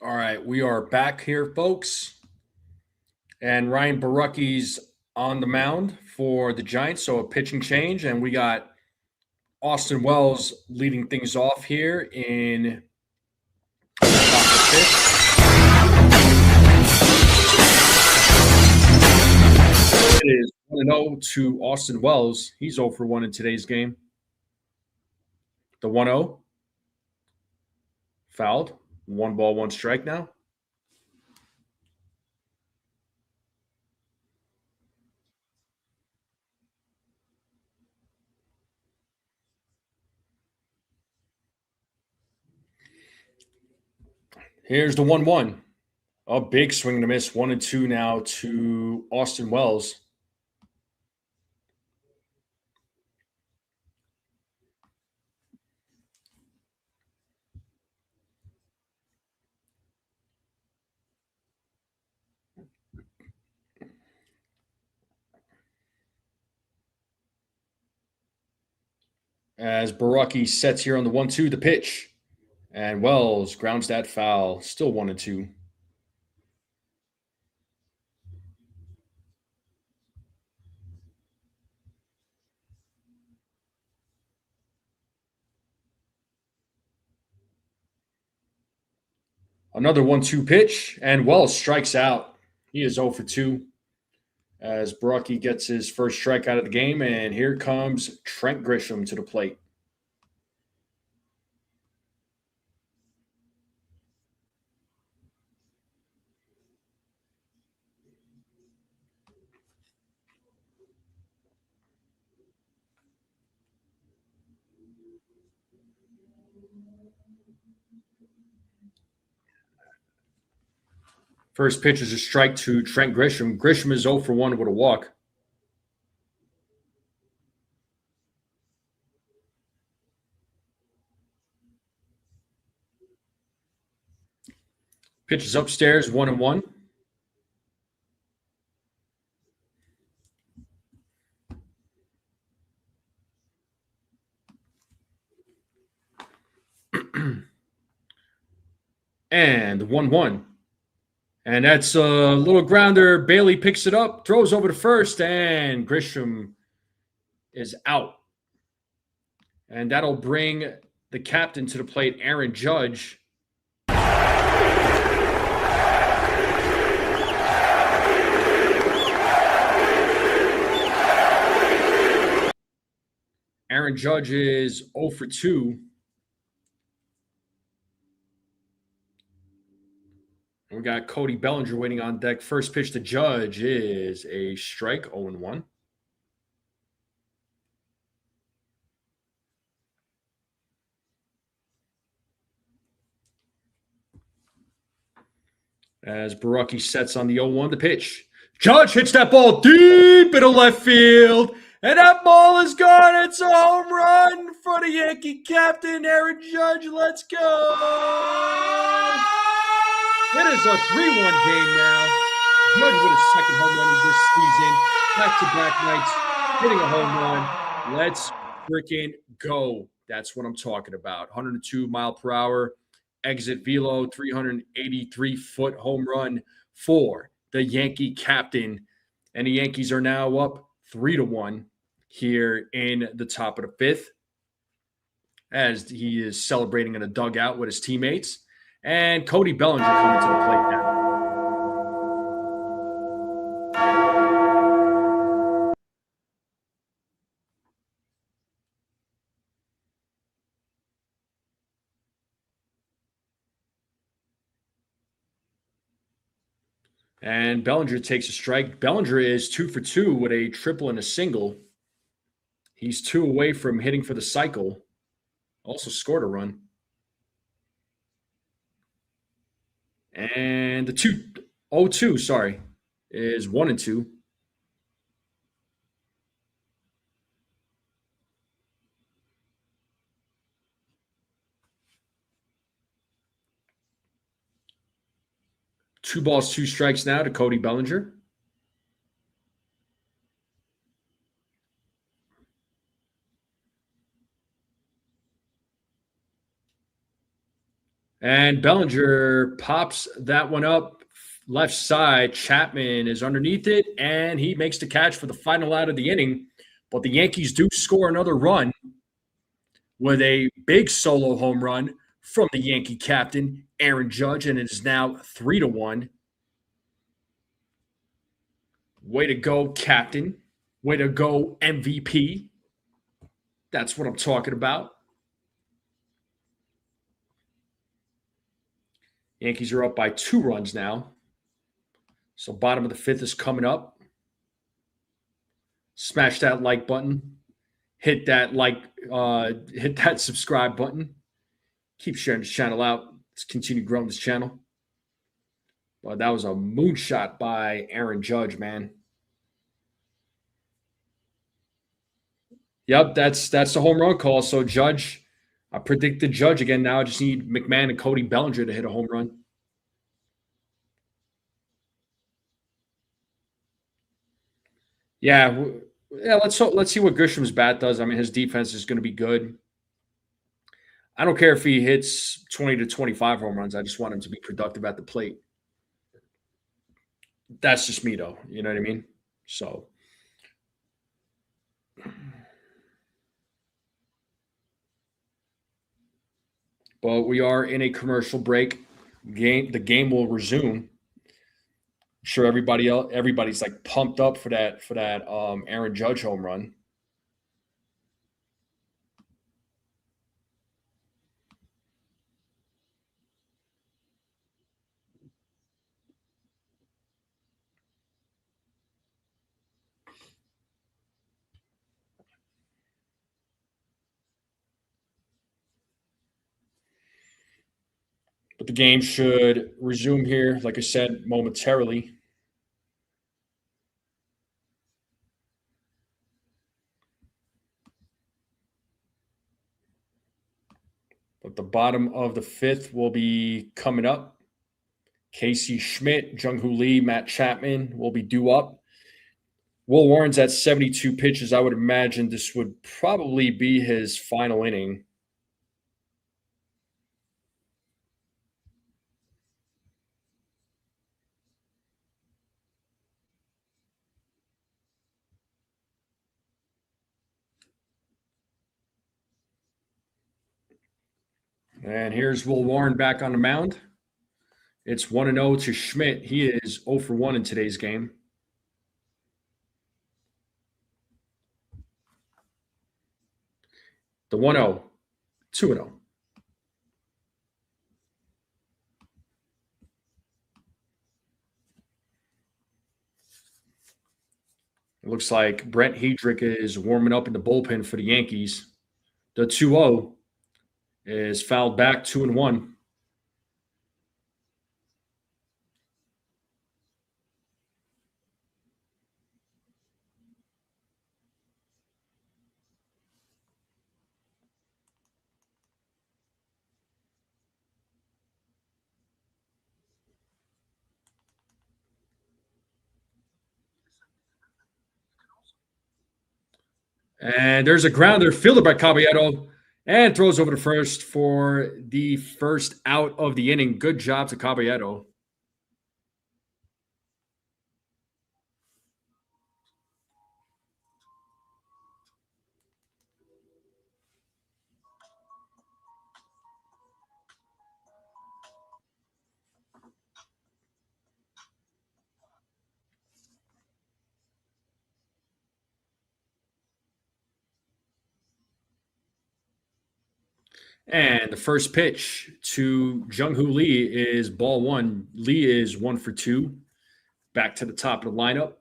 All right, we are back here, folks. And Ryan Borucki's on the mound for the Giants, so a pitching change. And we got Austin Wells leading things off here in the top of the fifth. It is 1-0 to Austin Wells. He's 0 for 1 in today's game. The 1-0. Fouled. 1 ball, 1 strike now. Here's the 1-1. A big swing and a miss. 1-2 now to Austin Wells. As Borucki sets here on the 1-2, the pitch. And Wells grounds that foul. Still 1-2. Another 1-2 pitch, and Wells strikes out. He is 0 for 2 as Brookie gets his first strikeout of the game, and here comes Trent Grisham to the plate. First pitch is a strike to Trent Grisham. Grisham is 0 for 1 with a walk. Pitch is upstairs, 1-1. And 1-1. And that's a little grounder. Bailey picks it up, throws over to first, and Grisham is out. And that'll bring the captain to the plate, Aaron Judge. Aaron Judge is 0 for 2. We got Cody Bellinger waiting on deck. First pitch to Judge is a strike, 0-1. As Baraki sets on the 0-1, the pitch. Judge hits that ball deep into left field, and that ball is gone. It's a home run for the Yankee captain, Aaron Judge. Let's go. It is a 3-1 game now. Judge with a second home run this season. Back-to-back nights, hitting a home run. Let's freaking go. That's what I'm talking about. 102 mile per hour exit velo, 383-foot home run for the Yankee captain. And the Yankees are now up 3-1 here in the top of the fifth as he is celebrating in a dugout with his teammates. And Cody Bellinger coming to the plate now. And Bellinger takes a strike. Bellinger is 2 for 2 with a triple and a single. He's 2 away from hitting for the cycle. Also scored a run. And the 0-2, sorry, is 1-2. Two balls, 2 strikes now to Cody Bellinger. And Bellinger pops that one up left side. Chapman is underneath it, and he makes the catch for the final out of the inning. But the Yankees do score another run with a big solo home run from the Yankee captain, Aaron Judge, and it is now 3-1. Way to go, captain. Way to go, MVP. That's what I'm talking about. Yankees are up by 2 runs now. So bottom of the fifth is coming up. Smash that like button. Hit that subscribe button. Keep sharing this channel out. Let's continue growing this channel. Well, that was a moonshot by Aaron Judge, man. Yep, that's the home run call. So Judge, I predicted Judge again. Now I just need McMahon and Cody Bellinger to hit a home run. Yeah, let's see what Grisham's bat does. I mean, his defense is going to be good. I don't care if he hits 20 to 25 home runs. I just want him to be productive at the plate. That's just me, though. You know what I mean? So. But we are in a commercial break. The game will resume. Sure, everybody's like pumped up for that Aaron Judge home run. But the game should resume here, like I said, momentarily. But the bottom of the fifth will be coming up. Casey Schmidt, Jung-Hoo Lee, Matt Chapman will be due up. Will Warren's at 72 pitches. I would imagine this would probably be his final inning. And here's Will Warren back on the mound. It's 1-0 to Schmidt. He is 0 for 1 in today's game. The 1-0, 2-0. It looks like Brent Hedrick is warming up in the bullpen for the Yankees. The 2-0 is fouled back, 2-1. And there's a grounder fielded by Caballero and throws over to first for the first out of the inning. Good job to Caballero. And the first pitch to Jung-Hoo Lee is ball one. Lee is 1 for 2. Back to the top of the lineup.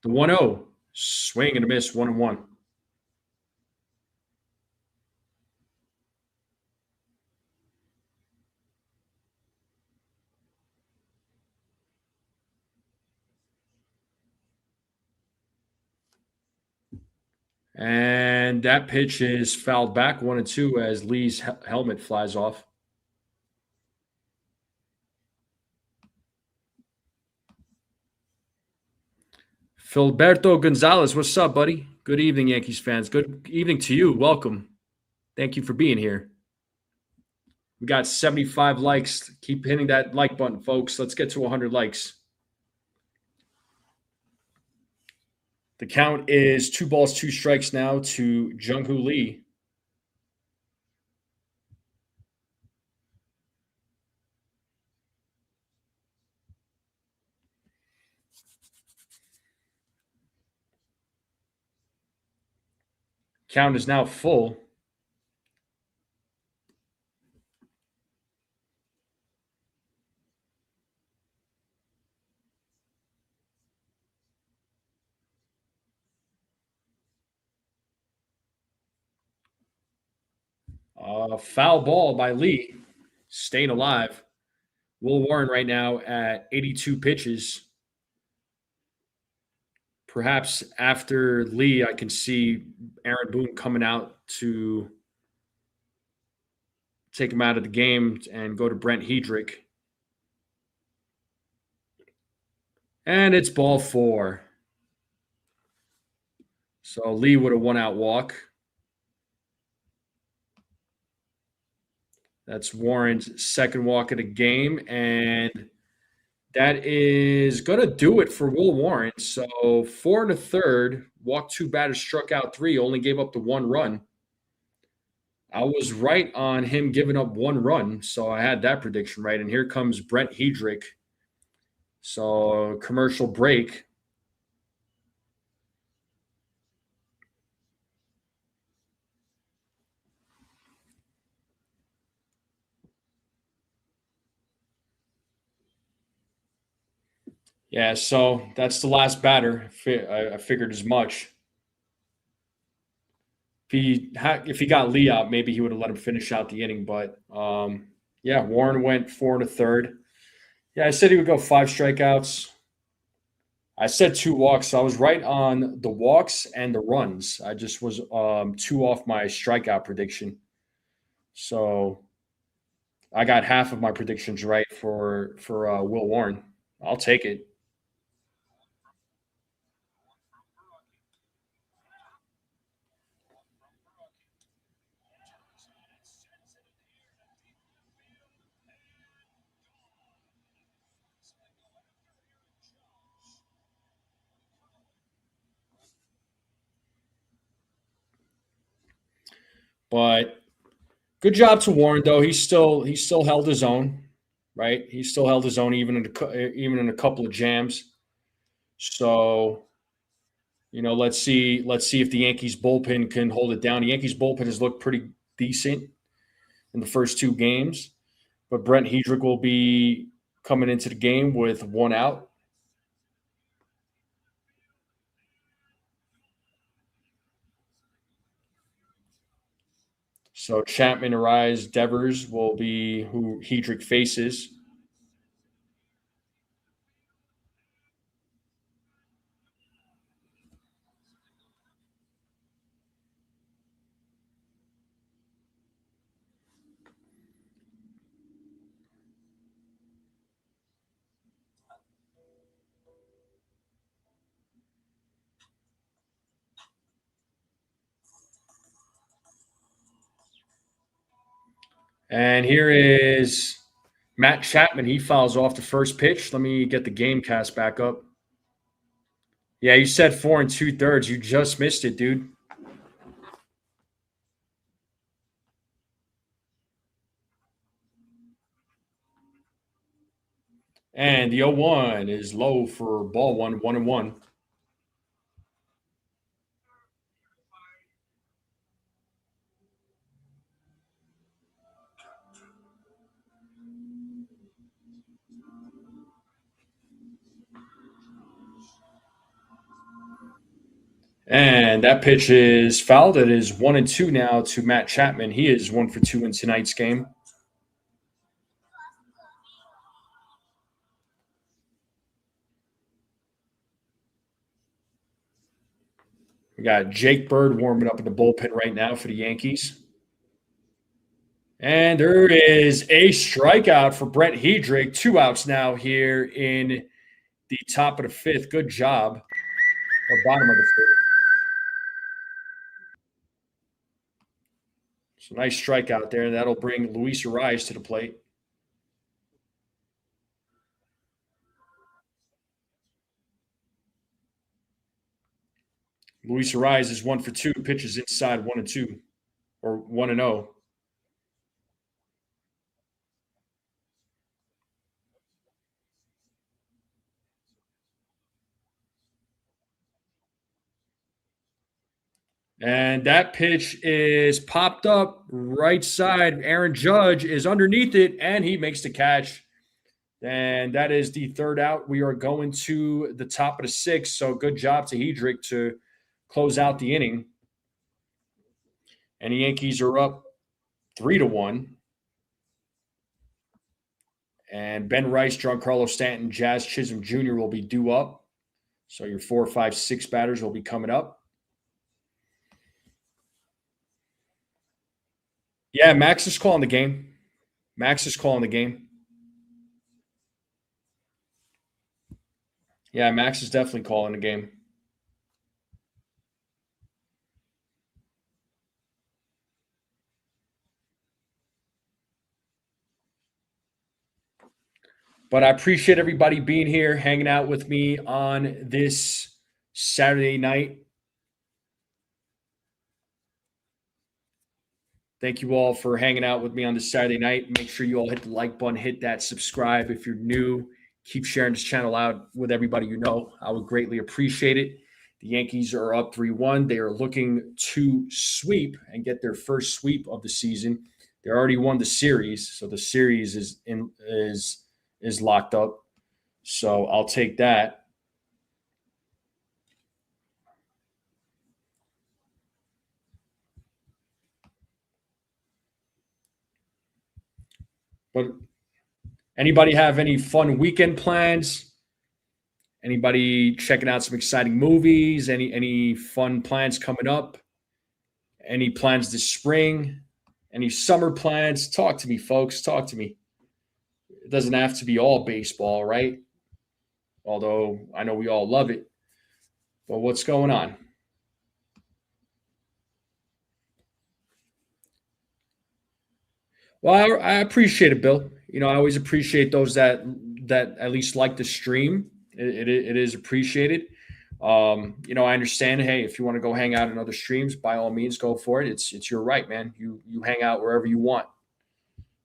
The 1-0. Swing and a miss, 1-1. And that pitch is fouled back 1-2 as Lee's helmet flies off. Filberto Gonzalez, what's up, buddy? Good evening, Yankees fans. Good evening to you. Welcome. Thank you for being here. We got 75 likes. Keep hitting that like button, folks. Let's get to 100 likes. The count is 2 balls, 2 strikes now to Jung-Hoo Lee. Count is now full. Foul ball by Lee, staying alive. Will Warren right now at 82 pitches. Perhaps after Lee, I can see Aaron Boone coming out to take him out of the game and go to Brent Hedrick. And it's ball 4. So Lee with a 1-out walk. That's Warren's second walk of the game. And That is going to do it for Will Warren. So 4 1/3, walked 2 batters, struck out 3, only gave up the 1 run. I was right on him giving up 1 run, so I had that prediction right. And here comes Brent Hedrick. So commercial break. Yeah, so that's the last batter. I figured as much. If he got Lee out, maybe he would have let him finish out the inning. But yeah, Warren went 4 1/3. Yeah, I said he would go 5 strikeouts. I said 2 walks. So I was right on the walks and the runs. I just was 2 off my strikeout prediction. So I got half of my predictions right for Will Warren. I'll take it. But good job to Warren, though. He still held his own, right? He still held his own even in a couple of jams. So let's see if the Yankees bullpen can hold it down. The Yankees bullpen has looked pretty decent in the first 2 games, but Brent Hedrick will be coming into the game with 1 out. So Chapman, Arise, Devers will be who Hedrick faces. And here is Matt Chapman. He fouls off the first pitch. Let me get the game cast back up. Yeah, you said 4 2/3. You just missed it, dude. And the 0-1 is low for ball one, 1-1. And that pitch is fouled. It is 1-2 now to Matt Chapman. He is 1 for 2 in tonight's game. We got Jake Bird warming up in the bullpen right now for the Yankees. And there is a strikeout for Brett Hedrick. 2 outs now here in the top of the fifth. Good job. Or bottom of the fifth. So nice strikeout there. And that'll bring Luis Ariz to the plate. Luis Ariz is 1 for 2. Pitches inside 1-2 or 1-0. And that pitch is popped up right side. Aaron Judge is underneath it, and he makes the catch. And that is the 3rd out. We are going to the top of the 6th. So good job to Hedrick to close out the inning. And the Yankees are up 3-1. And Ben Rice, Giancarlo Stanton, Jazz Chisholm Jr. will be due up. So your 4, 5, 6 batters will be coming up. Yeah, Max is calling the game. Max is calling the game. Yeah, Max is definitely calling the game. But I appreciate everybody being here, hanging out with me on this Saturday night. Thank you all for hanging out with me on this Saturday night. Make sure you all hit the like button, hit that subscribe if you're new. Keep sharing this channel out with everybody you know. I would greatly appreciate it. The Yankees are up 3-1. They are looking to sweep and get their first sweep of the season. They already won the series, so the series is locked up. So I'll take that. But anybody have any fun weekend plans? Anybody checking out some exciting movies? Any fun plans coming up? Any plans this spring? Any summer plans? Talk to me, folks. Talk to me. It doesn't have to be all baseball, right? Although I know we all love it. But what's going on? Well, I appreciate it, Bill. I always appreciate those that at least like the stream. It is appreciated. I understand. Hey, if you want to go hang out in other streams, by all means, go for it. It's your right, man. You hang out wherever you want.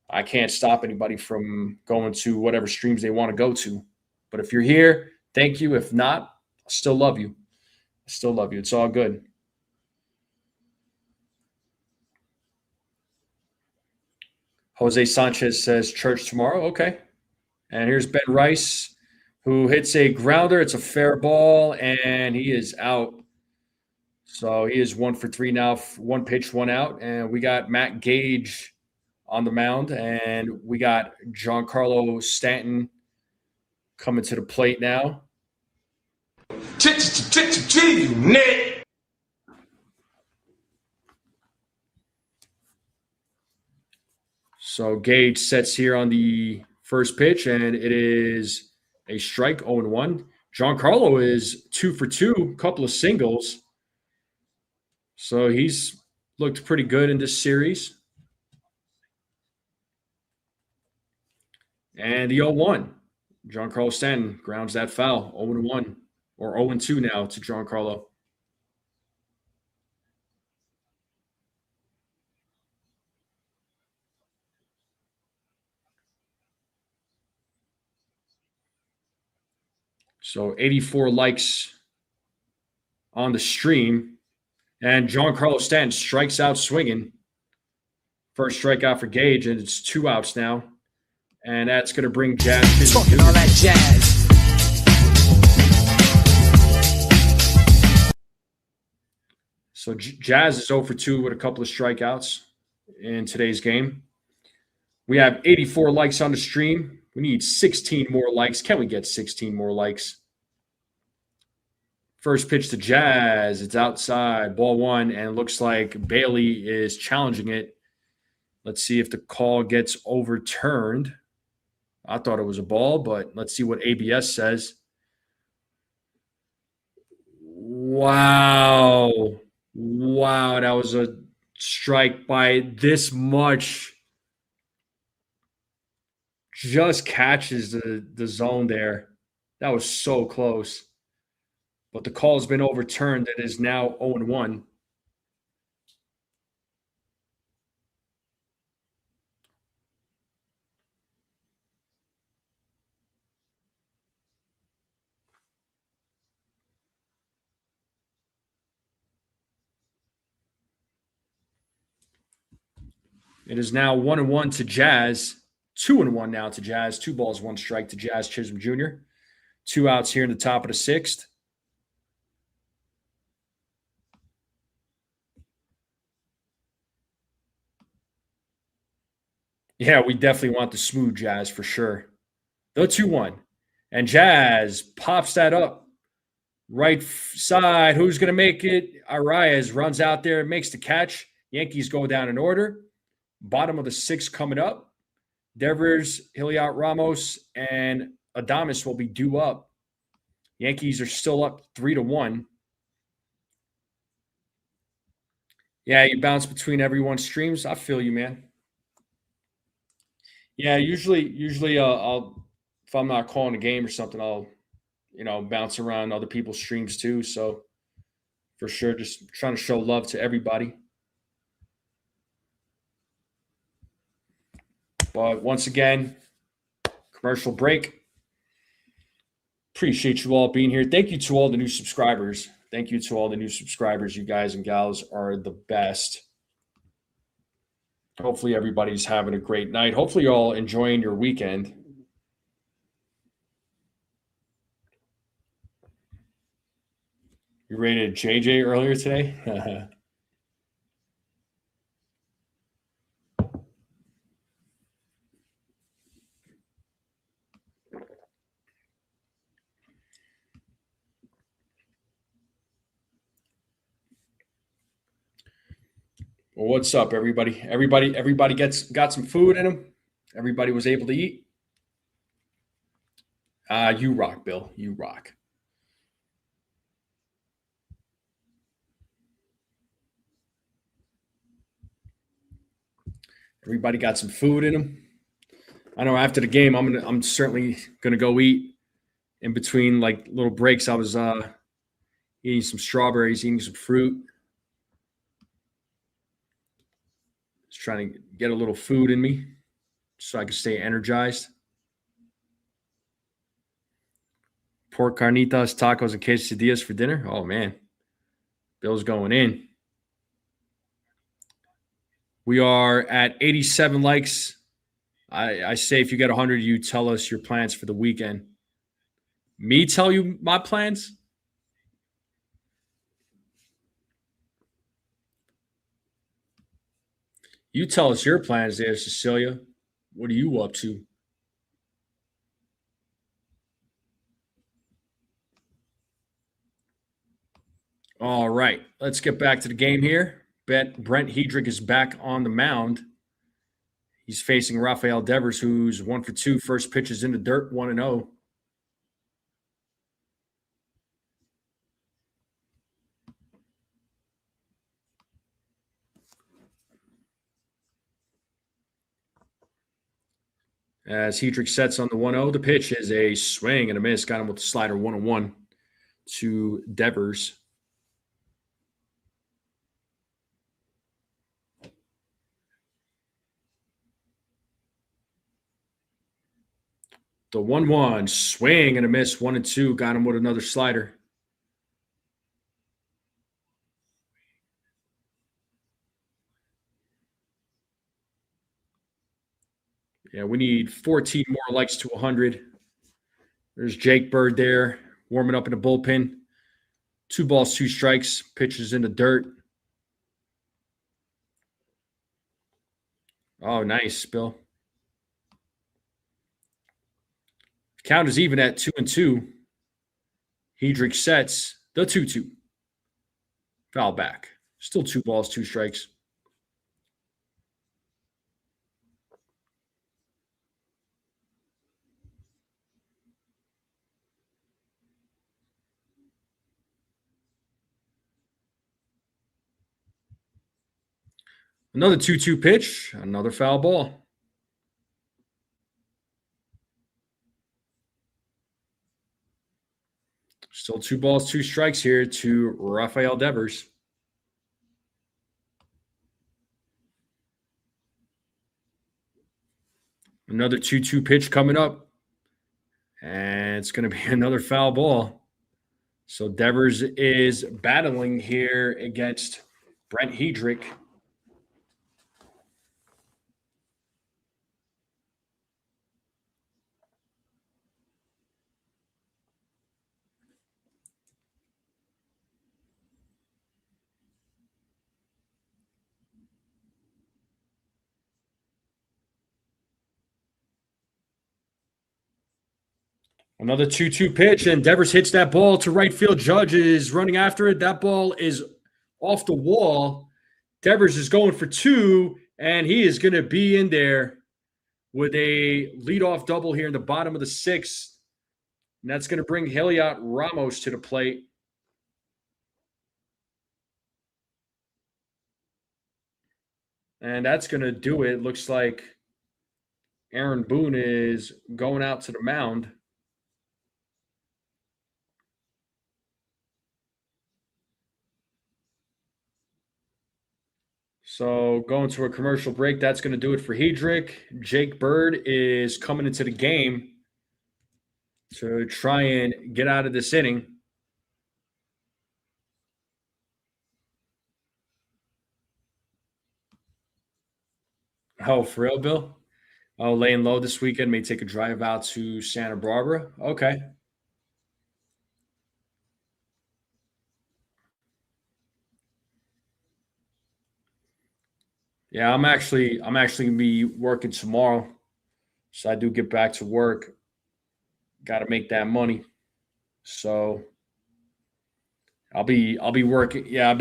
I can't stop anybody from going to whatever streams they want to go to. But if you're here, thank you. If not, I still love you. I still love you. It's all good. Jose Sanchez says church tomorrow. Okay. And here's Ben Rice, who hits a grounder. It's a fair ball, and he is out. So he is 1 for 3 now, 1 pitch, 1 out. And we got Matt Gage on the mound, and we got Giancarlo Stanton coming to the plate now. Nick. So Gage sets here on the first pitch, and it is a strike, 0-1. Giancarlo is 2 for 2, couple of singles. So he's looked pretty good in this series. And the 0-1. Giancarlo Stanton grounds that foul, 0-1, or 0-2 now to Giancarlo. So 84 likes on the stream. And Giancarlo Stanton strikes out swinging. First strikeout for Gage, and it's 2 outs now. And that's going to bring Jazz. Talking all that jazz. So Jazz is 0 for 2 with a couple of strikeouts in today's game. We have 84 likes on the stream. We need 16 more likes. Can we get 16 more likes? First pitch to Jazz. It's outside, ball 1, and it looks like Bailey is challenging it. Let's see if the call gets overturned. I thought it was a ball, but let's see what ABS says. Wow, that was a strike by this much. Just catches the zone there. That was so close. But the call has been overturned. It is now 0-1. It is now 1-1 to Jazz. 2-1 now to Jazz. 2 balls, 1 strike to Jazz Chisholm Jr. 2 outs here in the top of the 6th. Yeah, we definitely want the smooth Jazz for sure. The 2-1. And Jazz pops that up. Right side. Who's going to make it? Arias runs out there, makes the catch. Yankees go down in order. Bottom of the 6th coming up. Devers, Heliot Ramos, and Adames will be due up. Yankees are still up 3-1. Yeah, you bounce between everyone's streams. I feel you, man. Yeah, usually I'll if I'm not calling a game or something, I'll, bounce around other people's streams too. So for sure, just trying to show love to everybody. But once again, commercial break. Appreciate you all being here. Thank you to all the new subscribers. Thank you to all the new subscribers. You guys and gals are the best. Hopefully everybody's having a great night. Hopefully you're all enjoying your weekend. You rated JJ earlier today? Well, what's up, everybody? Everybody got some food in them. Everybody was able to eat. You rock, Bill. You rock. Everybody got some food in them. I know after the game, I'm certainly gonna go eat. In between like little breaks, I was eating some strawberries, eating some fruit. Just trying to get a little food in me so I can stay energized. Pork carnitas, tacos, and quesadillas for dinner. Oh man, Bill's going in. We are at 87 likes. I say if you get 100, you tell us your plans for the weekend. Me tell you my plans? You tell us your plans there, Cecilia. What are you up to? All right, let's get back to the game here. Brent Hedrick is back on the mound. He's facing Rafael Devers, who's 1 for 2. First pitch is in the dirt, 1-0. As Hedrick sets on the 1-0, the pitch is a swing and a miss. Got him with the slider 1-1 to Devers. The 1-1 swing and a miss, 1-2. Got him with another slider. Yeah, we need 14 more likes to 100. There's Jake Bird there warming up in the bullpen. 2 balls, 2 strikes. Pitches in the dirt. Oh, nice, Bill. Count is even at 2-2. Hedrick sets the 2-2. Foul back. Still 2 balls, 2 strikes. Another 2-2 pitch. Another foul ball. Still 2 balls, 2 strikes here to Rafael Devers. Another 2-2 pitch coming up. And it's going to be another foul ball. So Devers is battling here against Brent Hedrick. Another 2-2 pitch, and Devers hits that ball to right field. Judge is running after it. That ball is off the wall. Devers is going for 2, and he is going to be in there with a leadoff double here in the bottom of the 6th. And that's going to bring Heliot Ramos to the plate. And that's going to do it. Looks like Aaron Boone is going out to the mound. So going to a commercial break, that's going to do it for Hedrick. Jake Bird is coming into the game to try and get out of this inning. Oh, for real, Bill? Oh, laying low this weekend, may take a drive out to Santa Barbara. Okay. Yeah, I'm actually gonna be working tomorrow. So I do get back to work. Gotta make that money. So I'll be working. Yeah,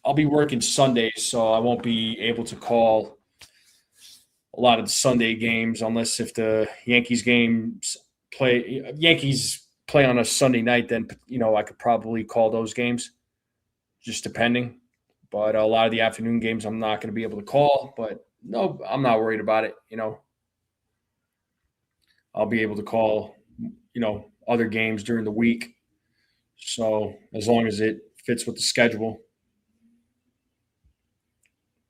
I'll be working Sundays, so I won't be able to call a lot of the Sunday games unless if the Yankees play on a Sunday night, then I could probably call those games, just depending. But a lot of the afternoon games I'm not going to be able to call. But no, I'm not worried about it. I'll be able to call other games during the week. So as long as it fits with the schedule.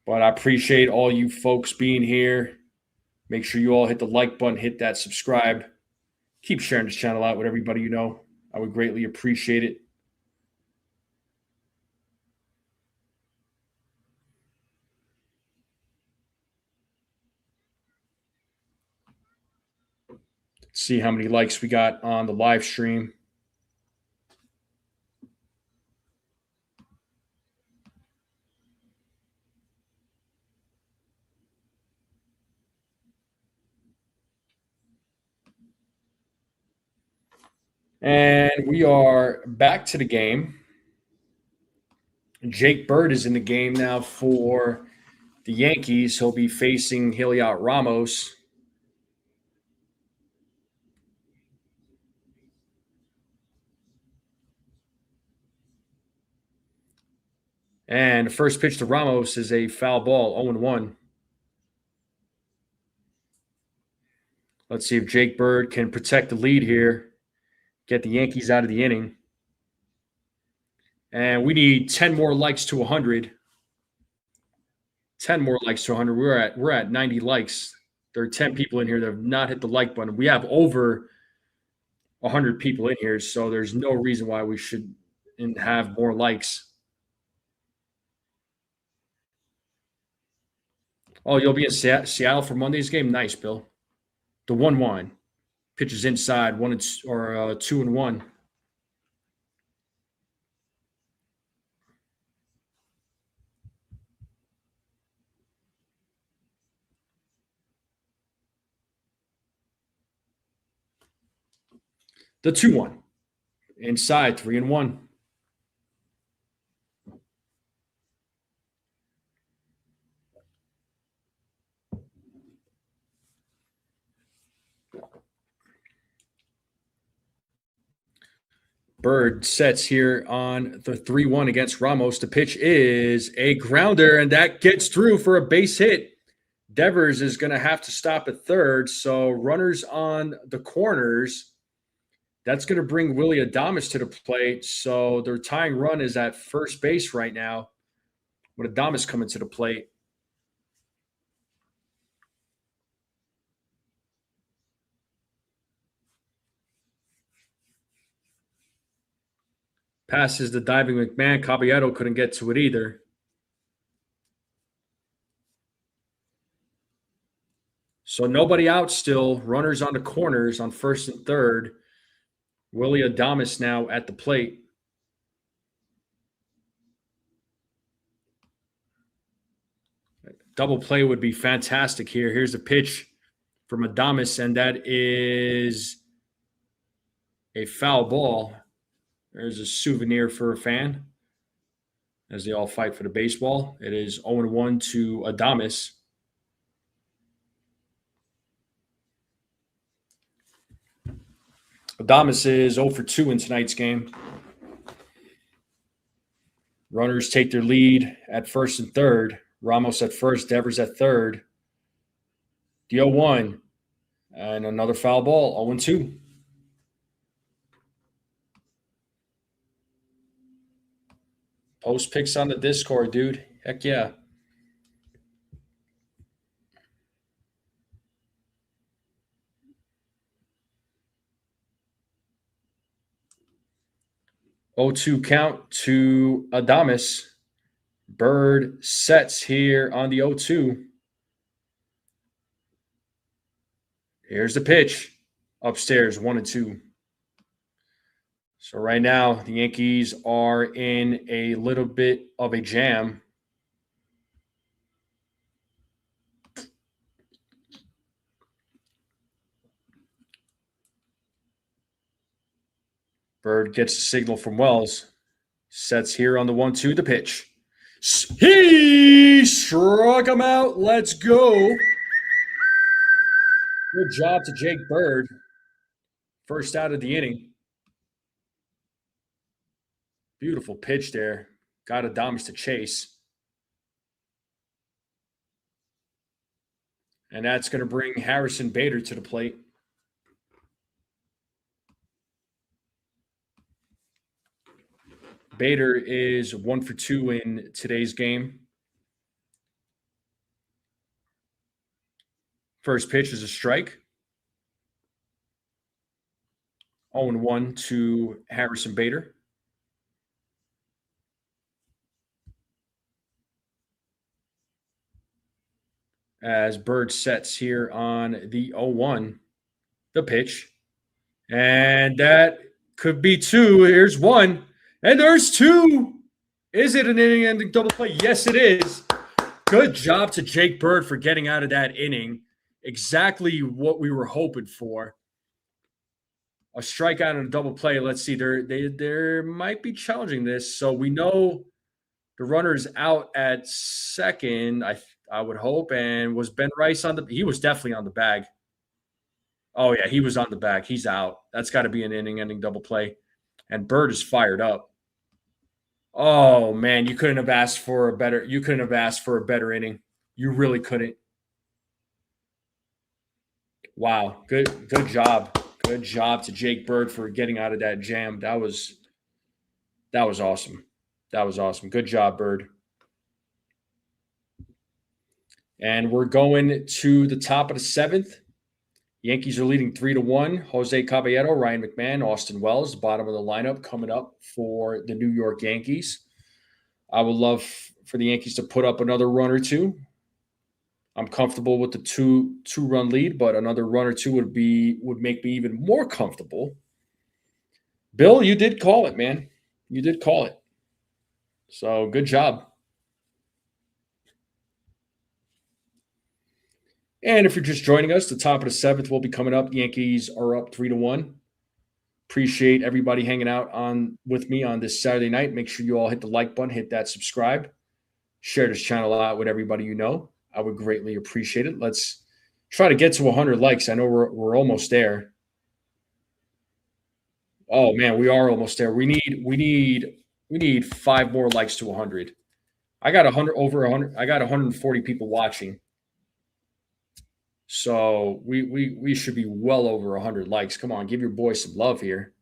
But I appreciate all you folks being here. Make sure you all hit the like button, hit that subscribe. Keep sharing this channel out with everybody you know. I would greatly appreciate it. Let's see how many likes we got on the live stream. And we are back to the game. Jake Bird is in the game now for the Yankees. He'll be facing Heliot Ramos. And the first pitch to Ramos is a foul ball, 0-1. Let's see if Jake Bird can protect the lead here, get the Yankees out of the inning. And we need 10 more likes to 100. 10 more likes to 100. We're at 90 likes. There are 10 people in here that have not hit the like button. We have over 100 people in here, so there's no reason why we should have more likes. Oh, you'll be in Seattle for Monday's game? Nice, Bill. The 1-1. Pitches inside, 2-1. The 2-1. Inside, 3-1. Bird sets here on the 3-1 against Ramos. The pitch is a grounder, and that gets through for a base hit. Devers is going to have to stop at third, so runners on the corners. That's going to bring Willie Adames to the plate. So their tying run is at first base right now with Adames coming to the plate. Passes the diving McMahon. Caballero couldn't get to it either. So nobody out still. Runners on the corners on first and third. Willie Adames now at the plate. Double play would be fantastic here. Here's a pitch from Adames, and that is a foul ball. There's a souvenir for a fan as they all fight for the baseball. It is 0-1 to Adames. Adames is 0 for 2 in tonight's game. Runners take their lead at first and third. Ramos at first, Devers at third. The 0-1. And another foul ball, 0-2. Post picks on the Discord, dude. Heck yeah. Oh, 2 count to Adames. Bird sets here on the 0-2. Here's the pitch. Upstairs, 1-2. So right now, the Yankees are in a little bit of a jam. Bird gets a signal from Wells. Sets here on the 1-2, the pitch. He struck him out. Let's go. Good job to Jake Bird. First out of the inning. Beautiful pitch there. Got Adames to chase. And that's going to bring Harrison Bader to the plate. Bader is 1 for 2 in today's game. First pitch is a strike. 0-1 to Harrison Bader. As Bird sets here on the 0-1, the pitch. And that could be 2. Here's 1. And there's 2. Is it an inning-ending double play? Yes, it is. Good job to Jake Bird for getting out of that inning. Exactly what we were hoping for. A strikeout and a double play. Let's see. They might be challenging this. So we know the runner's out at second, I would hope. And was Ben Rice on the – he was definitely on the bag. Oh, yeah, he was on the bag. He's out. That's got to be an inning-ending double play. And Bird is fired up. Oh, man, you couldn't have asked for a better inning. You really couldn't. Wow. Good job. Good job to Jake Bird for getting out of that jam. That was awesome. That was awesome. Good job, Bird. And we're going to the top of the 7th. Yankees are leading 3-1. Jose Caballero, Ryan McMahon, Austin Wells, the bottom of the lineup coming up for the New York Yankees. I would love for the Yankees to put up another run or two. I'm comfortable with the two-run lead, but another run or two would make me even more comfortable. Bill, you did call it, man. You did call it. So good job. And if you're just joining us, the top of the 7th will be coming up. The Yankees are up 3-1. Appreciate everybody hanging out with me on this Saturday night. Make sure you all hit the like button, hit that subscribe, share this channel out with everybody you know. I would greatly appreciate it. Let's try to get to 100 likes. I know we're almost there. Oh man, we are almost there. We need 5 more likes to 100. I got 100. I got 140 people watching. So we should be well over 100 likes. Come on, give your boy some love here.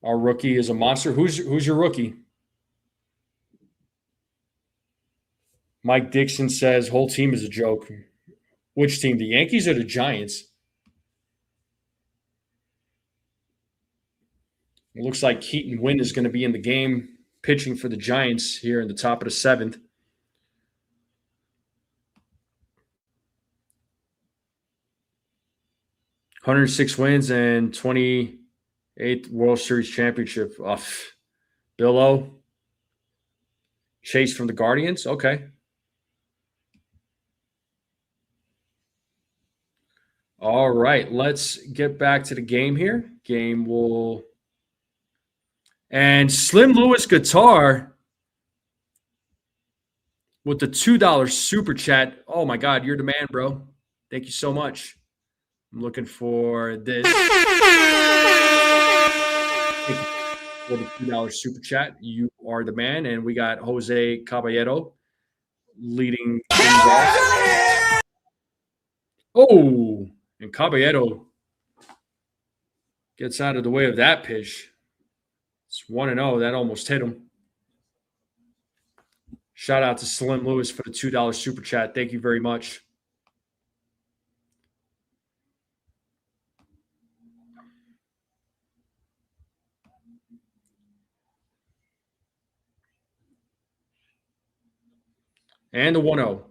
Our rookie is a monster. Who's your rookie? Mike Dixon says whole team is a joke. Which team? The Yankees or the Giants? It looks like Keaton Wynn is going to be in the game pitching for the Giants here in the top of the 7th. $106 wins and 28th World Series championship. Bill O. Chase from the Guardians. Okay. All right. Let's get back to the game here. Game will. And Slim Lewis Guitar with the $2 super chat. Oh, my God. You're the man, bro. Thank you so much. I'm looking for this. for the $2 super chat. You are the man. And we got Jose Caballero leading things off. Oh, and Caballero gets out of the way of that pitch. It's 1-0. That almost hit him. Shout out to Slim Lewis for the $2 super chat. Thank you very much. And the 1-0.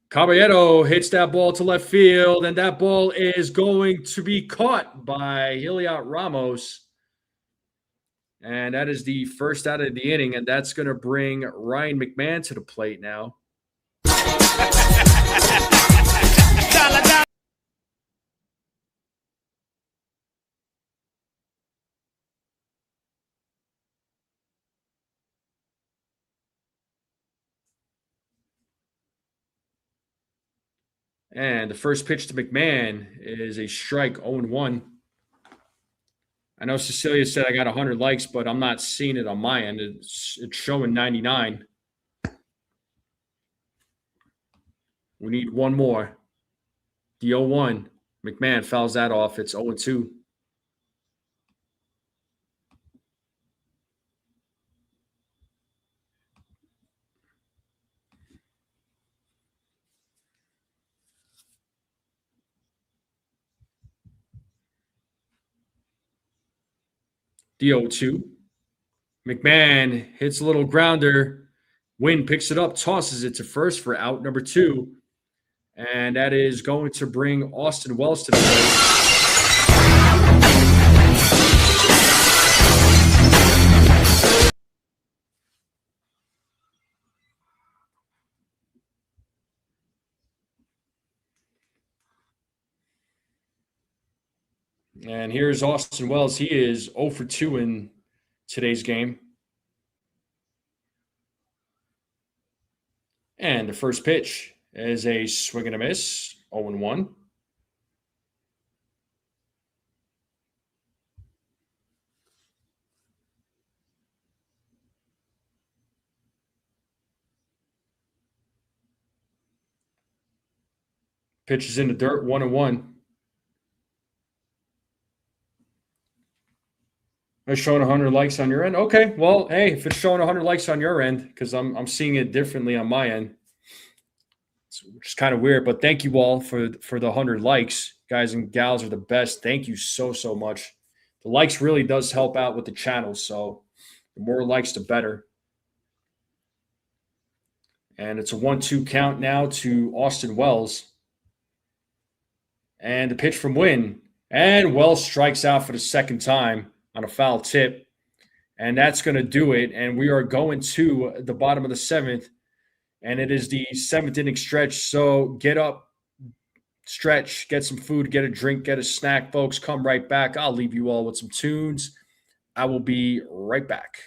Caballero hits that ball to left field, and that ball is going to be caught by Heliot Ramos. And that is the first out of the inning, and that's going to bring Ryan McMahon to the plate now. And the first pitch to McMahon is a strike, 0-1. I know Cecilia said I got 100 likes, but I'm not seeing it on my end. It's showing 99. We need one more. The 0-1. McMahon fouls that off. It's 0-2. The 0-2. McMahon hits a little grounder. Wynn picks it up, tosses it to first for out number 2. And that is going to bring Austin Wells to the plate. And here's Austin Wells. He is 0 for 2 in today's game. And the first pitch is a swing and a miss, 0-1. Pitch is in the dirt, 1-1. It's showing 100 likes on your end. Okay, well, hey, if it's showing 100 likes on your end, because I'm seeing it differently on my end, which is kind of weird. But thank you all for the 100 likes. Guys and gals are the best. Thank you so much. The likes really does help out with the channel, so the more likes, the better. And it's a 1-2 count now to Austin Wells. And the pitch from Wynn. And Wells strikes out for the second time on a foul tip. And that's going to do it. And we are going to the bottom of the 7th. And it is the 7th inning stretch. So get up, stretch, get some food, get a drink, get a snack, folks. Come right back. I'll leave you all with some tunes. I will be right back.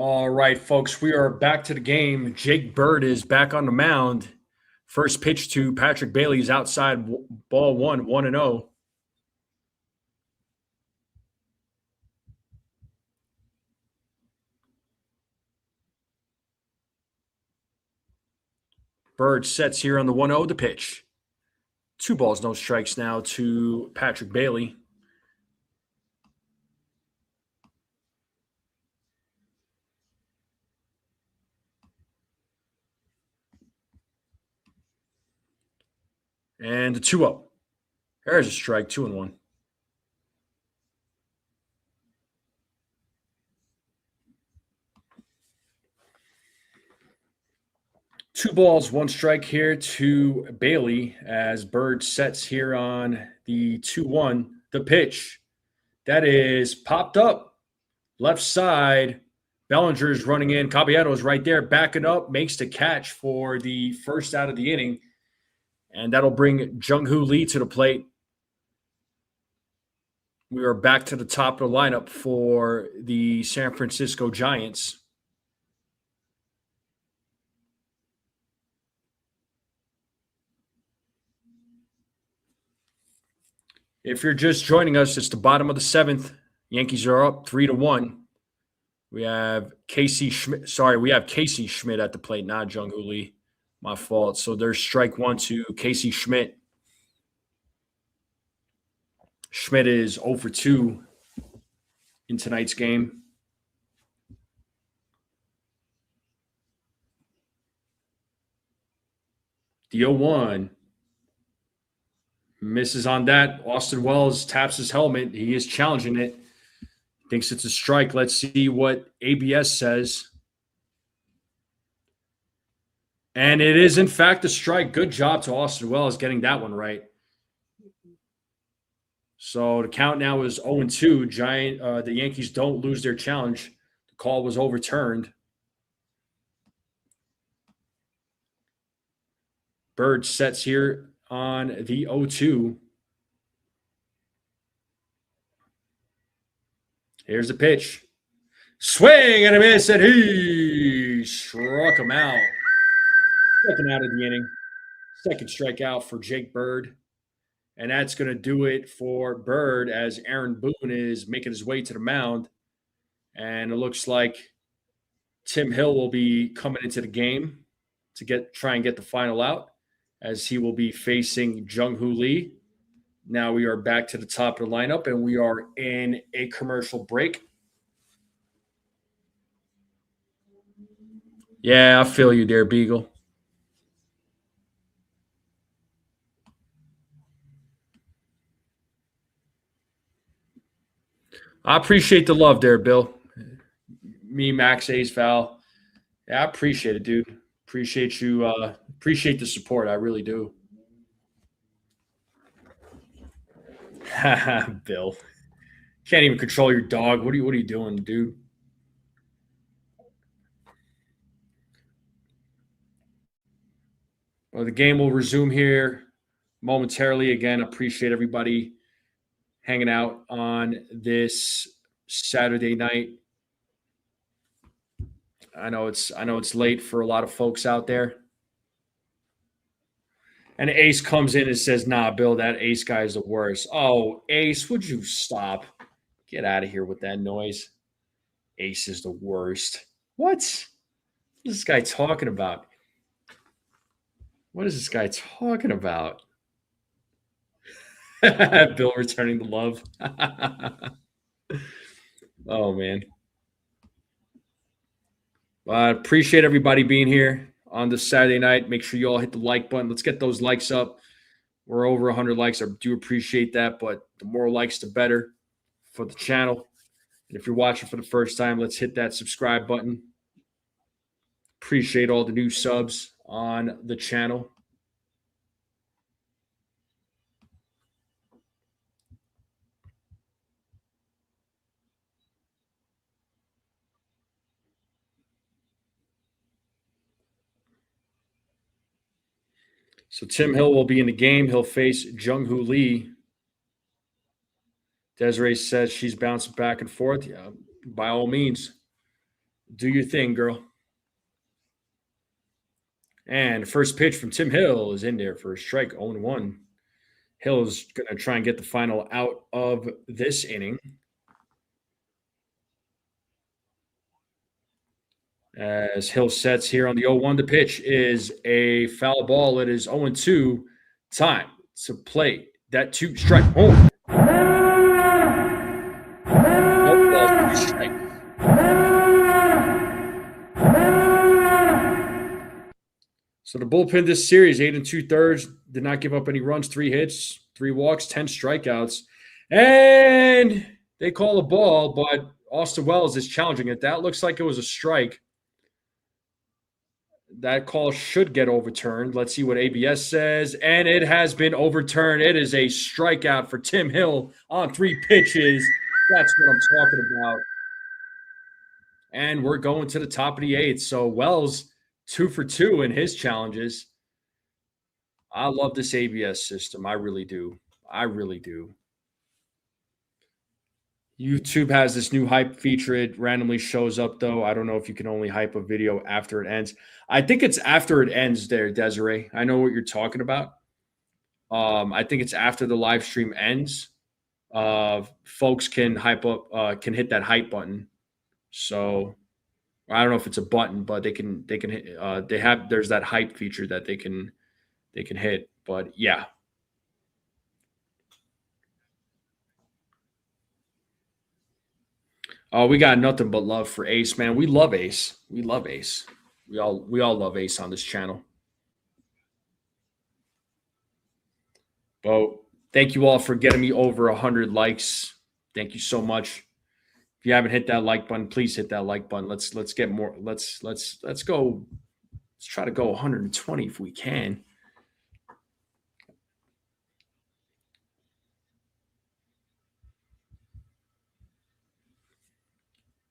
All right, folks, we are back to the game. Jake Bird is back on the mound. First pitch to Patrick Bailey's outside, ball 1-0. Bird sets here on the 1-0 to pitch. 2 balls, no strikes now to Patrick Bailey. And a 2-0. There's a strike, 2-1. Two balls, 1 strike here to Bailey as Bird sets here on the 2-1. The pitch that is popped up left side. Bellinger's running in. Caballero's right there, backing up, makes the catch for the first out of the inning. And that'll bring Jung-Hoo Lee to the plate. We are back to the top of the lineup for the San Francisco Giants. If you're just joining us, it's the bottom of the 7th. Yankees are up 3-1. We have Casey Schmidt. Sorry, we have Casey Schmidt at the plate, not Jung-Hoo Lee. My fault. So there's strike 1 to Casey Schmidt. Schmidt is 0 for 2 in tonight's game. The 0-1 misses on that. Austin Wells taps his helmet. He is challenging it. Thinks it's a strike. Let's see what ABS says. And it is, in fact, a strike. Good job to Austin Wells getting that one right. So the count now is 0-2. The Yankees don't lose their challenge. The call was overturned. Bird sets here on the 0-2. Here's the pitch. Swing and a miss, and he struck him out. Second out of the inning. Second strikeout for Jake Bird. And that's going to do it for Bird as Aaron Boone is making his way to the mound. And it looks like Tim Hill will be coming into the game to try and get the final out, as he will be facing Jung-Hoo Lee. Now we are back to the top of the lineup, and we are in a commercial break. Yeah, I feel you there, Beagle. I appreciate the love there, Bill. Me, Max, Ace, Val. Yeah, I appreciate it, dude. Appreciate you. Appreciate the support. I really do. Bill, can't even control your dog. What are you doing, dude? Well, the game will resume here momentarily. Again, appreciate everybody hanging out on this Saturday night. I know it's late for a lot of folks out there. And Ace comes in and says, "Nah, Bill, that Ace guy is the worst." Oh, Ace, would you stop? Get out of here with that noise. Ace is the worst. What? What is this guy talking about? What is this guy talking about? Bill returning the love. Oh, man. Appreciate everybody being here on this Saturday night. Make sure you all hit the like button. Let's get those likes up. We're over 100 likes. I do appreciate that, but the more likes, the better for the channel. And if you're watching for the first time, let's hit that subscribe button. Appreciate all the new subs on the channel. So Tim Hill will be in the game. He'll face Jung-Hoo Lee. Desiree says she's bouncing back and forth. Yeah, by all means. Do your thing, girl. And first pitch from Tim Hill is in there for a strike, 0-1. Hill is going to try and get the final out of this inning. As Hill sets here on the 0-1, the pitch is a foul ball. It is 0-2. Time to play that 2 strike. Oh, ball, 2 strikes. So the bullpen this series, 8 2/3, did not give up any runs, 3 hits, 3 walks, 10 strikeouts. And they call a ball, but Austin Wells is challenging it. That looks like it was a strike. That call should get overturned. Let's see what ABS says. And it has been overturned. It is a strikeout for Tim Hill on 3 pitches. That's what I'm talking about. And we're going to the top of the 8th. So Wells 2 for 2 in his challenges. I love this ABS system. I really do. I really do. YouTube has this new hype feature. It randomly shows up, though. I don't know if you can only hype a video after it ends. I think it's after it ends there, Desiree. I know what you're talking about. I think it's after the live stream ends. Folks can hype up, can hit that hype button. So I don't know if it's a button, but they can hit, there's that hype feature that they can hit. But yeah. Oh, we got nothing but love for Ace, man. We love Ace. We love Ace. We all love Ace on this channel. Well, thank you all for getting me over 100 likes. Thank you so much. If you haven't hit that like button, please hit that like button. Let's get more. Let's go. Let's try to go 120 if we can.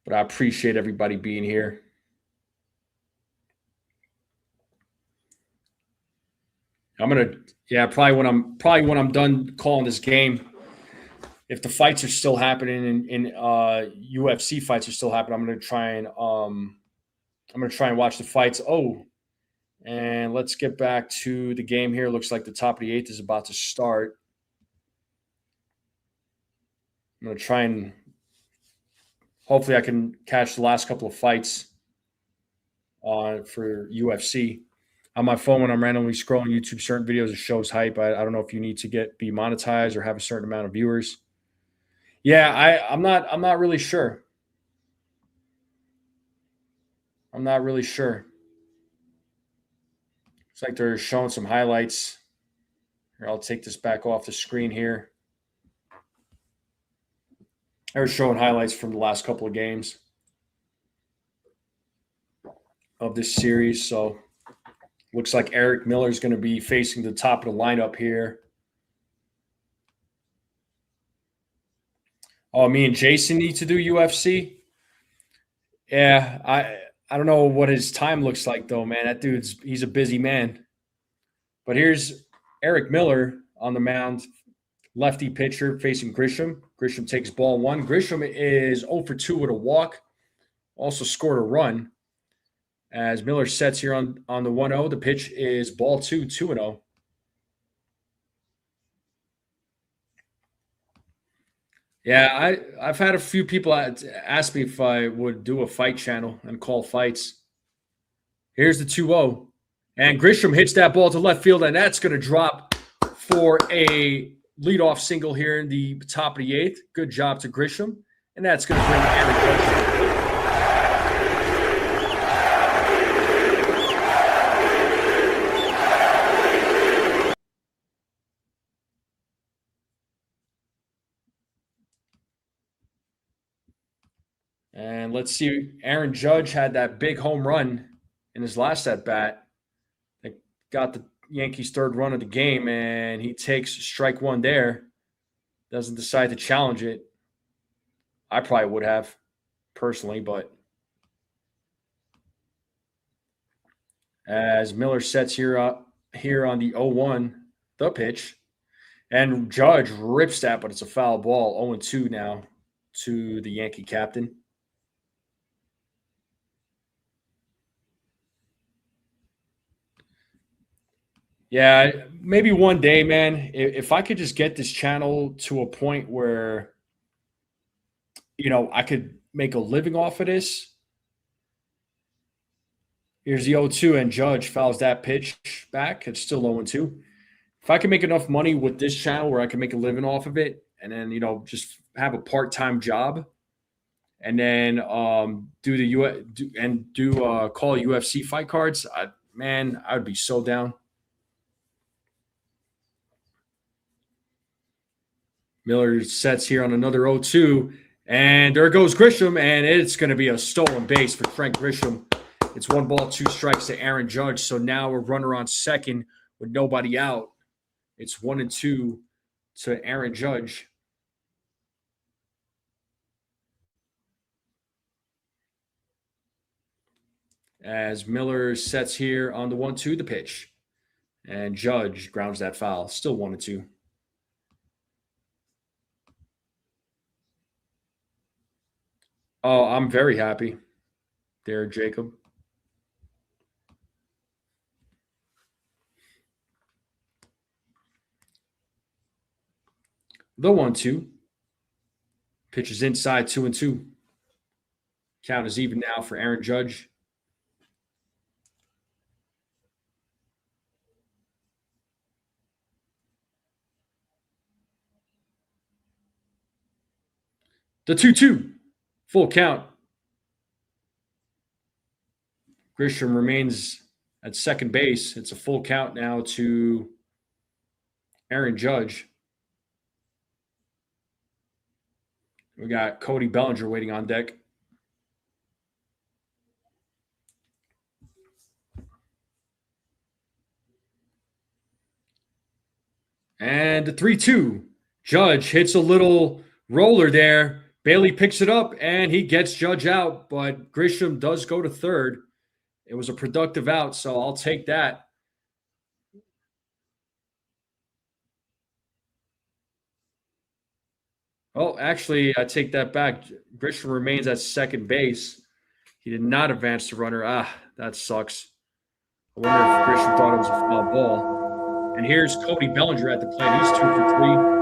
But I appreciate everybody being here. I'm gonna, probably when I'm done calling this game, if the fights are still happening in UFC fights are still happening, I'm gonna try and watch the fights. Oh, and let's get back to the game here. Looks like the top of the 8th is about to start. I'm gonna try and hopefully I can catch the last couple of fights for UFC. On my phone, when I'm randomly scrolling YouTube, certain videos, it shows hype. I don't know if you need to be monetized or have a certain amount of viewers. Yeah, I'm not really sure. I'm not really sure. It's like they're showing some highlights. Here, I'll take this back off the screen here. They're showing highlights from the last couple of games of this series. So looks like Eric Miller is going to be facing the top of the lineup here. Oh, me and Jason need to do UFC? Yeah, I don't know what his time looks like, though, man. That he's a busy man. But here's Eric Miller on the mound, lefty pitcher facing Grisham. Grisham takes ball 1. Grisham is 0 for 2 with a walk. Also scored a run. As Miller sets here on the 1-0, the pitch is ball 2, 2-0. Yeah, I've had a few people ask me if I would do a fight channel and call fights. Here's the 2-0. And Grisham hits that ball to left field, and that's going to drop for a leadoff single here in the top of the 8th. Good job to Grisham. And that's going to bring Aaron Judge. And let's see, Aaron Judge had that big home run in his last at-bat that got the Yankees' 3rd run of the game, and he takes strike 1 there. Doesn't decide to challenge it. I probably would have personally, but as Miller sets here on the 0-1, the pitch, and Judge rips that, but it's a foul ball. 0-2 now to the Yankee captain. Yeah, maybe one day, man. If I could just get this channel to a point where I could make a living off of this. Here's the 0-2, and Judge fouls that pitch back. It's still 0-2. If I can make enough money with this channel where I can make a living off of it, and then just have a part-time job, and then do the call UFC fight cards, man, I would be so down. Miller sets here on another 0-2, and there goes Grisham, and it's going to be a stolen base for Frank Grisham. It's 1-2 to Aaron Judge, so now a runner on second with nobody out. It's 1-2 to Aaron Judge. As Miller sets here on the 1-2, the pitch. And Judge grounds that foul. Still 1-2. Oh, I'm very happy there, Jacob. The 1-2. Pitch is inside, 2-2. Count is even now for Aaron Judge. The 2-2. Full count. Grisham remains at second base. It's a full count now to Aaron Judge. We got Cody Bellinger waiting on deck. And the 3-2. Judge hits a little roller there. Bailey picks it up, and he gets Judge out, but Grisham does go to third. It was a productive out, so I'll take that. Oh, actually, I take that back. Grisham remains at second base. He did not advance the runner. That sucks. I wonder if Grisham thought it was a foul ball. And here's Cody Bellinger at the plate. He's 2 for 3.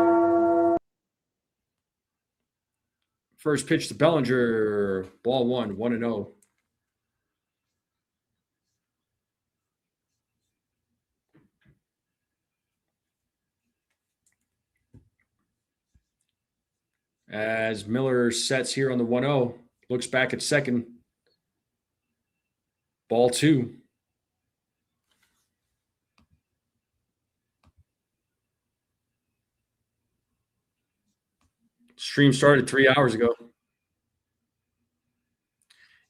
First pitch to Bellinger. Ball 1, 1-0. As Miller sets here on the 1-0, looks back at second. Ball 2. Stream started 3 hours ago.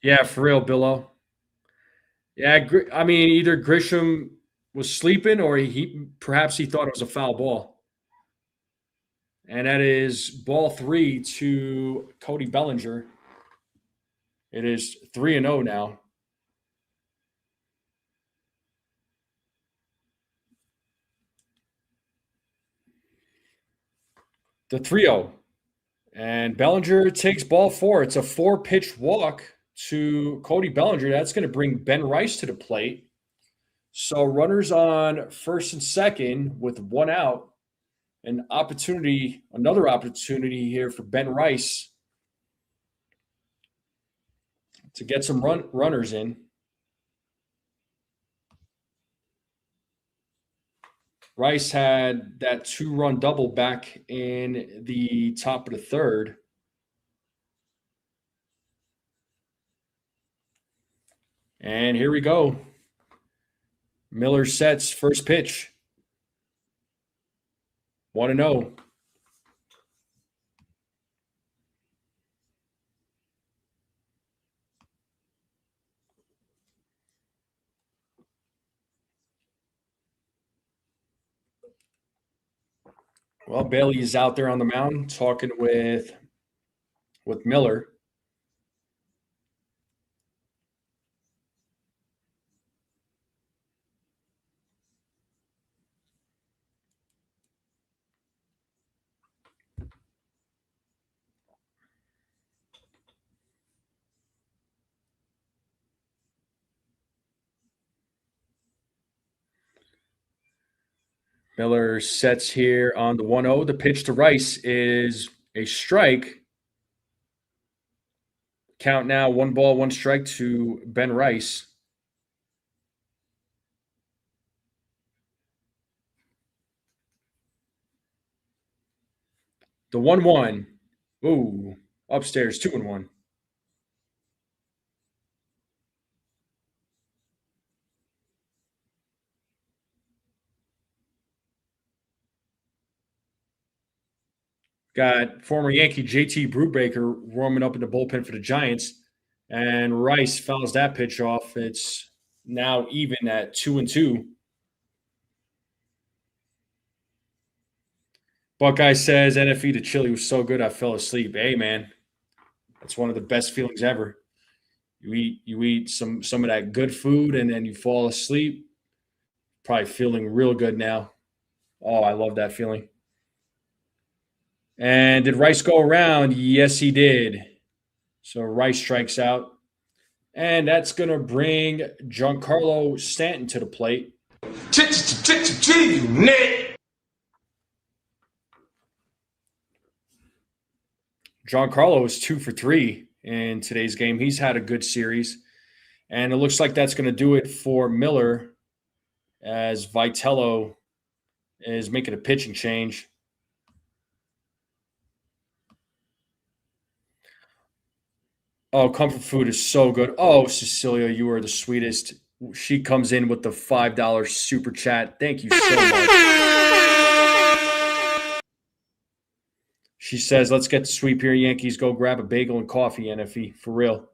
Yeah, for real, Billo. Yeah, I mean, either Grisham was sleeping or perhaps he thought it was a foul ball. And that is ball 3 to Cody Bellinger. It is 3-0 now. The 3-0. And Bellinger takes ball 4. It's a 4-pitch walk to Cody Bellinger. That's going to bring Ben Rice to the plate. So runners on first and second with 1 out. Another opportunity here for Ben Rice to get some runners in. Rice had that 2-run double back in the top of the third. And here we go. Miller sets first pitch. 1-0. Well, Bailey is out there on the mound talking with Miller. Miller sets here on the 1-0. The pitch to Rice is a strike. Count now, 1 ball, 1 strike to Ben Rice. The 1-1. Ooh, upstairs, 2-1. Got former Yankee JT Brubaker warming up in the bullpen for the Giants, and Rice fouls that pitch off. It's now even at 2-2. Buckeye says NFE to chili was so good I fell asleep. Hey man, that's one of the best feelings ever. You eat some of that good food and then you fall asleep. Probably feeling real good now. Oh, I love that feeling. And did Rice go around? Yes, he did. So Rice strikes out. And that's going to bring Giancarlo Stanton to the plate. Giancarlo is 2 for 3 in today's game. He's had a good series. And it looks like that's going to do it for Miller as Vitello is making a pitching change. Oh, comfort food is so good. Oh, Cecilia, you are the sweetest. She comes in with the $5 super chat. Thank you so much. She says, let's get the sweep here, Yankees. Go grab a bagel and coffee, NFE, for real.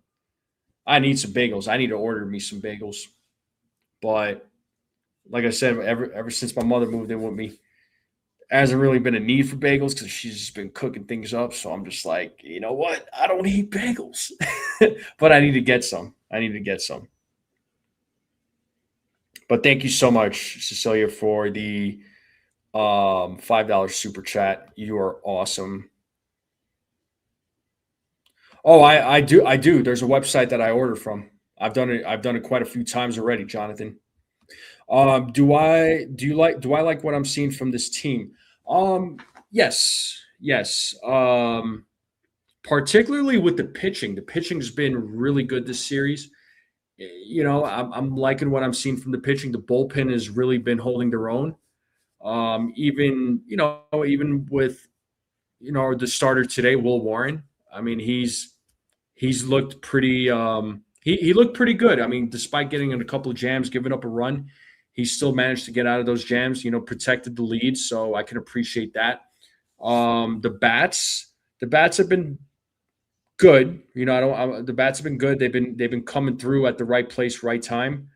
I need some bagels. I need to order me some bagels. But like I said, ever since my mother moved in with me, hasn't really been a need for bagels because she's just been cooking things up. So I'm just like, you know what? I don't eat bagels. But I need to get some. But thank you so much, Cecilia, for the $5 super chat. You are awesome. Oh, I do. There's a website that I order from. I've done it quite a few times already, Jonathan. Do I like what I'm seeing from this team? Yes. Particularly with the pitching. The pitching's been really good this series. You know, I'm liking what I'm seeing from the pitching. The bullpen has really been holding their own. Even with the starter today, Will Warren. I mean, he's looked pretty. He looked pretty good. I mean, despite getting in a couple of jams, giving up a run, he still managed to get out of those jams. Protected the lead, so I can appreciate that. The bats have been good. The bats have been good. They've been coming through at the right place, right time.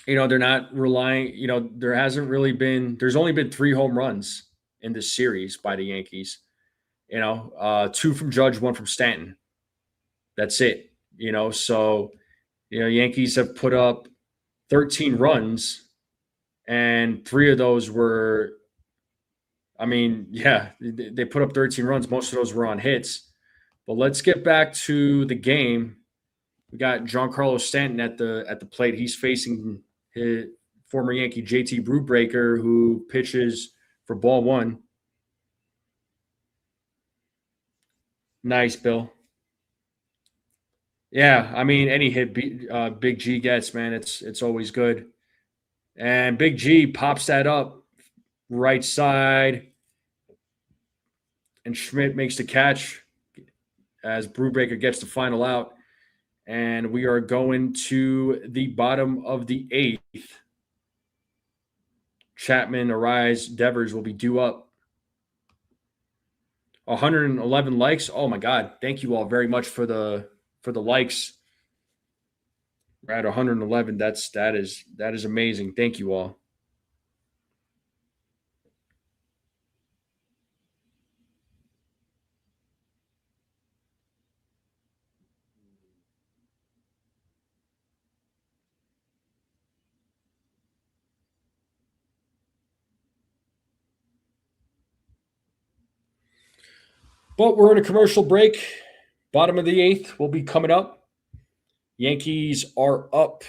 They're not relying. There's only been 3 home runs in this series by the Yankees. 2 from Judge, 1 from Stanton. That's it. So Yankees have put up 13 runs, and 3 of those were. They put up 13 runs. Most of those were on hits. But let's get back to the game. We got Giancarlo Stanton at the plate. He's facing his former Yankee JT Brubaker, who pitches for ball 1. Nice, Bill. Yeah, any hit Big G gets, man, it's always good. And Big G pops that up right side. And Schmidt makes the catch as Brubaker gets the final out. And we are going to the bottom of the 8th. Chapman, Arise, Devers will be due up. 111 likes. Oh my God. Thank you all very much for the likes. We're at 111. That is amazing. Thank you all. But we're in a commercial break. Bottom of the 8th will be coming up. Yankees are up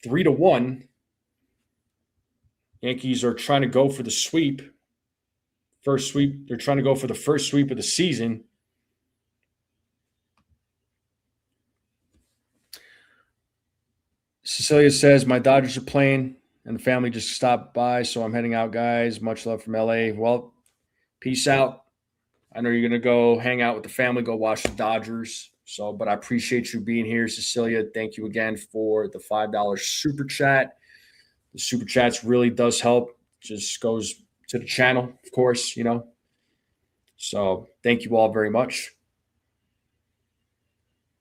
3-1. Yankees are trying to go for the sweep. First sweep. They're trying to go for the first sweep of the season. Cecilia says, my Dodgers are playing and the family just stopped by, so I'm heading out, guys. Much love from LA. Well, peace out. I know you're going to go hang out with the family, go watch the Dodgers. So, but I appreciate you being here, Cecilia. Thank you again for the $5 super chat. The super chats really does help. Just goes to the channel, of course, you know. So thank you all very much.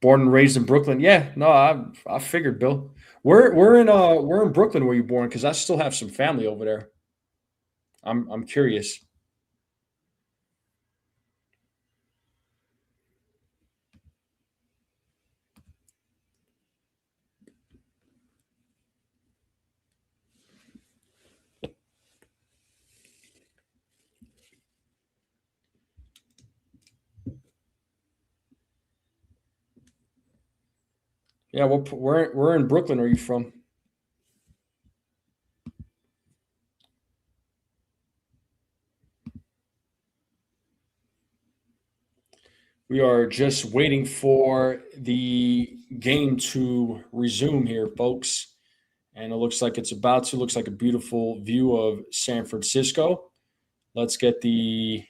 Born and raised in Brooklyn. Yeah, no, I figured, Bill. We're in Brooklyn where you born, because I still have some family over there. I'm curious. Yeah, well, we're in Brooklyn. Are you from? We are just waiting for the game to resume here, folks. And it looks like it's about to. Looks like a beautiful view of San Francisco. Let's get the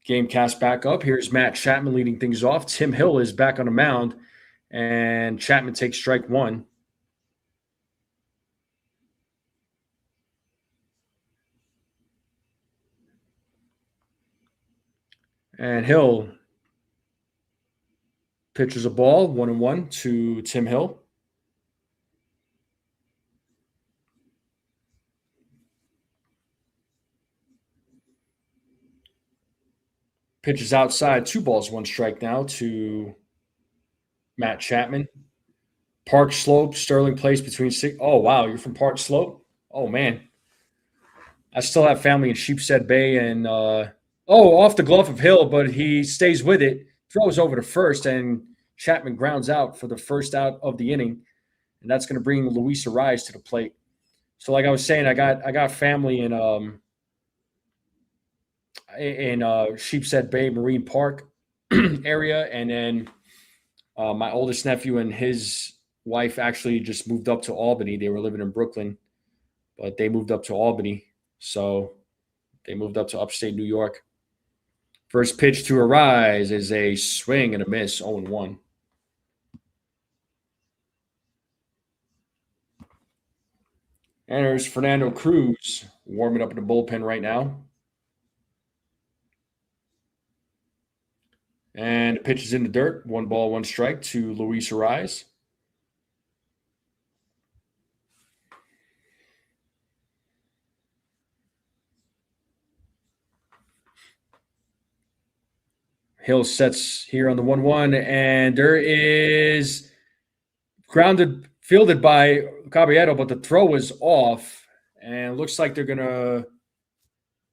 game cast back up. Here's Matt Chapman leading things off. Tim Hill is back on the mound, and Chapman takes strike one. And Hill pitches a ball, 1-1 to Tim Hill. Pitches outside, 2 balls, 1 strike now to Matt Chapman. Park Slope, Sterling Place between six. Oh, wow. You're from Park Slope? Oh, man. I still have family in Sheepshead Bay and, off the glove of Hill, but he stays with it, throws over to first, and Chapman grounds out for the first out of the inning. And that's going to bring Luis Arraez to the plate. So, like I was saying, I got family in Sheepshead Bay Marine Park area, and then my oldest nephew and his wife actually just moved up to Albany. They were living in Brooklyn, but they moved up to Albany, so they moved up to upstate New York. First pitch to Arraez is a swing and a miss, 0-1. And there's Fernando Cruz warming up in the bullpen right now. And the pitch is in the dirt. 1 ball, 1 strike to Luis Arraez. Hill sets here on the 1-1, and there is grounded, fielded by Caballero, but the throw was off, and it looks like they're going to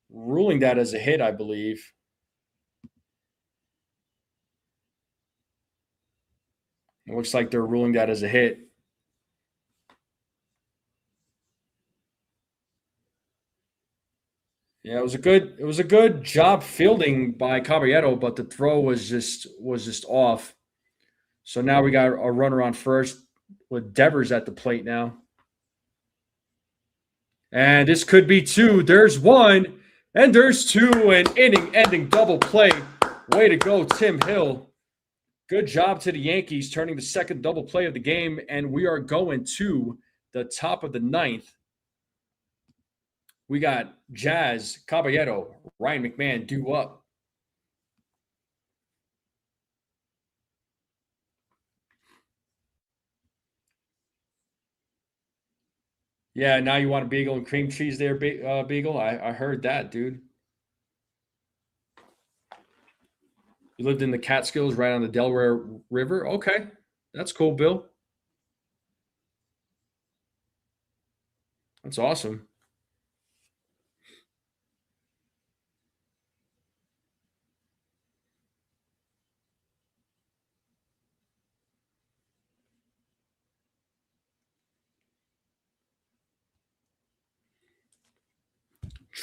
ruling that as a hit, I believe. It looks like they're ruling that as a hit. Yeah, it was a good job fielding by Caballero, but the throw was just off. So now we got a runner on first with Devers at the plate now. And this could be two. There's one, and there's two, an inning-ending double play. Way to go, Tim Hill. Good job to the Yankees turning the second double play of the game, and we are going to the top of the ninth. We got Jazz, Caballero, Ryan McMahon due up. Yeah, now you want a bagel and cream cheese there, Beagle? I heard that, dude. You lived in the Catskills right on the Delaware River? Okay, that's cool, Bill. That's awesome.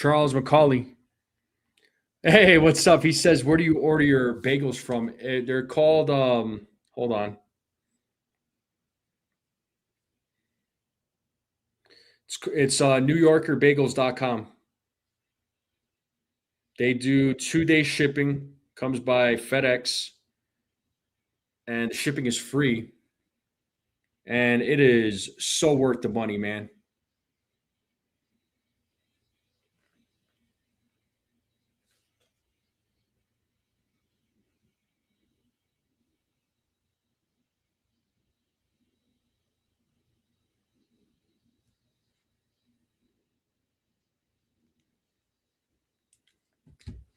Charles McCauley. Hey, what's up? He says, where do you order your bagels from? They're called, hold on. It's NewYorkerBagels.com. They do 2-day shipping, comes by FedEx, and the shipping is free. And it is so worth the money, man.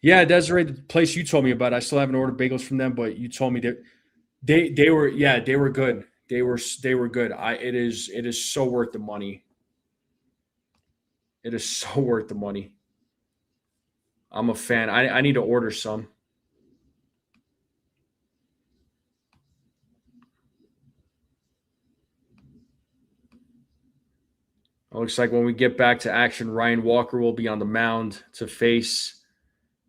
Yeah, Desiree, the place you told me about, I still haven't ordered bagels from them, but you told me that they were, yeah, they were good. They were good. It is so worth the money. It is so worth the money. I'm a fan. I need to order some. It looks like when we get back to action, Ryan Walker will be on the mound to face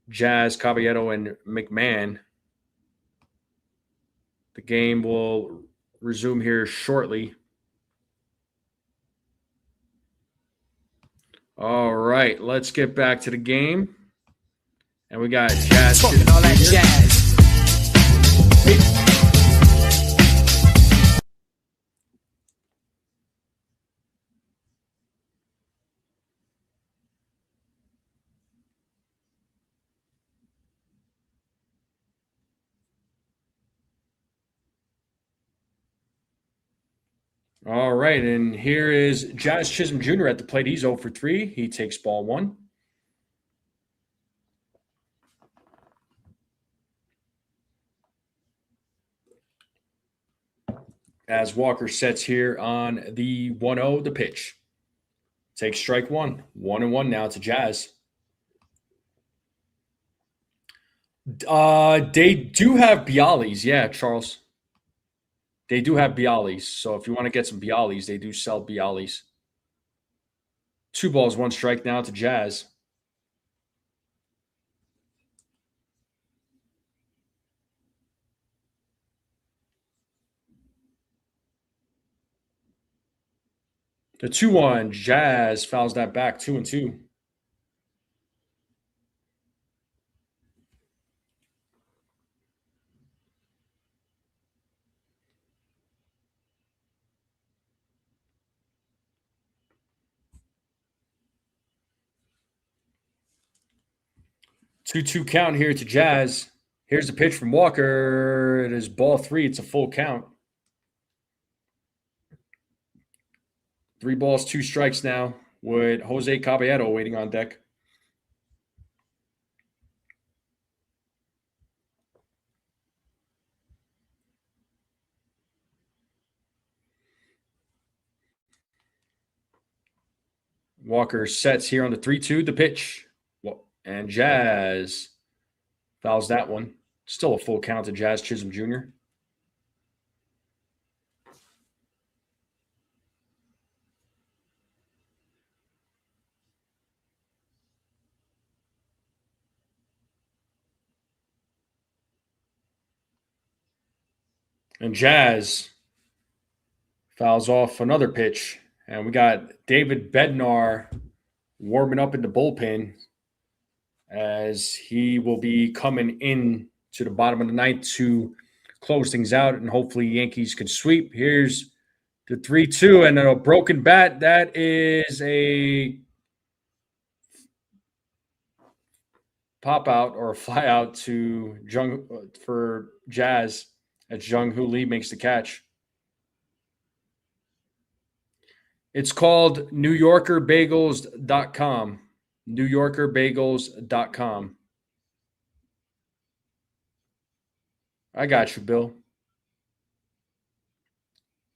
Jazz, Caballero, and McMahon. The game will resume here shortly. All right, let's get back to the game. And we got Jazz. Talking all that jazz. All right, and here is Jazz Chisholm Jr. at the plate. He's 0 for 3. He takes ball 1. As Walker sets here on the 1-0, the pitch. Takes strike 1. 1-1 now to Jazz. They do have Bialys, yeah, Charles. They do have Bialys. So if you want to get some Bialys, they do sell Bialys. 2 balls, 1 strike now to Jazz. The 2-1, Jazz fouls that back, 2-2. Two count here to Jazz. Here's the pitch from Walker. It is ball 3. It's a full count. 3 balls, 2 strikes now with Jose Caballero waiting on deck. Walker sets here on the 3-2, the pitch. And Jazz fouls that one. Still a full count to Jazz Chisholm Jr. And Jazz fouls off another pitch. And we got David Bednar warming up in the bullpen as he will be coming in to the bottom of the ninth to close things out, and hopefully Yankees can sweep. Here's the 3-2 and a broken bat. That is a pop out or a fly out to for Jazz as Jung Hoo Lee makes the catch. It's called NewYorkerBagels.com. NewYorkerBagels.com. I got you, Bill.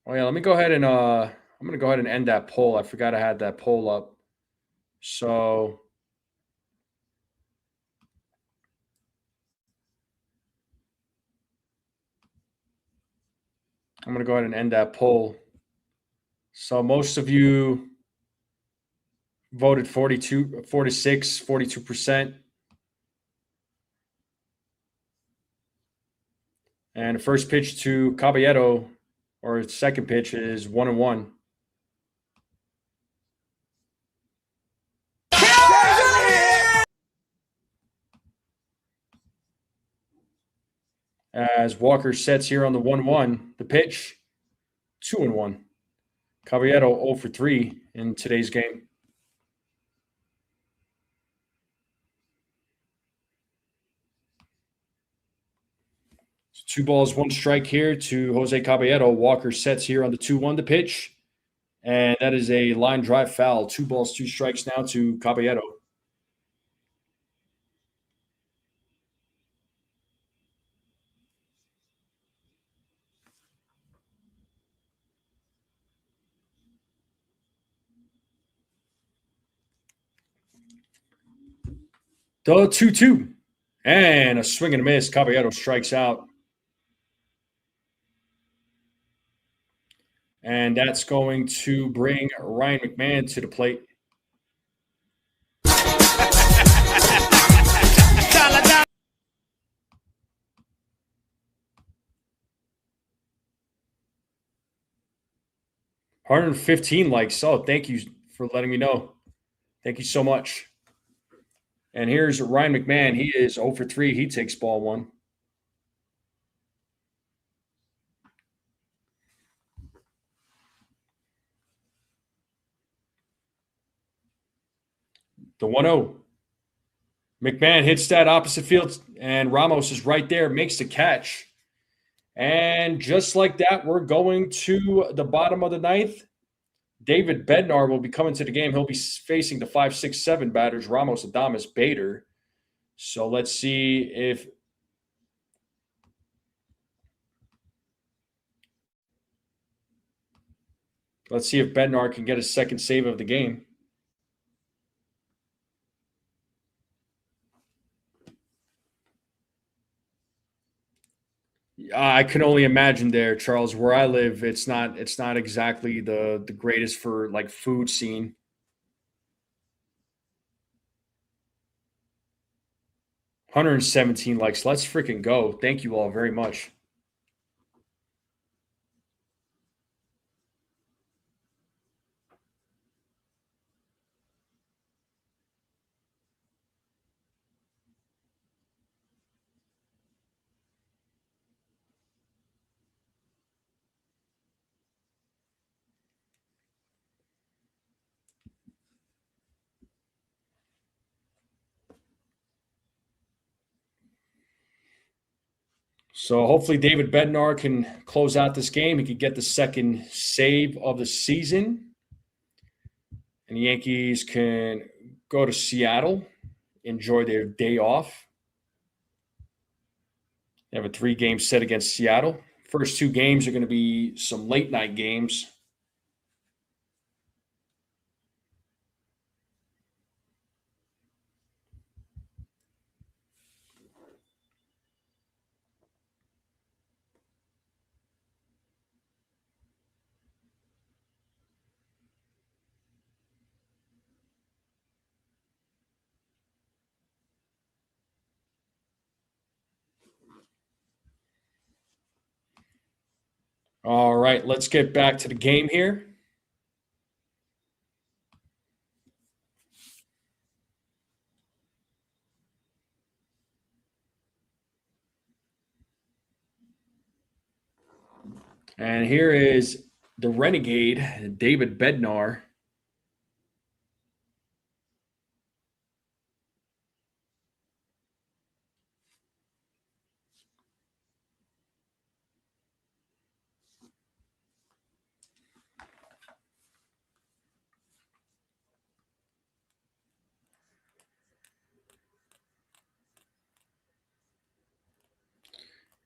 Oh yeah, let me go ahead and I'm gonna go ahead and end that poll. I forgot I had that poll up. So I'm gonna go ahead and end that poll. So most of you Voted 42, 46, 42%. And the first pitch to Caballero, or second pitch, is 1-1. As Walker sets here on the 1-1, the pitch, 2-1. Caballero 0 for 3 in today's game. So 2 balls, 1 strike here to Jose Caballero. Walker sets here on the 2-1 the pitch. And that is a line drive foul. 2 balls, 2 strikes now to Caballero. The 2-2. And a swing and a miss. Caballero strikes out. And that's going to bring Ryan McMahon to the plate. $115 likes. Oh, thank you for letting me know. Thank you so much. And here's Ryan McMahon. He is 0 for 3. He takes ball 1. The 1-0. McMahon hits that opposite field, and Ramos is right there, makes the catch. And just like that, we're going to the bottom of the ninth. David Bednar will be coming to the game. He'll be facing the 5, 6, 7 batters, Ramos, Adames, Bader. So let's see if Bednar can get his second save of the game. I can only imagine there, Charles. Where I live, it's not exactly the greatest for like food scene. $117 likes. Let's freaking go. Thank you all very much. So hopefully David Bednar can close out this game. He could get the second save of the season. And the Yankees can go to Seattle, enjoy their day off. They have a 3-game set against Seattle. First 2 games are going to be some late night games. All right, let's get back to the game here. And here is the Renegade, David Bednar.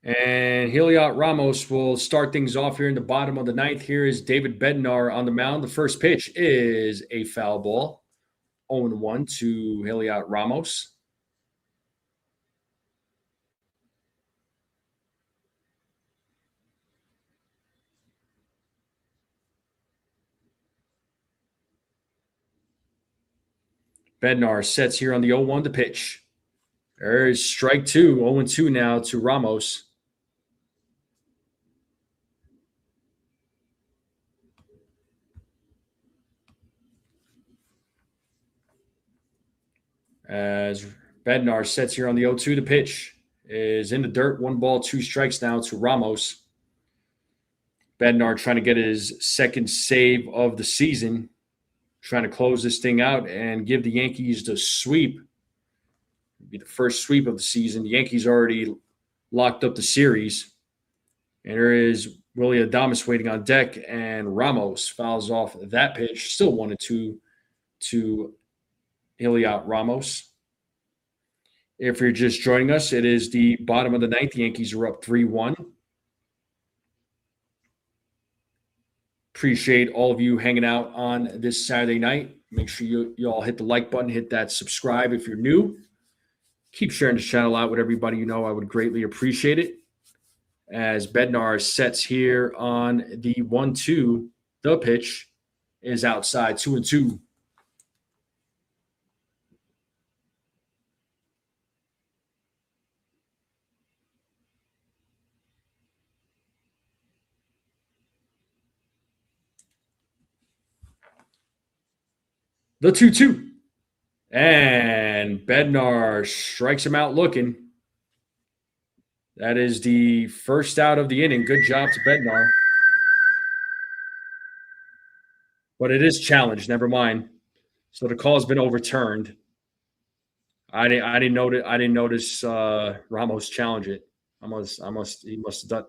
And Heliot Ramos will start things off here in the bottom of the ninth. Here is David Bednar on the mound. The first pitch is a foul ball. 0-1 to Heliot Ramos. Bednar sets here on the 0-1 to pitch. There's strike two. 0-2 now to Ramos. As Bednar sets here on the 0-2 to pitch. Is in the dirt. 1 ball, 2 strikes now to Ramos. Bednar trying to get his second save of the season. Trying to close this thing out and give the Yankees the sweep. It'll be the first sweep of the season. The Yankees already locked up the series. And there is Willie Adames waiting on deck, and Ramos fouls off that pitch. Still 1-2 to Heliot Ramos. If you're just joining us, it is the bottom of the ninth. The Yankees are up 3-1. Appreciate all of you hanging out on this Saturday night. Make sure you all hit the like button, hit that subscribe if you're new. Keep sharing the channel out with everybody you know. I would greatly appreciate it. As Bednar sets here on the 1-2, the pitch is outside, 2-2. The 2-2. And Bednar strikes him out looking. That is the first out of the inning. Good job to Bednar. But it is challenged. Never mind. So the call has been overturned. I didn't notice Ramos challenge it. He must have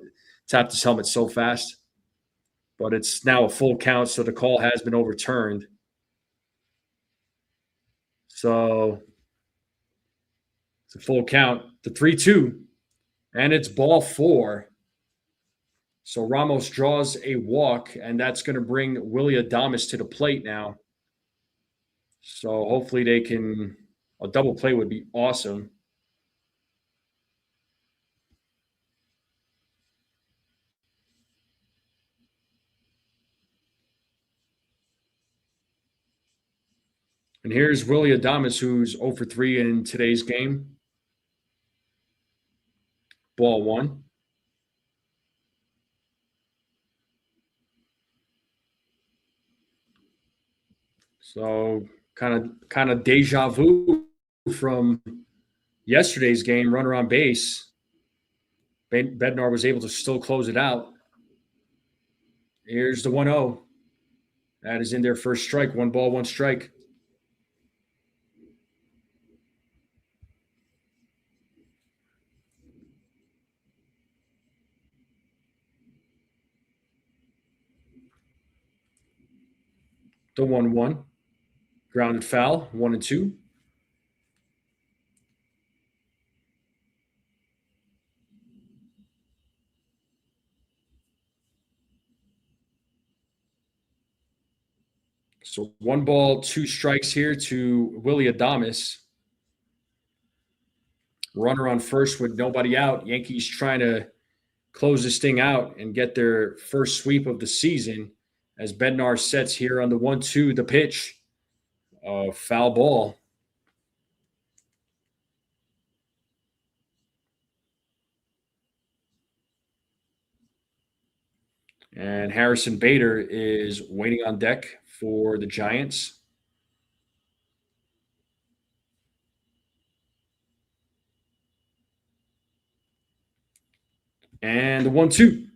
tapped his helmet so fast. But it's now a full count, so the call has been overturned. So it's a full count. The 3-2. And it's ball 4. So Ramos draws a walk, and that's going to bring Willie Adames to the plate now. So hopefully they can – a double play would be awesome. And here's Willie Adames, who's 0 for 3 in today's game. Ball 1. So kind of deja vu from yesterday's game. Runner on base. Bednar was able to still close it out. Here's the 1-0. That is in their first strike. 1 ball, 1 strike. The 1-1. Grounded foul, 1-2. So 1 ball, 2 strikes here to Willie Adames. Runner on first with nobody out. Yankees trying to close this thing out and get their first sweep of the season as Bednar sets here on the 1-2, the pitch. Foul ball. And Harrison Bader is waiting on deck for the Giants. And the 1-2.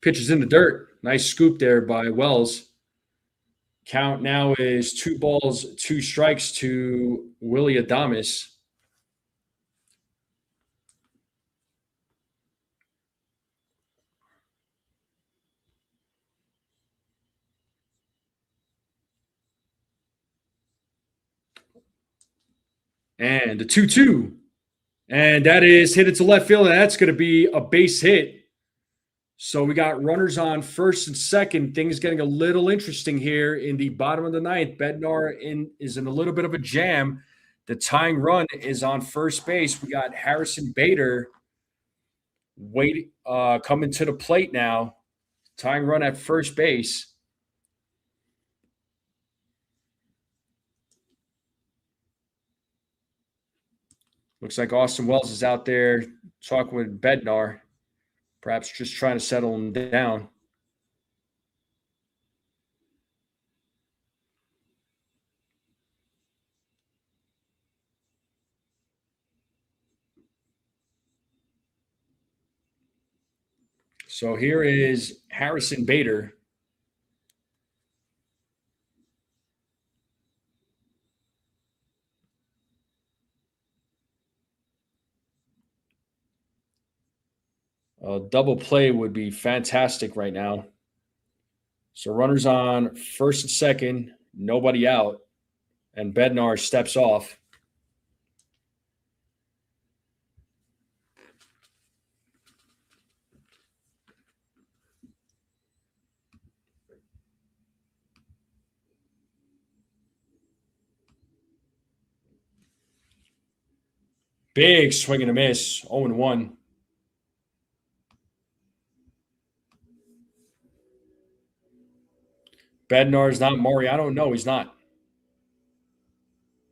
Pitch is in the dirt. Nice scoop there by Wells. Count now is 2 balls, 2 strikes to Willie Adames. And the 2-2. And that is hit it to left field, and that's going to be a base hit. So we got runners on first and second. Things getting a little interesting here in the bottom of the ninth. Bednar is in a little bit of a jam. The tying run is on first base. We got Harrison Bader coming to the plate now. Tying run at first base. Looks like Austin Wells is out there talking with Bednar, perhaps just trying to settle him down. So here is Harrison Bader. A double play would be fantastic right now. So runners on first and second, nobody out, and Bednar steps off. Big swing and a miss, 0-1. Bednar is not Mariano. No, he's not.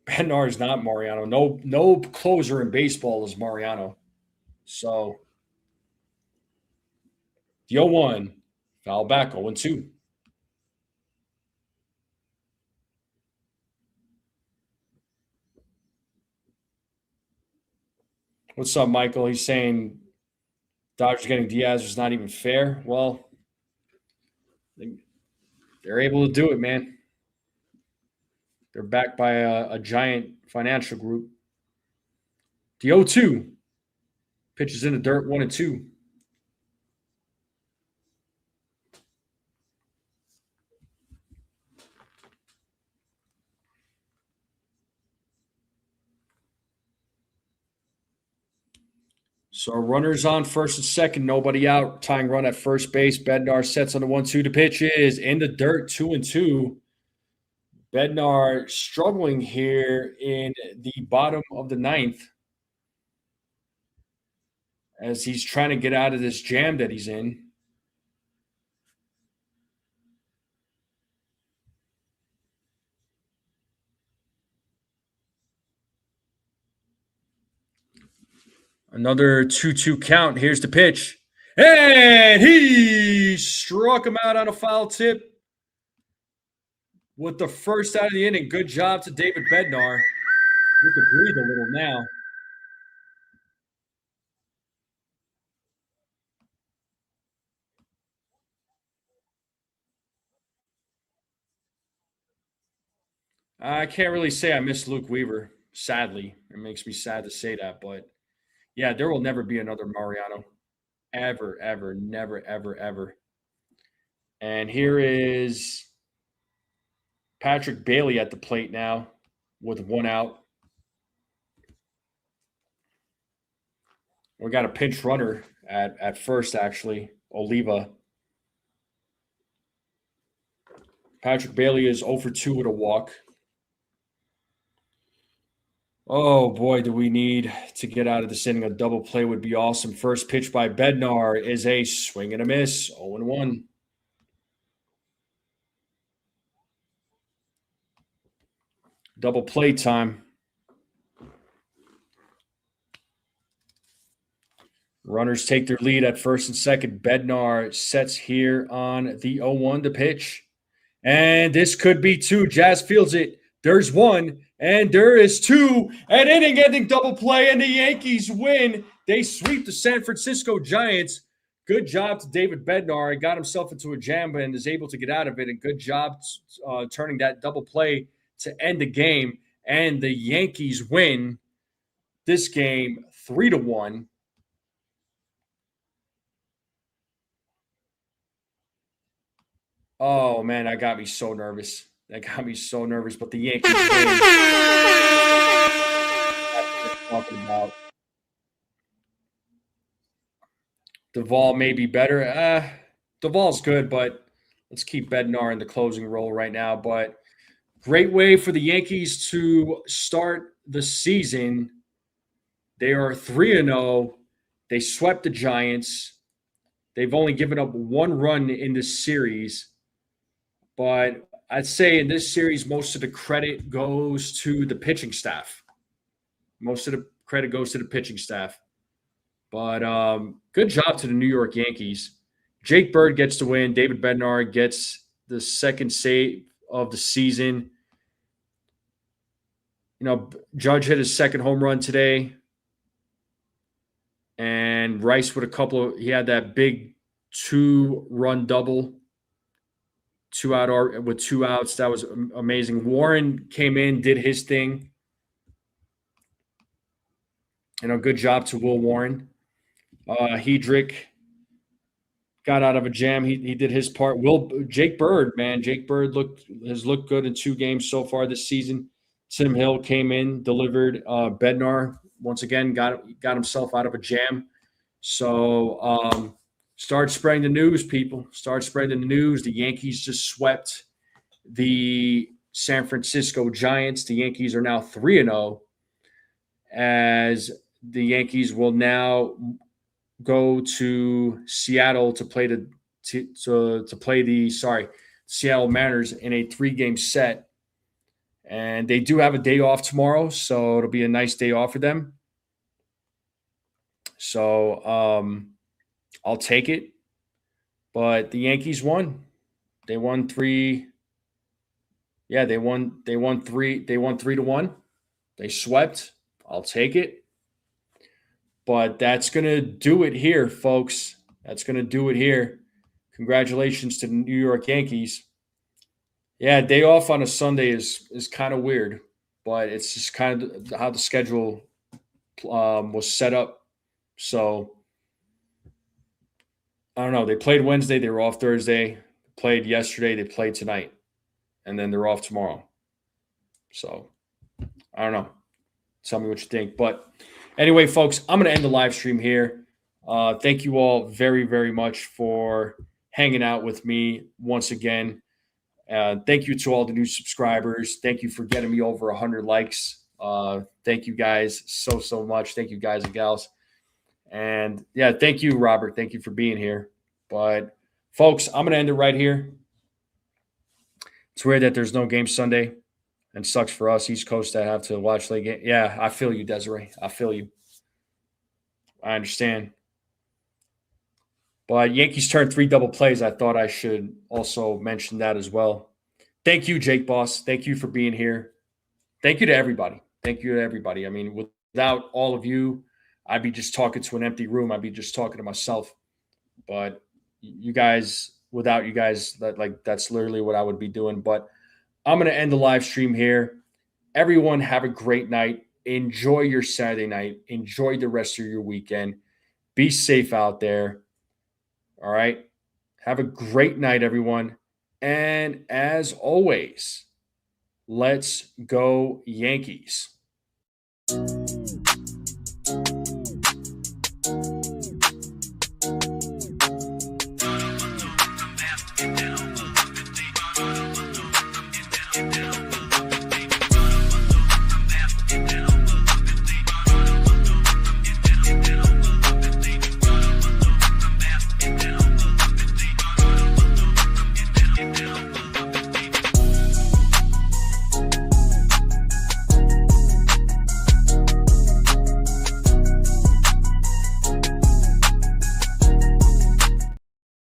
Bednar is not Mariano. No closer in baseball is Mariano. So the 0-1, foul back, 0-2. What's up, Michael? He's saying Dodgers getting Diaz was not even fair. Well, they're able to do it, man. They're backed by a giant financial group. The 0-2 pitches in the dirt, 1-2. So runners on first and second, nobody out. Tying run at first base. Bednar sets on the 1-2. The pitch is in the dirt, 2-2. Bednar struggling here in the bottom of the ninth as he's trying to get out of this jam that he's in. Another 2-2 count. Here's the pitch. And he struck him out on a foul tip with the first out of the inning. Good job to David Bednar. We can breathe a little now. I can't really say I miss Luke Weaver, sadly. It makes me sad to say that, but yeah, there will never be another Mariano. Ever, ever, never, ever, ever. And here is Patrick Bailey at the plate now with one out. We got a pinch runner at first, actually, Oliva. Patrick Bailey is 0 for 2 with a walk. Oh, boy, do we need to get out of this inning. A double play would be awesome. First pitch by Bednar is a swing and a miss, 0-1. Double play time. Runners take their lead at first and second. Bednar sets here on the 0-1 to pitch. And this could be two. Jazz fields it. There's one, and there is two. An inning-ending double play, and the Yankees win. They sweep the San Francisco Giants. Good job to David Bednar. He got himself into a jam and is able to get out of it. And good job turning that double play to end the game. And the Yankees win this game 3-1. Oh, man, that got me so nervous. That got me so nervous, but the Yankees win. That's what I'm talking about. Duvall may be better. Duvall's good, but let's keep Bednar in the closing role right now. But great way for the Yankees to start the season. They are 3-0. They swept the Giants. They've only given up one run in this series. But I'd say in this series, most of the credit goes to the pitching staff. Most of the credit goes to the pitching staff. But good job to the New York Yankees. Jake Bird gets the win. David Bednar gets the second save of the season. You know, Judge hit his second home run today. And Rice with he had that big 2-run double, with 2 outs. That was amazing. Warren came in, did his thing. You know, good job to Will Warren. Hedrick got out of a jam. He did his part. Jake Bird, man. Jake Bird has looked good in 2 games so far this season. Tim Hill came in, delivered. Bednar, once again, got himself out of a jam. So start spreading the news, people. Start spreading the news. The Yankees just swept the San Francisco Giants. The Yankees are now 3-0, as the Yankees will now go to Seattle to play the Seattle Mariners in a 3-game set. And they do have a day off tomorrow, so it'll be a nice day off for them. So I'll take it. But the Yankees won. They won 3. Yeah, they won 3-1. They swept. I'll take it. But that's going to do it here, folks. That's going to do it here. Congratulations to the New York Yankees. Yeah, day off on a Sunday is kind of weird, but it's just kind of how the schedule was set up. So, I don't know. They played Wednesday. They were off Thursday. Played yesterday. They played tonight. And then they're off tomorrow. So, I don't know. Tell me what you think. But anyway, folks, I'm going to end the live stream here. Thank you all very, very much for hanging out with me once again. Thank you to all the new subscribers. Thank you for getting me over 100 likes. Thank you guys so much. Thank you guys and gals. And yeah, thank you, Robert. Thank you for being here. But folks, I'm going to end it right here. It's weird that there's no game Sunday, and sucks for us East Coast that have to watch late game. Yeah, I feel you, Desiree. I feel you. I understand. But Yankees turned 3 double plays. I thought I should also mention that as well. Thank you, Jake Boss. Thank you for being here. Thank you to everybody. Thank you to everybody. I mean, without all of you, I'd be just talking to an empty room. I'd be just talking to myself. But you guys, without you guys, that's literally what I would be doing. But I'm going to end the live stream here. Everyone have a great night. Enjoy your Saturday night. Enjoy the rest of your weekend. Be safe out there. All right. Have a great night, everyone. And as always, let's go Yankees.